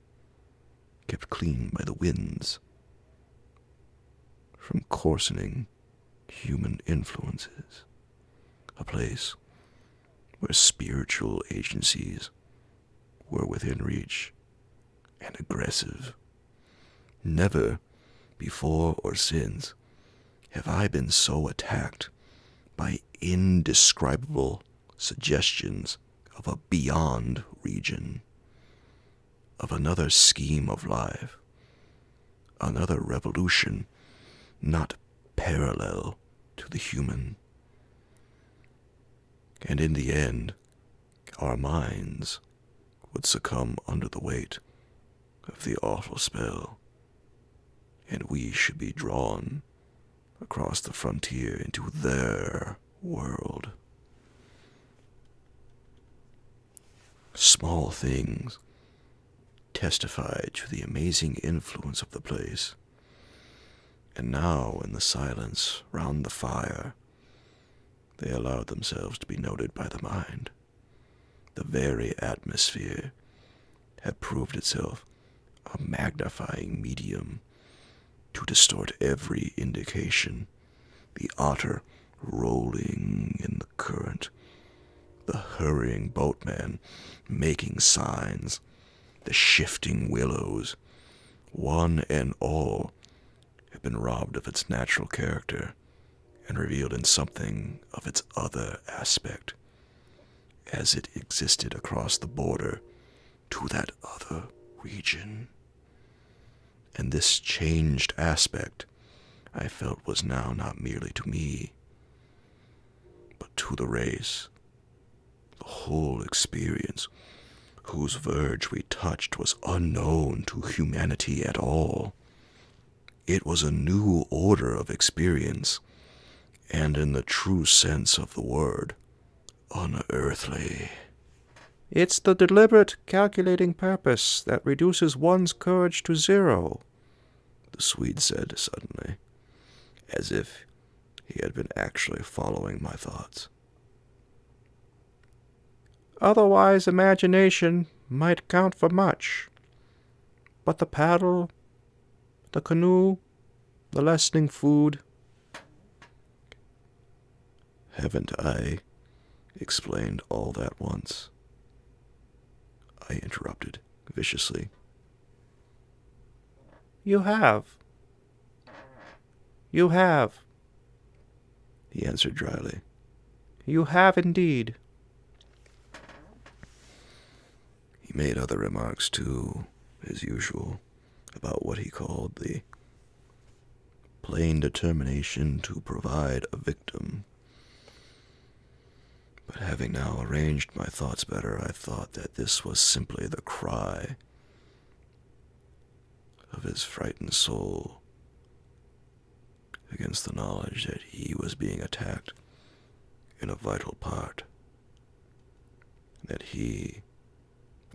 kept clean by the winds from coarsening human influences, a place where spiritual agencies were within reach and aggressive. Never before or since have I been so attacked by indescribable suggestions of a beyond region, of another scheme of life, another revolution not parallel to the human. And in the end, our minds would succumb under the weight of the awful spell, and we should be drawn across the frontier into their world. Small things testified to the amazing influence of the place, and now in the silence round the fire, they allowed themselves to be noted by the mind. The very atmosphere had proved itself a magnifying medium to distort every indication, the otter rolling in the current, the hurrying boatman making signs, the shifting willows, one and all, had been robbed of its natural character and revealed in something of its other aspect, as it existed across the border to that other region. And this changed aspect, I felt, was now not merely to me, but to the race. The whole experience, whose verge we touched, was unknown to humanity at all. It was a new order of experience, and in the true sense of the word, unearthly. It's the deliberate, calculating purpose that reduces one's courage to zero, the Swede said suddenly, as if he had been actually following my thoughts. Otherwise, imagination might count for much. But the paddle, the canoe, the lessening food. Haven't I explained all that once? I interrupted viciously. You have. You have. He answered dryly. You have indeed. He made other remarks too, as usual, about what he called the plain determination to provide a victim. But having now arranged my thoughts better, I thought that this was simply the cry of his frightened soul against the knowledge that he was being attacked in a vital part, that he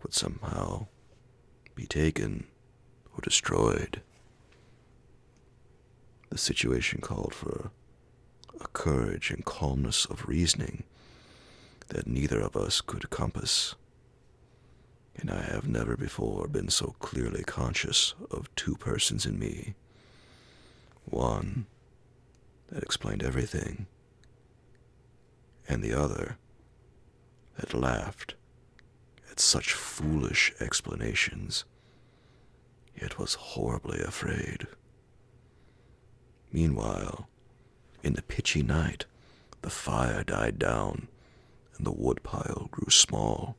would somehow be taken or destroyed. The situation called for a courage and calmness of reasoning that neither of us could compass, and I have never before been so clearly conscious of two persons in me, one that explained everything, and the other that laughed at such foolish explanations, yet was horribly afraid. Meanwhile, in the pitchy night, the fire died down, and the woodpile grew small.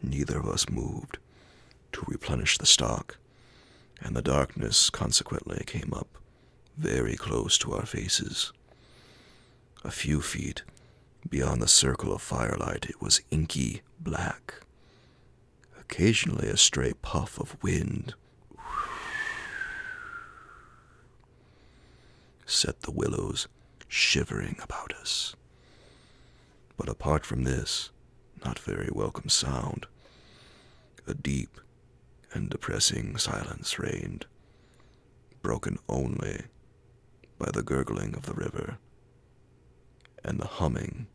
Neither of us moved to replenish the stock, and the darkness consequently came up very close to our faces. A few feet beyond the circle of firelight, it was inky black. Occasionally a stray puff of wind set the willows shivering about us. But apart from this not very welcome sound, a deep and depressing silence reigned, broken only by the gurgling of the river and the humming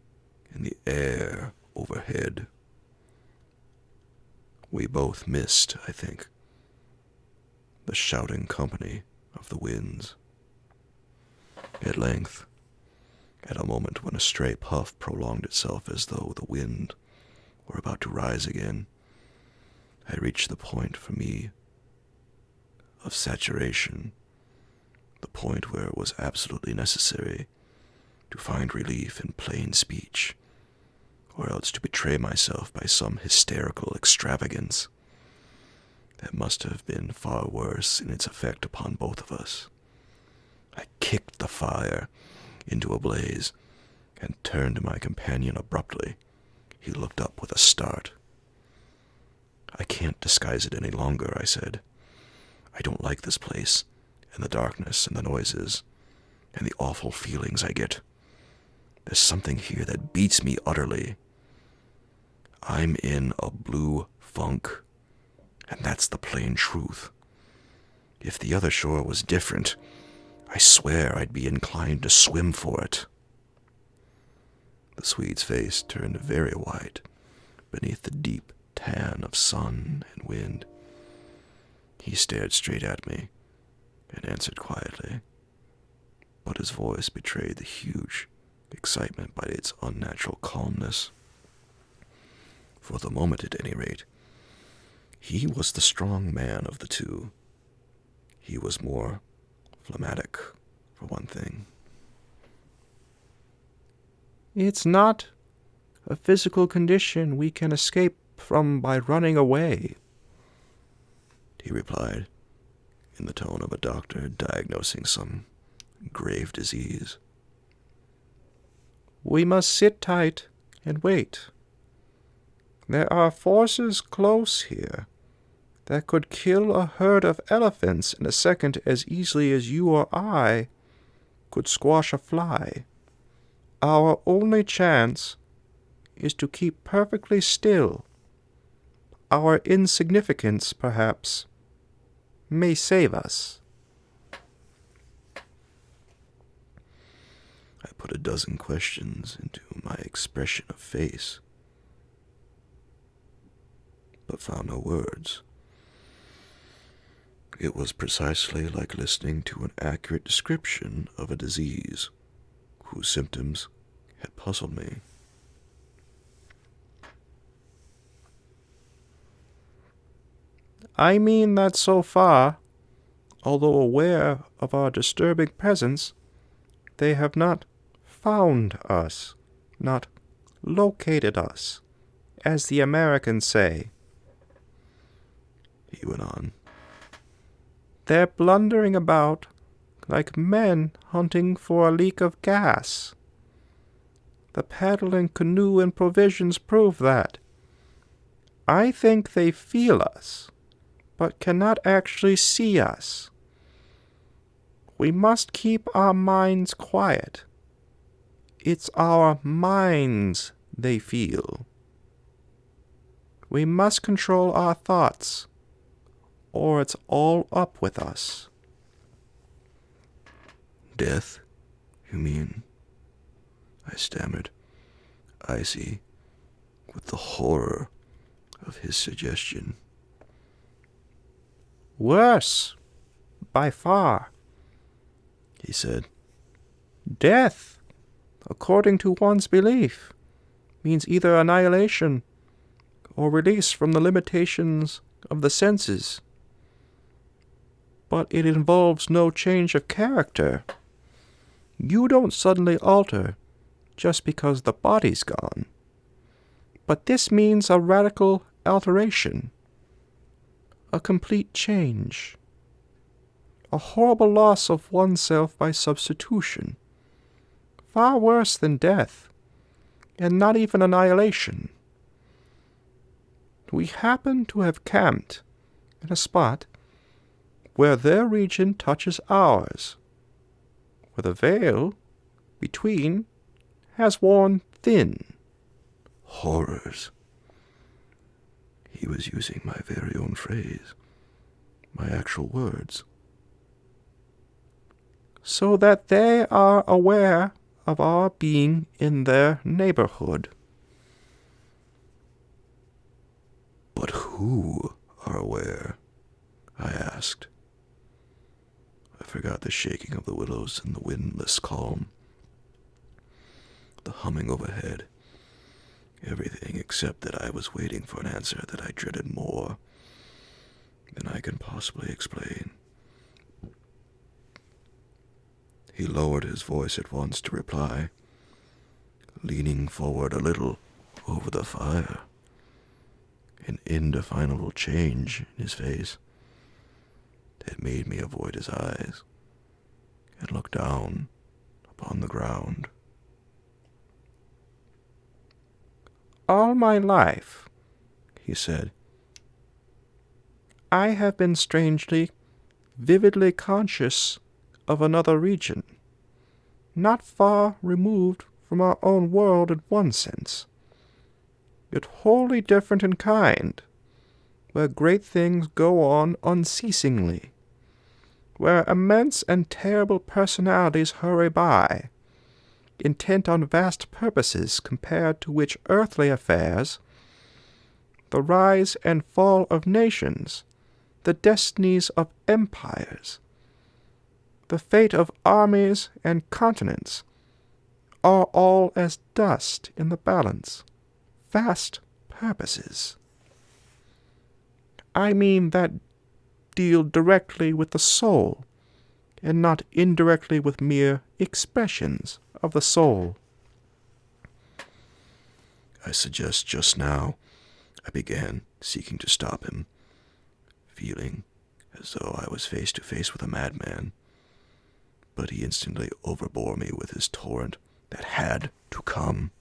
in the air overhead. We both missed, I think, the shouting company of the winds. At length, at a moment when a stray puff prolonged itself as though the wind were about to rise again, I reached the point for me of saturation, the point where it was absolutely necessary to find relief in plain speech, or else to betray myself by some hysterical extravagance that must have been far worse in its effect upon both of us. I kicked the fire into a blaze and turned to my companion abruptly. He looked up with a start. "I can't disguise it any longer," I said. "I don't like this place, and the darkness, and the noises, and the awful feelings I get. There's something here that beats me utterly. I'm in a blue funk, and that's the plain truth. If the other shore was different, I swear I'd be inclined to swim for it." The Swede's face turned very white beneath the deep tan of sun and wind. He stared straight at me and answered quietly, but his voice betrayed the huge excitement by its unnatural calmness. For the moment, at any rate, he was the strong man of the two. He was more phlegmatic, for one thing. "It's not a physical condition we can escape from by running away," he replied, in the tone of a doctor diagnosing some grave disease. "We must sit tight and wait. There are forces close here that could kill a herd of elephants in a second as easily as you or I could squash a fly. Our only chance is to keep perfectly still. Our insignificance, perhaps, may save us." I put a dozen questions into my expression of face, but found no words. It was precisely like listening to an accurate description of a disease whose symptoms had puzzled me. "I mean that so far, although aware of our disturbing presence, they have not found us, not located us, as the Americans say." he went on. They're blundering about like men hunting for a leak of gas. The paddling canoe and provisions prove that. I think they feel us, but cannot actually see us. We must keep our minds quiet. It's our minds they feel. We must control our thoughts, or it's all up with us. Death, you mean? I stammered, icy with the horror of his suggestion. Worse, by far, he said. Death, according to one's belief, means either annihilation or release from the limitations of the senses. But it involves no change of character. You don't suddenly alter just because the body's gone. But this means a radical alteration, a complete change, a horrible loss of oneself by substitution, far worse than death, and not even annihilation. We happen to have camped in a spot where their region touches ours, where the veil between has worn thin. Horrors. He was using my very own phrase, my actual words. So that they are aware of our being in their neighborhood. But who are aware? I asked. I forgot the shaking of the willows and the windless calm, the humming overhead, everything except that I was waiting for an answer that I dreaded more than I can possibly explain. He lowered his voice at once to reply, leaning forward a little over the fire, an indefinable change in his face that made me avoid his eyes and look down upon the ground. All my life, he said, I have been strangely, vividly conscious of another region, not far removed from our own world in one sense, yet wholly different in kind, where great things go on unceasingly, where immense and terrible personalities hurry by, intent on vast purposes compared to which earthly affairs, the rise and fall of nations, the destinies of empires, the fate of armies and continents, are all as dust in the balance, vast purposes. I mean that deal directly with the soul, and not indirectly with mere expressions of the soul. I suggest just now, I began, seeking to stop him, feeling as though I was face to face with a madman. But he instantly overbore me with his torrent that had to come.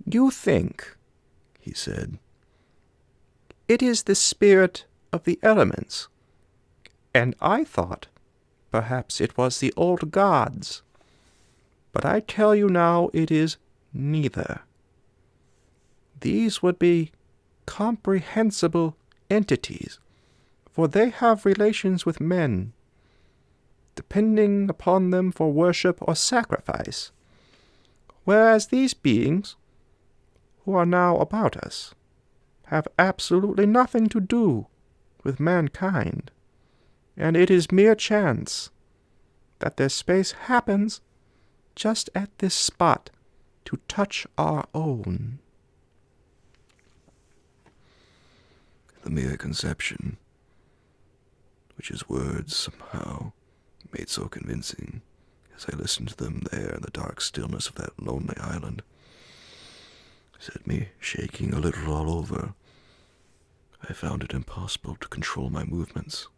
You think, he said, it is the spirit of the elements, and I thought perhaps it was the old gods. But I tell you now it is neither. These would be comprehensible entities, for they have relations with men, depending upon them for worship or sacrifice, whereas these beings, who are now about us, have absolutely nothing to do with mankind, and it is mere chance that their space happens just at this spot to touch our own. The mere conception, which his words somehow made so convincing as I listened to them there in the dark stillness of that lonely island, set me shaking a little all over. I found it impossible to control my movements.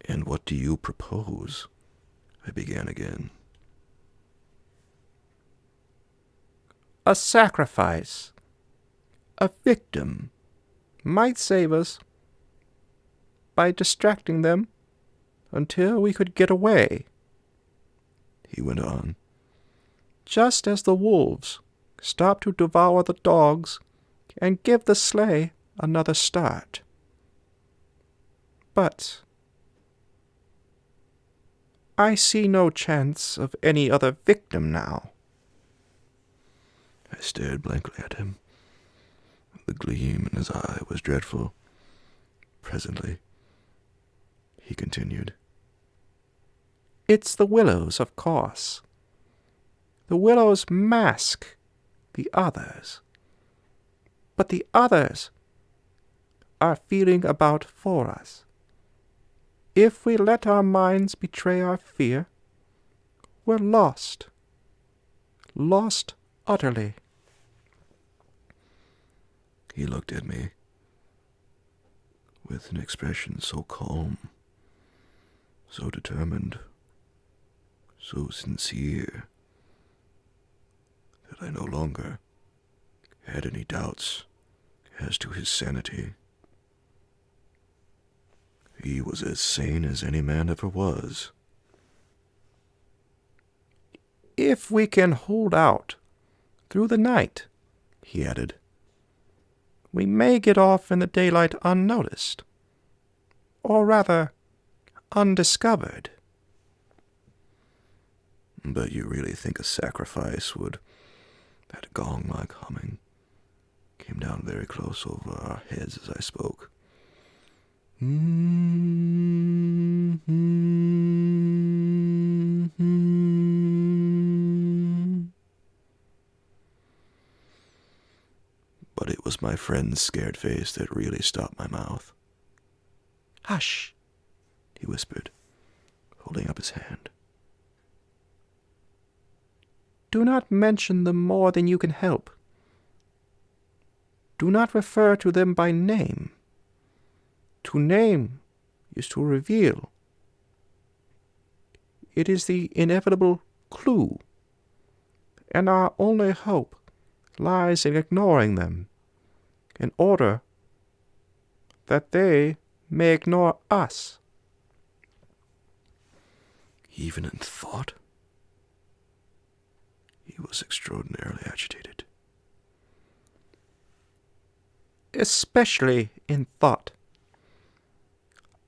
"And what do you propose?" I began again. A sacrifice, a victim, might save us by distracting them until we could get away," he went on. "just as the wolves stop to devour the dogs and give the sleigh another start. But I see no chance of any other victim now." I stared blankly at him. The gleam in his eye was dreadful. Presently, he continued. "It's the Willows, of course. The Willows mask the others. But the others are feeling about for us. If we let our minds betray our fear, we're lost. Lost utterly." He looked at me with an expression so calm, so determined, so sincere, that I no longer had any doubts as to his sanity. He was as sane as any man ever was. "If we can hold out through the night," he added, "we may get off in the daylight unnoticed, or rather, undiscovered." But you really think a sacrifice would... That gong-like humming came down very close over our heads as I spoke. But it was my friend's scared face that really stopped my mouth. "Hush," he whispered, holding up his hand. "Do not mention them more than you can help. Do not refer to them by name. To name is to reveal. It is the inevitable clue, and our only hope lies in ignoring them, in order that they may ignore us." Even in thought? He was extraordinarily agitated. "Especially in thought.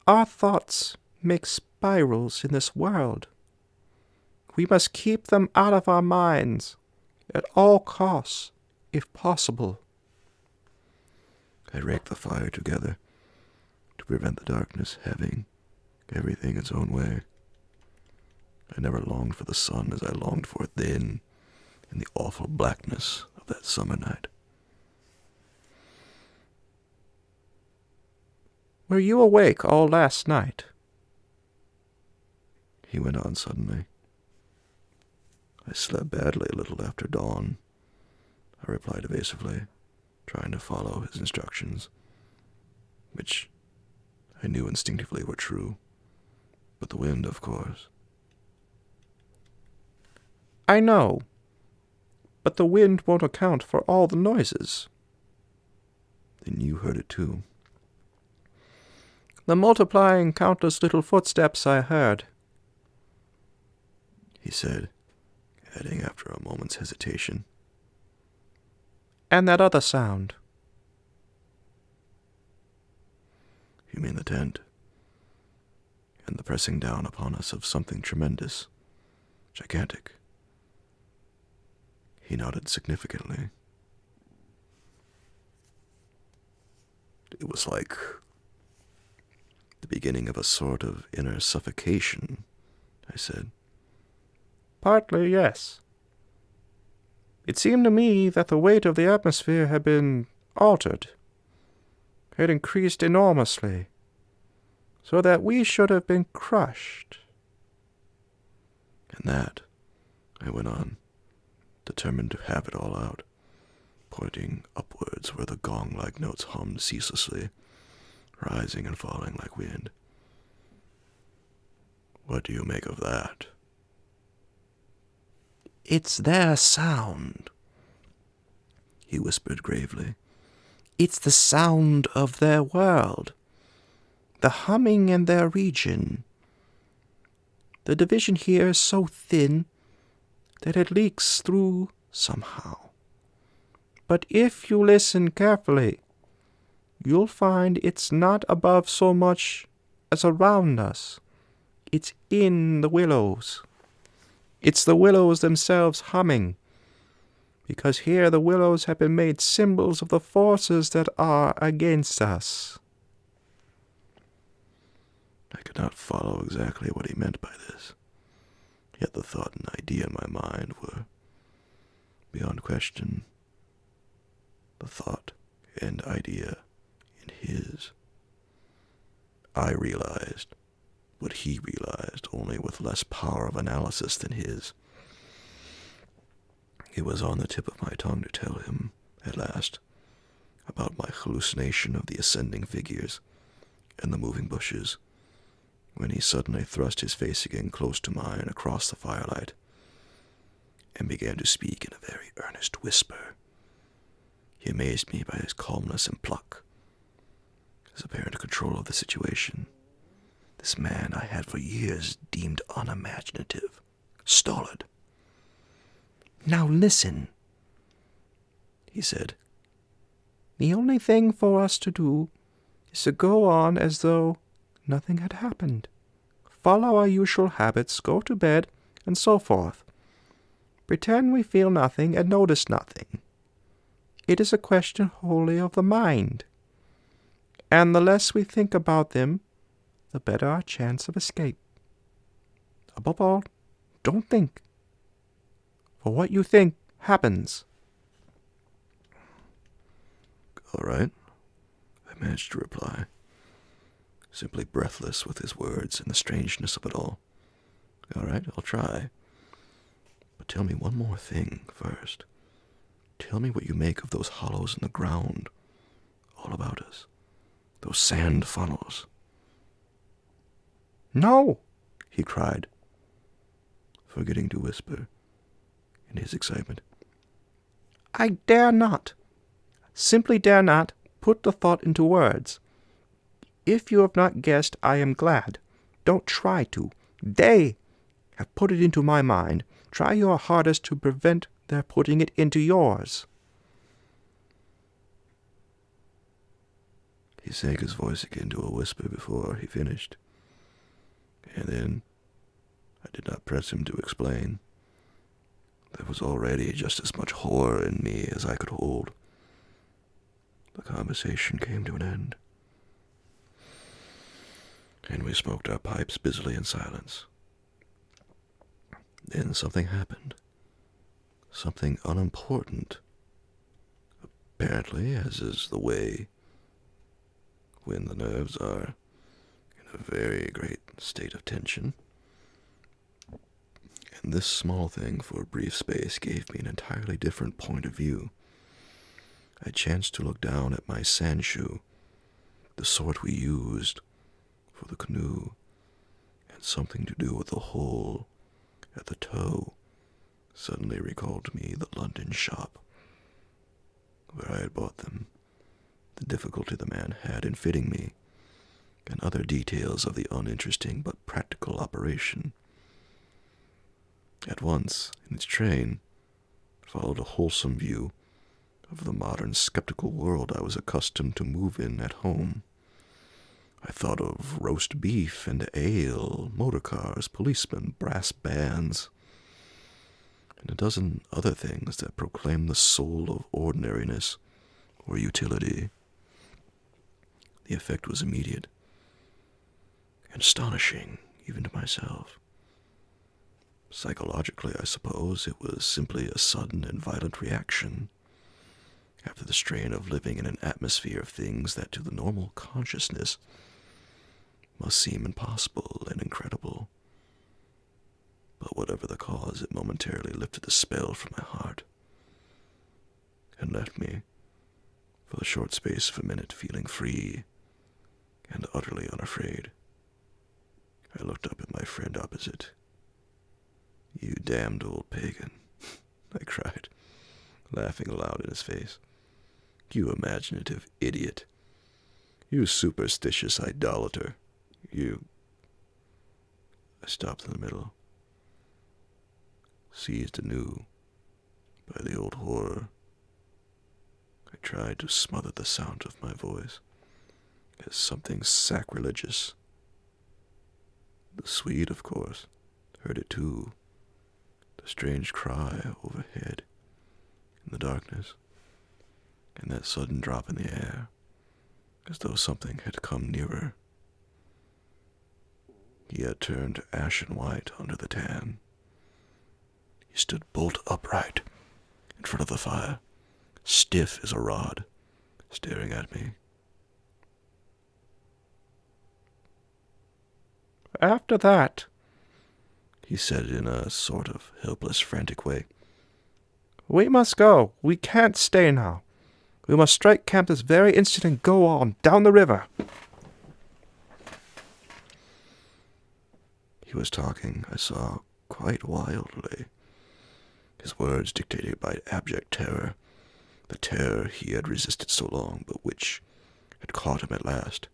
Our thoughts make spirals in this world. We must keep them out of our minds at all costs, if possible." I raked the fire together to prevent the darkness having everything its own way. I never longed for the sun as I longed for it then, in the awful blackness of that summer night. "Were you awake all last night?" He went on suddenly. "I slept badly a little after dawn," I replied evasively, trying to follow his instructions, which I knew instinctively were true. But the wind, of course. "I know, but the wind won't account for all the noises." Then you heard it too. "The multiplying countless little footsteps I heard," he said, adding after a moment's hesitation. "and that other sound." You mean the tent, and the pressing down upon us of something tremendous, gigantic. He nodded significantly. It was like the beginning of a sort of inner suffocation, I said. "Partly, yes. It seemed to me that the weight of the atmosphere had been altered, had increased enormously, so that we should have been crushed." And that, I went on, determined to have it all out, pointing upwards where the gong-like notes hummed ceaselessly, rising and falling like wind. What do you make of that? It's their sound, he whispered gravely. It's the sound of their world, the humming in their region. The division here is so thin that it leaks through somehow. But if you listen carefully, you'll find it's not above so much as around us. It's in the willows. It's the willows themselves humming, because here the willows have been made symbols of the forces that are against us. I could not follow exactly what he meant by this, yet the thought and idea in my mind were, beyond question, the thought and idea in his. I realized what he realized, only with less power of analysis than his. It was on the tip of my tongue to tell him, at last, about my hallucination of the ascending figures and the moving bushes, when he suddenly thrust his face again close to mine across the firelight, and began to speak in a very earnest whisper. He amazed me by his calmness and pluck, his apparent control of the situation. This man I had for years deemed unimaginative, stolid. Now listen, he said. The only thing for us to do is to go on as though nothing had happened. Follow our usual habits, go to bed, and so forth. Pretend we feel nothing and notice nothing. It is a question wholly of the mind. And the less we think about them, the better our chance of escape. Above all, don't think. For what you think happens. All right, I managed to reply, simply breathless with his words and the strangeness of it all. All right, I'll try. But tell me one more thing first. Tell me what you make of those hollows in the ground all about us, those sand funnels. No, he cried, forgetting to whisper in his excitement. I dare not, simply dare not put the thought into words. If you have not guessed, I am glad. Don't try to. They have put it into my mind. Try your hardest to prevent their putting it into yours. He sank his voice again to a whisper before he finished, and then I did not press him to explain. There was already just as much horror in me as I could hold. The conversation came to an end, and we smoked our pipes busily in silence. Then something happened. Something unimportant. Apparently, as is the way when the nerves are in a very great state of tension. And this small thing for a brief space gave me an entirely different point of view. I chanced to look down at my sand shoe, the sort we used for the canoe, and something to do with the hole at the toe suddenly recalled to me the London shop where I had bought them, the difficulty the man had in fitting me, and other details of the uninteresting but practical operation. At once, in its train, followed a wholesome view of the modern skeptical world I was accustomed to move in at home. I thought of roast beef and ale, motor cars, policemen, brass bands, and a dozen other things that proclaim the soul of ordinariness or utility. The effect was immediate and astonishing, even to myself. Psychologically, I suppose, it was simply a sudden and violent reaction after the strain of living in an atmosphere of things that to the normal consciousness must seem impossible and incredible. But whatever the cause, it momentarily lifted the spell from my heart. and left me, for the short space of a minute, feeling free and utterly unafraid. I looked up at my friend opposite. "You damned old pagan," I cried, laughing aloud in his face. "You imaginative idiot. You superstitious idolater. You—" I stopped in the middle, seized anew by the old horror. I tried to smother the sound of my voice as something sacrilegious. The Swede, of course, heard it too, the strange cry overhead in the darkness, and that sudden drop in the air, as though something had come nearer. He had turned ashen white under the tan. He stood bolt upright in front of the fire, stiff as a rod, staring at me. "After that," he said in a sort of helpless, frantic way, "we must go. We can't stay now. We must strike camp this very instant and go on, down the river." He was talking, I saw, quite wildly, his words dictated by abject terror, the terror he had resisted so long, but which had caught him at last.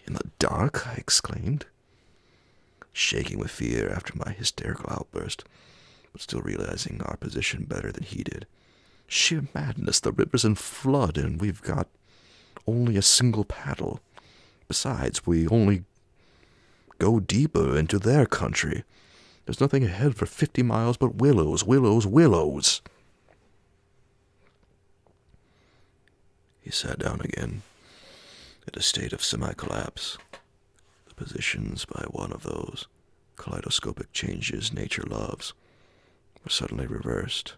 "In the dark?" I exclaimed, shaking with fear after my hysterical outburst, but still realizing our position better than he did. "Sheer madness. The river's in flood, and we've got only a single paddle. Besides, we only go deeper into their country. There's nothing ahead for 50 miles but willows, willows, willows." He sat down again, in a state of semi-collapse, the positions by one of those kaleidoscopic changes nature loves were suddenly reversed,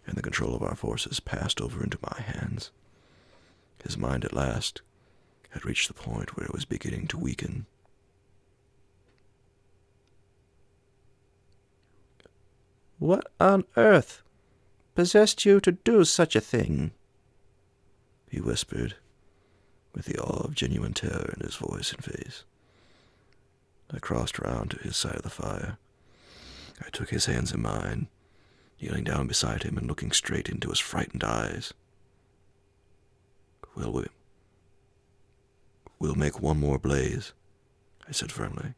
and the control of our forces passed over into my hands. His mind at last had reached the point where it was beginning to weaken. "What on earth possessed you to do such a thing?" he whispered, with the awe of genuine terror in his voice and face. I crossed around to his side of the fire. I took his hands in mine, kneeling down beside him and looking straight into his frightened eyes. We'll make one more blaze," I said firmly,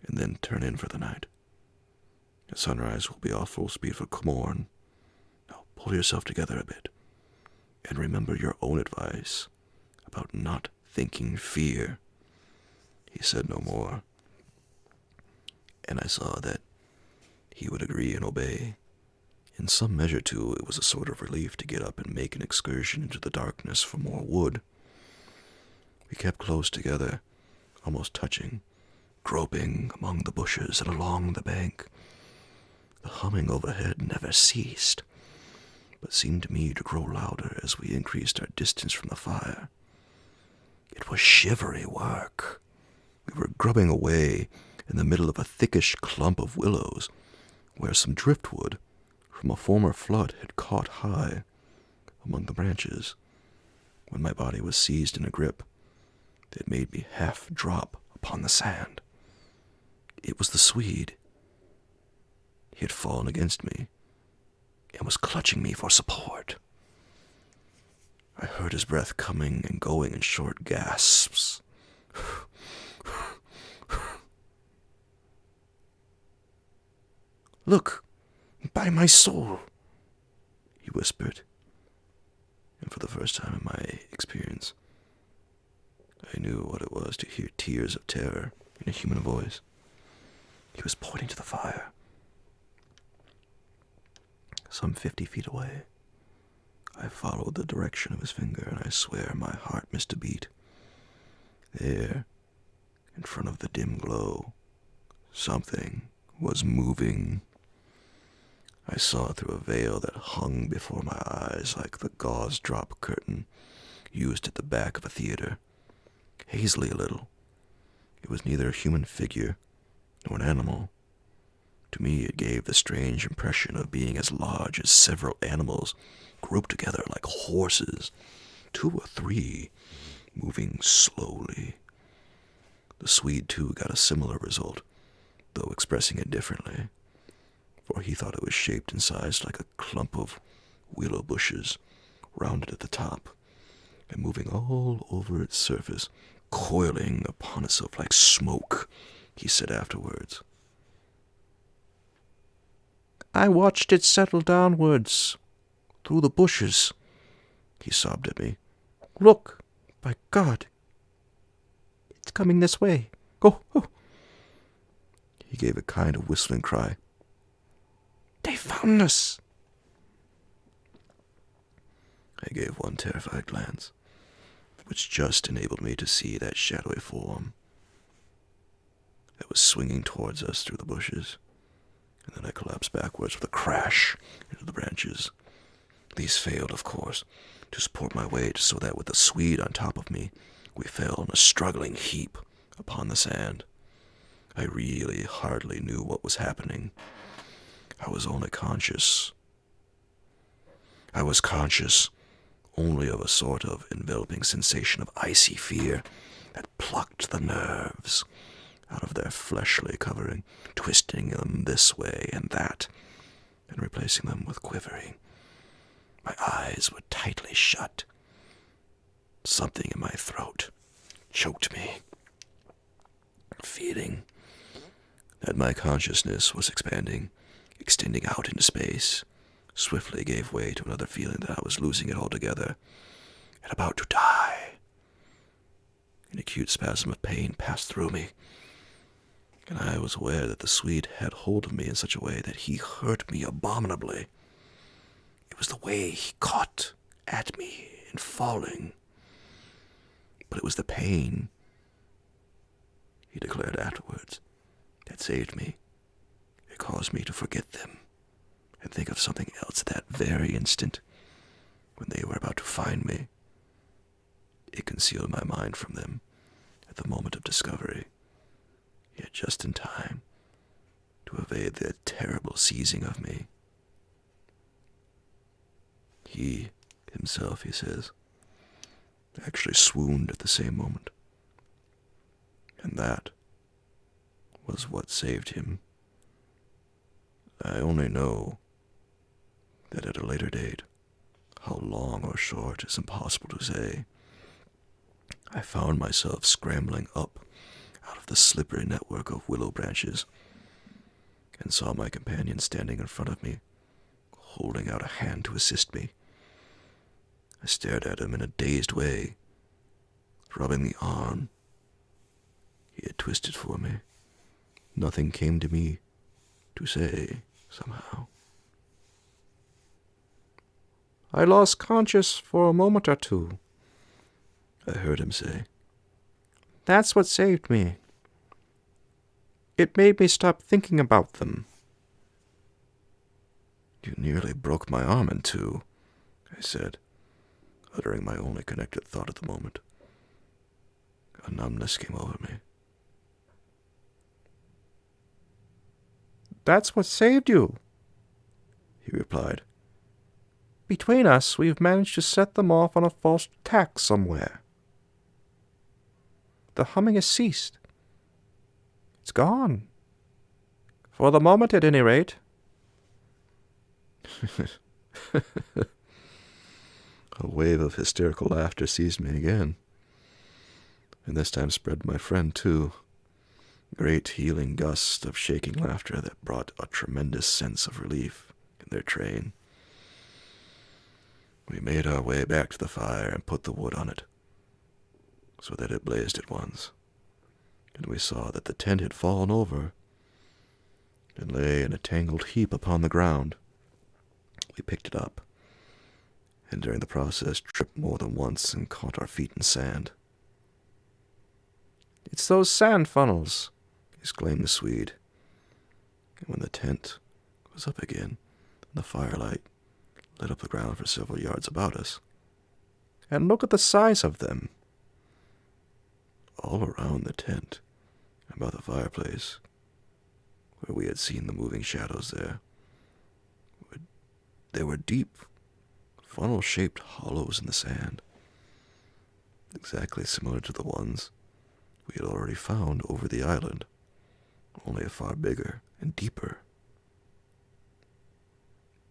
"and then turn in for the night. At sunrise we'll be off full speed for Comorn. Now pull yourself together a bit, and remember your own advice about not thinking fear." He said no more, and I saw that he would agree and obey. In some measure, too, it was a sort of relief to get up and make an excursion into the darkness for more wood. We kept close together, almost touching, groping among the bushes and along the bank. The humming overhead never ceased, but seemed to me to grow louder as we increased our distance from the fire. It was shivery work. We were grubbing away in the middle of a thickish clump of willows, where some driftwood from a former flood had caught high among the branches, when my body was seized in a grip that made me half drop upon the sand. It was the Swede. He had fallen against me and was clutching me for support. I heard his breath coming and going in short gasps. "Look, by my soul," he whispered, and for the first time in my experience, I knew what it was to hear tears of terror in a human voice. He was pointing to the fire, some 50 feet away. I followed the direction of his finger, and I swear my heart missed a beat. There, in front of the dim glow, something was moving. I saw through a veil that hung before my eyes like the gauze drop curtain used at the back of a theater, hazily a little. It was neither a human figure nor an animal. To me it gave the strange impression of being as large as several animals grouped together like horses, 2 or 3, moving slowly. The Swede, too, got a similar result, though expressing it differently, for he thought it was shaped and sized like a clump of willow bushes, rounded at the top, and moving all over its surface, coiling upon itself like smoke, he said afterwards. I watched it settle downwards, through the bushes, he sobbed at me. Look, by God, it's coming this way. Oh, oh. He gave a kind of whistling cry. They found us. I gave one terrified glance, which just enabled me to see that shadowy form that was swinging towards us through the bushes, and then I collapsed backwards with a crash into the branches. These failed, of course, to support my weight, so that with the Swede on top of me, we fell in a struggling heap upon the sand. I really hardly knew what was happening. I was conscious only of a sort of enveloping sensation of icy fear that plucked the nerves out of their fleshly covering, twisting them this way and that, and replacing them with quivering. My eyes were tightly shut. Something in my throat choked me, feeling that my consciousness was expanding, extending out into space, swiftly gave way to another feeling that I was losing it altogether and about to die. An acute spasm of pain passed through me, and I was aware that the Swede had hold of me in such a way that he hurt me abominably. It was the way he caught at me in falling. But it was the pain, he declared afterwards, that saved me. It caused me to forget them and think of something else at that very instant when they were about to find me. It concealed my mind from them at the moment of discovery, yet just in time to evade their terrible seizing of me. He himself, he says, actually swooned at the same moment, and that was what saved him. I only know that at a later date, how long or short is impossible to say, I found myself scrambling up out of the slippery network of willow branches and saw my companion standing in front of me, holding out a hand to assist me. I stared at him in a dazed way, rubbing the arm he had twisted for me. Nothing came to me to say, somehow. I lost conscience for a moment or two, I heard him say. That's what saved me. It made me stop thinking about them. You nearly broke my arm in two, I said, uttering my only connected thought at the moment. A numbness came over me. That's what saved you, he replied. Between us, we've managed to set them off on a false tack somewhere. The humming has ceased. It's gone. For the moment, at any rate. A wave of hysterical laughter seized me again, and this time spread to my friend, too. Great healing gusts of shaking laughter that brought a tremendous sense of relief in their train. We made our way back to the fire and put the wood on it, so that it blazed at once, and we saw that the tent had fallen over and lay in a tangled heap upon the ground. We picked it up, and during the process tripped more than once and caught our feet in sand. It's those sand funnels, exclaimed the Swede, and when the tent was up again, and the firelight lit up the ground for several yards about us. And look at the size of them. All around the tent, and by the fireplace, where we had seen the moving shadows there, they were deep, funnel-shaped hollows in the sand, exactly similar to the ones we had already found over the island, only far bigger and deeper.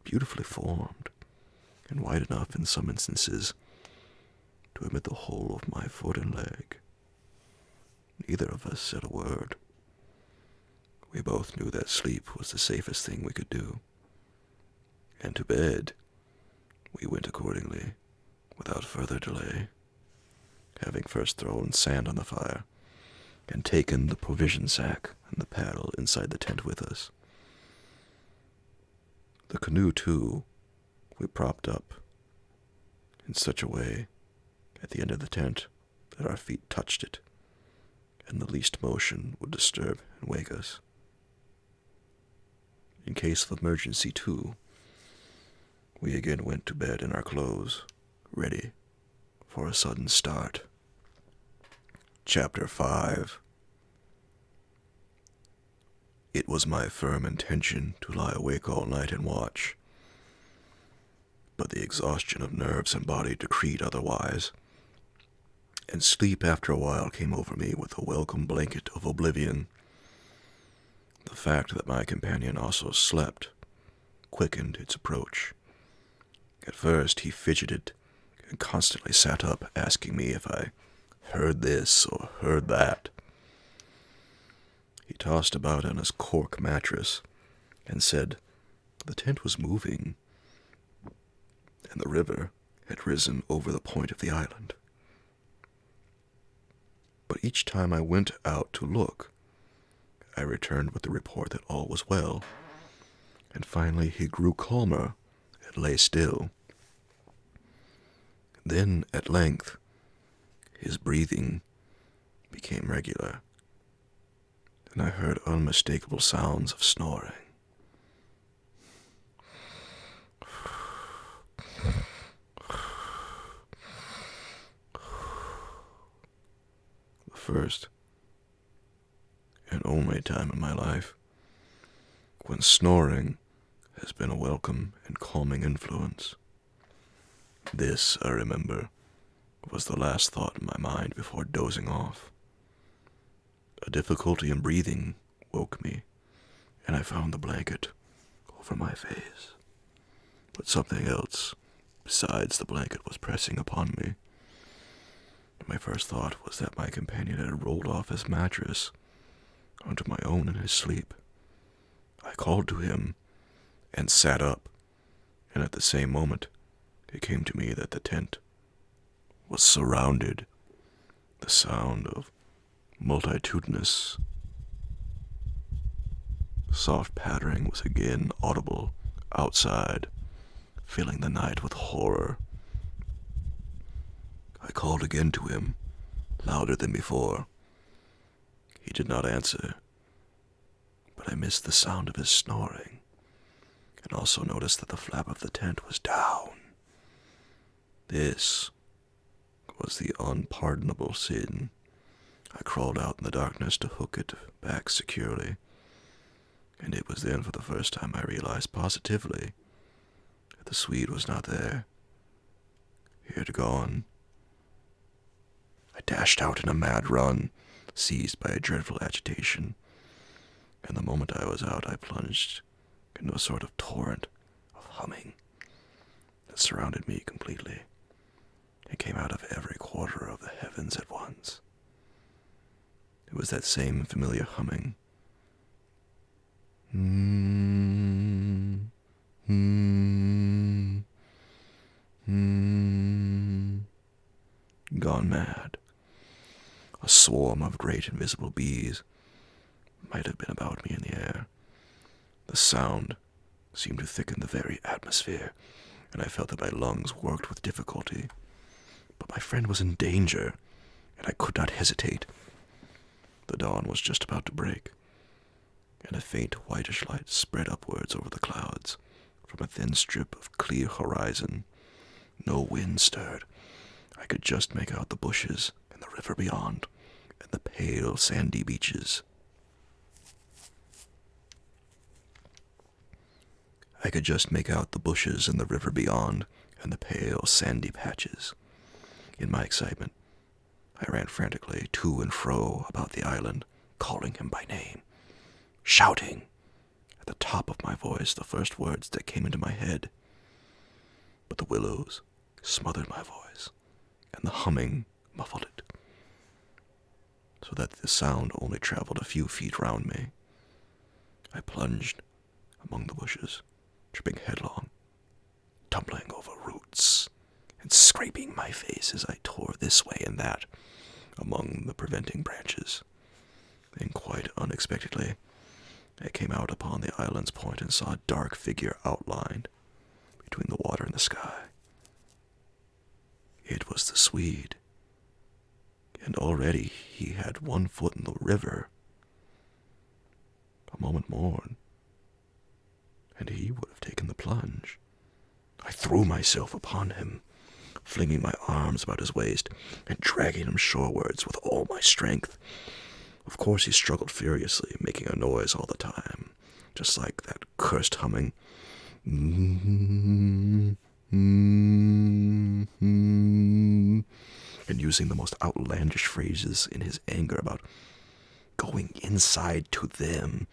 Beautifully formed, and wide enough in some instances to admit the whole of my foot and leg. Neither of us said a word. We both knew that sleep was the safest thing we could do. And to bed we went accordingly, without further delay, having first thrown sand on the fire and taken the provision sack and the paddle inside the tent with us. The canoe, too, we propped up in such a way at the end of the tent that our feet touched it, and the least motion would disturb and wake us. In case of emergency, too, we again went to bed in our clothes, ready for a sudden start. Chapter 5. It was my firm intention to lie awake all night and watch, but the exhaustion of nerves and body decreed otherwise, and sleep after a while came over me with a welcome blanket of oblivion. The fact that my companion also slept quickened its approach. At first he fidgeted and constantly sat up, asking me if I heard this or heard that. He tossed about on his cork mattress and said the tent was moving, and the river had risen over the point of the island. But each time I went out to look, I returned with the report that all was well, and finally he grew calmer and lay still. Then, at length, his breathing became regular, and I heard unmistakable sounds of snoring. The first and only time in my life when snoring has been a welcome and calming influence. This, I remember, was the last thought in my mind before dozing off. A difficulty in breathing woke me, and I found the blanket over my face. But something else besides the blanket was pressing upon me. My first thought was that my companion had rolled off his mattress onto my own in his sleep. I called to him and sat up, and at the same moment it came to me that the tent was surrounded. The sound of multitudinous soft pattering was again audible outside, filling the night with horror. I called again to him, louder than before. He did not answer, but I missed the sound of his snoring, and also noticed that the flap of the tent was down. This was the unpardonable sin. I crawled out in the darkness to hook it back securely, and it was then for the first time I realized positively that the Swede was not there. He had gone. I dashed out in a mad run, seized by a dreadful agitation, and the moment I was out I plunged into a sort of torrent of humming that surrounded me completely. It came out of every quarter of the heavens at once. It was that same familiar humming. Gone mad. A swarm of great invisible bees might have been about me in the air. The sound seemed to thicken the very atmosphere, and I felt that my lungs worked with difficulty. But my friend was in danger, and I could not hesitate. The dawn was just about to break, and a faint whitish light spread upwards over the clouds from a thin strip of clear horizon. No wind stirred. I could just make out the bushes and the river beyond, and the pale sandy beaches. I could just make out the bushes and the river beyond, and the pale, sandy patches. In my excitement, I ran frantically to and fro about the island, calling him by name, shouting at the top of my voice the first words that came into my head. But the willows smothered my voice, and the humming muffled it, so that the sound only traveled a few feet round me. I plunged among the bushes, tripping headlong, tumbling over roots, and scraping my face as I tore this way and that among the preventing branches. Then, quite unexpectedly, I came out upon the island's point and saw a dark figure outlined between the water and the sky. It was the Swede, and already he had 1 foot in the river. A moment more, and he would have taken the plunge. I threw myself upon him, flinging my arms about his waist and dragging him shorewards with all my strength. Of course he struggled furiously, making a noise all the time, just like that cursed humming. And using the most outlandish phrases in his anger about going inside to them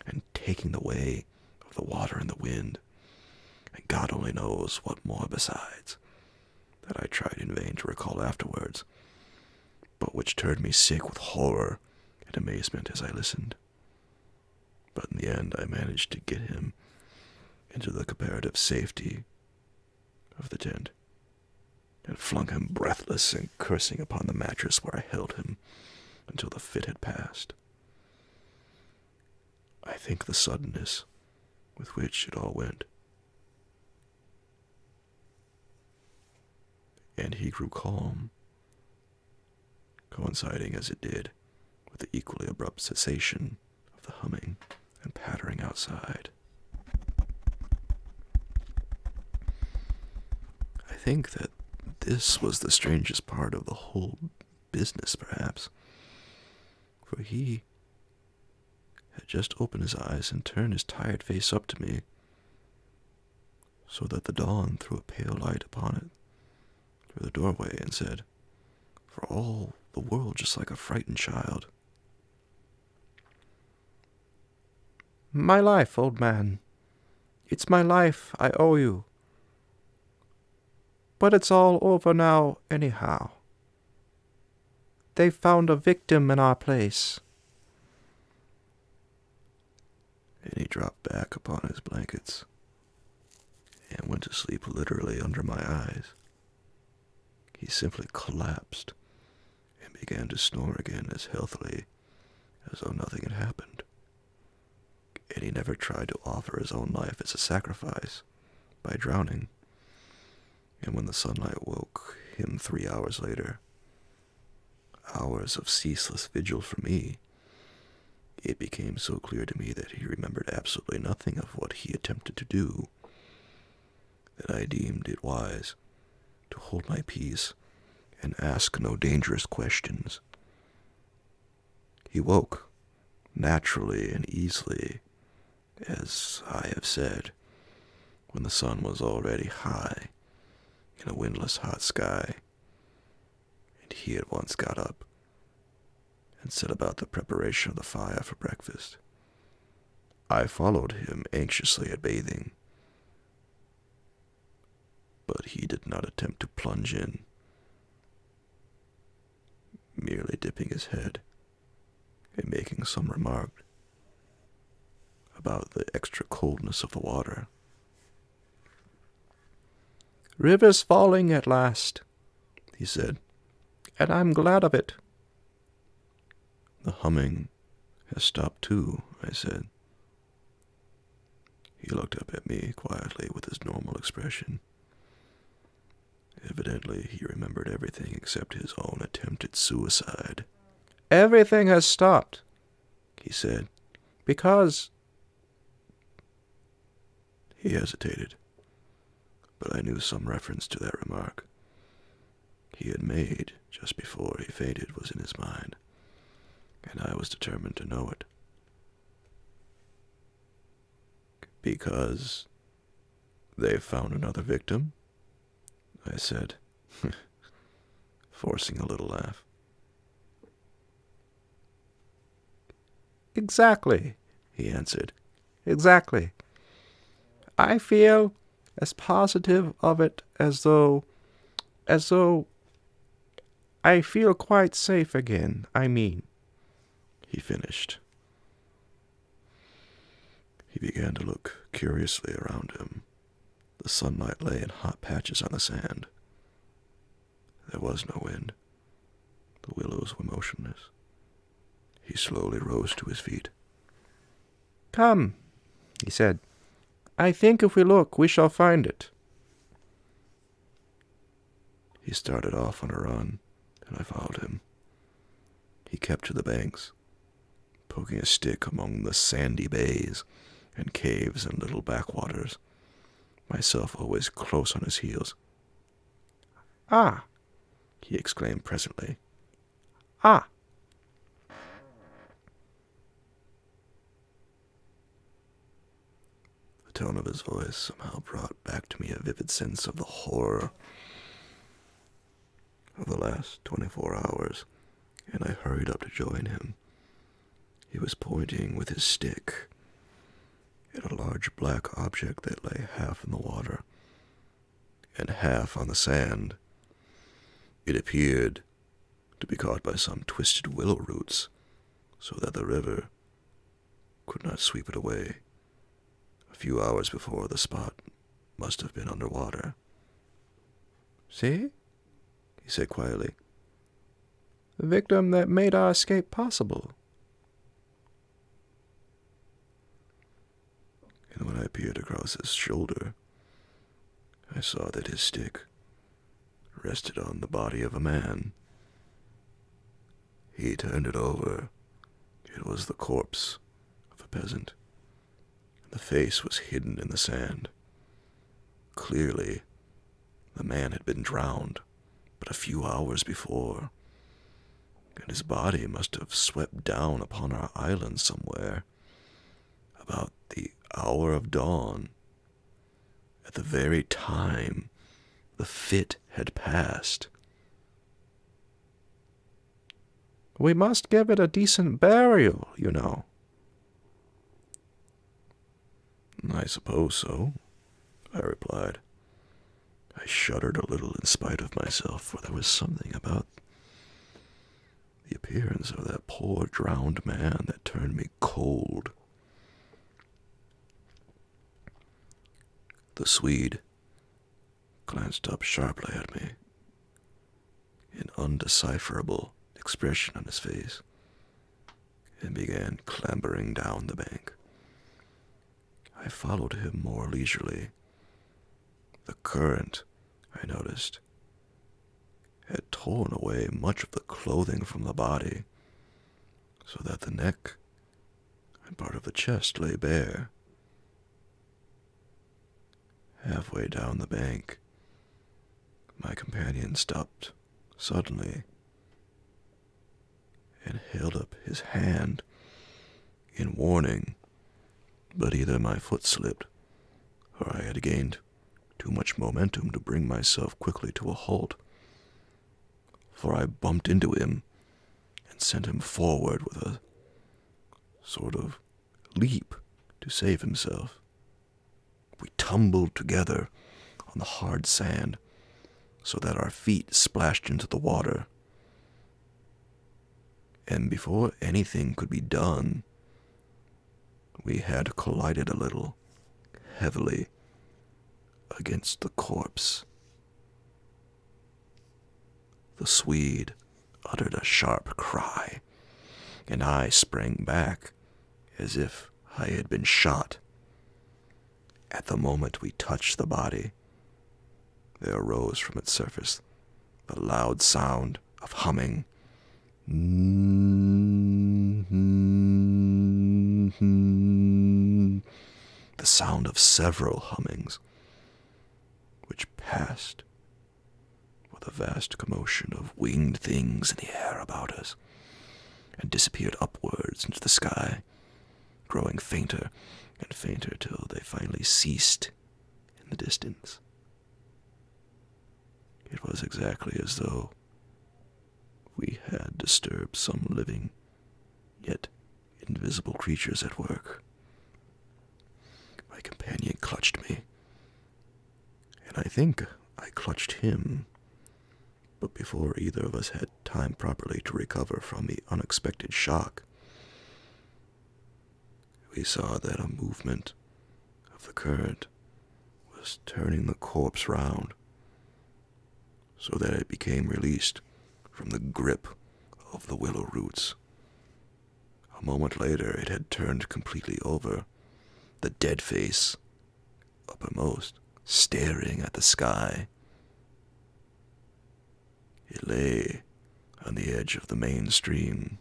and taking the way of the water and the wind, and God only knows what more besides, that I tried in vain to recall afterwards, but which turned me sick with horror and amazement as I listened. But in the end I managed to get him into the comparative safety of the tent, and flung him breathless and cursing upon the mattress where I held him until the fit had passed. I think the suddenness with which it all went, and he grew calm, coinciding as it did with the equally abrupt cessation of the humming and pattering outside. I think that this was the strangest part of the whole business, perhaps, for he had just opened his eyes and turned his tired face up to me, so that the dawn threw a pale light upon it through the doorway, and said, for all the world just like a frightened child, "My life, old man. It's my life I owe you. But it's all over now anyhow. They've found a victim in our place." and he dropped back upon his blankets and went to sleep literally under my eyes. He simply collapsed and began to snore again as healthily as though nothing had happened. And he never tried to offer his own life as a sacrifice by drowning. And when the sunlight woke him 3 hours later, hours of ceaseless vigil for me, it became so clear to me that he remembered absolutely nothing of what he attempted to do, that I deemed it wise to hold my peace and ask no dangerous questions. He woke, naturally and easily, as I have said, when the sun was already high in a windless hot sky, and he at once got up and set about the preparation of the fire for breakfast. I followed him anxiously at bathing, but he did not attempt to plunge in, merely dipping his head and making some remark about the extra coldness of the water. "River's falling at last," he said, "and I'm glad of it." The humming has stopped too, I said. He looked up at me quietly with his normal expression. Evidently he remembered everything except his own attempt at suicide. "Everything has stopped," he said. "because—" He hesitated, but I knew some reference to that remark he had made just before he fainted was in his mind, and I was determined to know it. "Because they've found another victim?" I said, forcing a little laugh. Exactly, he answered. Exactly. I feel as positive of it as though I feel quite safe again, I mean, he finished. He began to look curiously around him. The sunlight lay in hot patches on the sand. There was no wind. The willows were motionless. He slowly rose to his feet. Come, he said. I think if we look, we shall find it. He started off on a run, and I followed him. He kept to the banks, poking a stick among the sandy bays and caves and little backwaters, myself always close on his heels. Ah, he exclaimed presently. Ah. The tone of his voice somehow brought back to me a vivid sense of the horror of the last 24 hours, and I hurried up to join him. He was pointing with his stick at a large black object that lay half in the water and half on the sand. It appeared to be caught by some twisted willow roots, so that the river could not sweep it away. A few hours before, the spot must have been underwater. See? He said quietly. The victim that made our escape possible. And when I peered across his shoulder, I saw that his stick rested on the body of a man. He turned it over. It was the corpse of a peasant. The face was hidden in the sand. Clearly, the man had been drowned but a few hours before, and his body must have swept down upon our island somewhere about the hour of dawn, at the very time the fit had passed. We must give it a decent burial, you know. I suppose so, I replied. I shuddered a little in spite of myself, for there was something about the appearance of that poor drowned man that turned me cold. The Swede glanced up sharply at me, an undecipherable expression on his face, and began clambering down the bank. I followed him more leisurely. The current, I noticed, had torn away much of the clothing from the body, so that the neck and part of the chest lay bare. Halfway down the bank, my companion stopped suddenly and held up his hand in warning, but either my foot slipped or I had gained too much momentum to bring myself quickly to a halt, for I bumped into him and sent him forward with a sort of leap to save himself. We tumbled together on the hard sand so that our feet splashed into the water, and before anything could be done, we had collided a little, heavily, against the corpse. The Swede uttered a sharp cry, and I sprang back as if I had been shot. At the moment we touched the body, there arose from its surface the loud sound of humming. The sound of several hummings, which passed with a vast commotion of winged things in the air about us, and disappeared upwards into the sky, growing fainter and fainter till they finally ceased in the distance. It was exactly as though we had disturbed some living, yet invisible creatures at work. My companion clutched me, and I think I clutched him, but before either of us had time properly to recover from the unexpected shock, we saw that a movement of the current was turning the corpse round, so that it became released from the grip of the willow roots. A moment later, it had turned completely over, the dead face uppermost, staring at the sky. It lay on the edge of the main stream.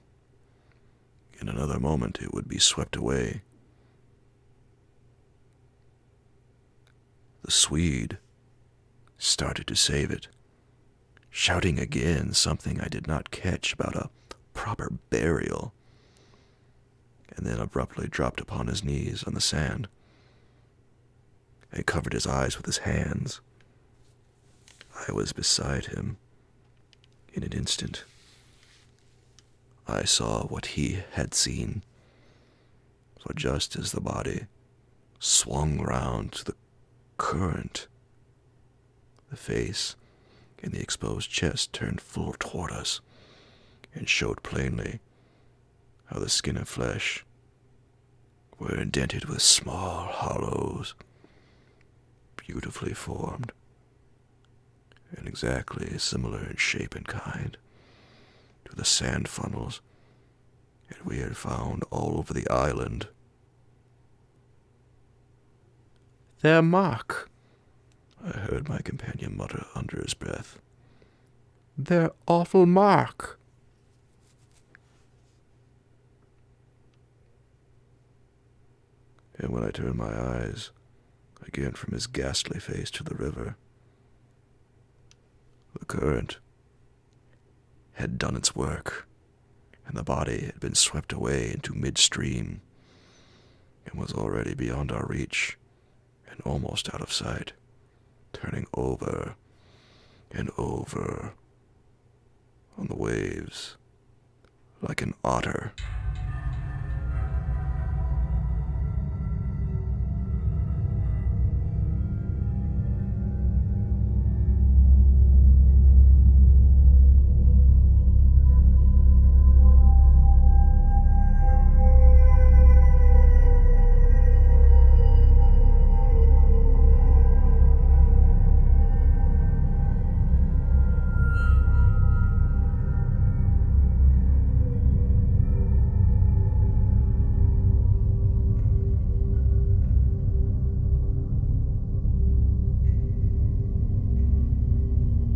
In another moment, it would be swept away. The Swede started to save it, shouting again something I did not catch about a proper burial, and then abruptly dropped upon his knees on the sand and covered his eyes with his hands. I was beside him. In an instant, I saw what he had seen, for just as the body swung round to the current, the face and the exposed chest turned full toward us and showed plainly how the skin and flesh were indented with small hollows, beautifully formed, and exactly similar in shape and kind to the sand funnels that we had found all over the island. "Their mark," I heard my companion mutter under his breath. "Their awful mark." And when I turned my eyes again from his ghastly face to the river, the current had done its work, and the body had been swept away into midstream and was already beyond our reach and almost out of sight, turning over and over on the waves like an otter.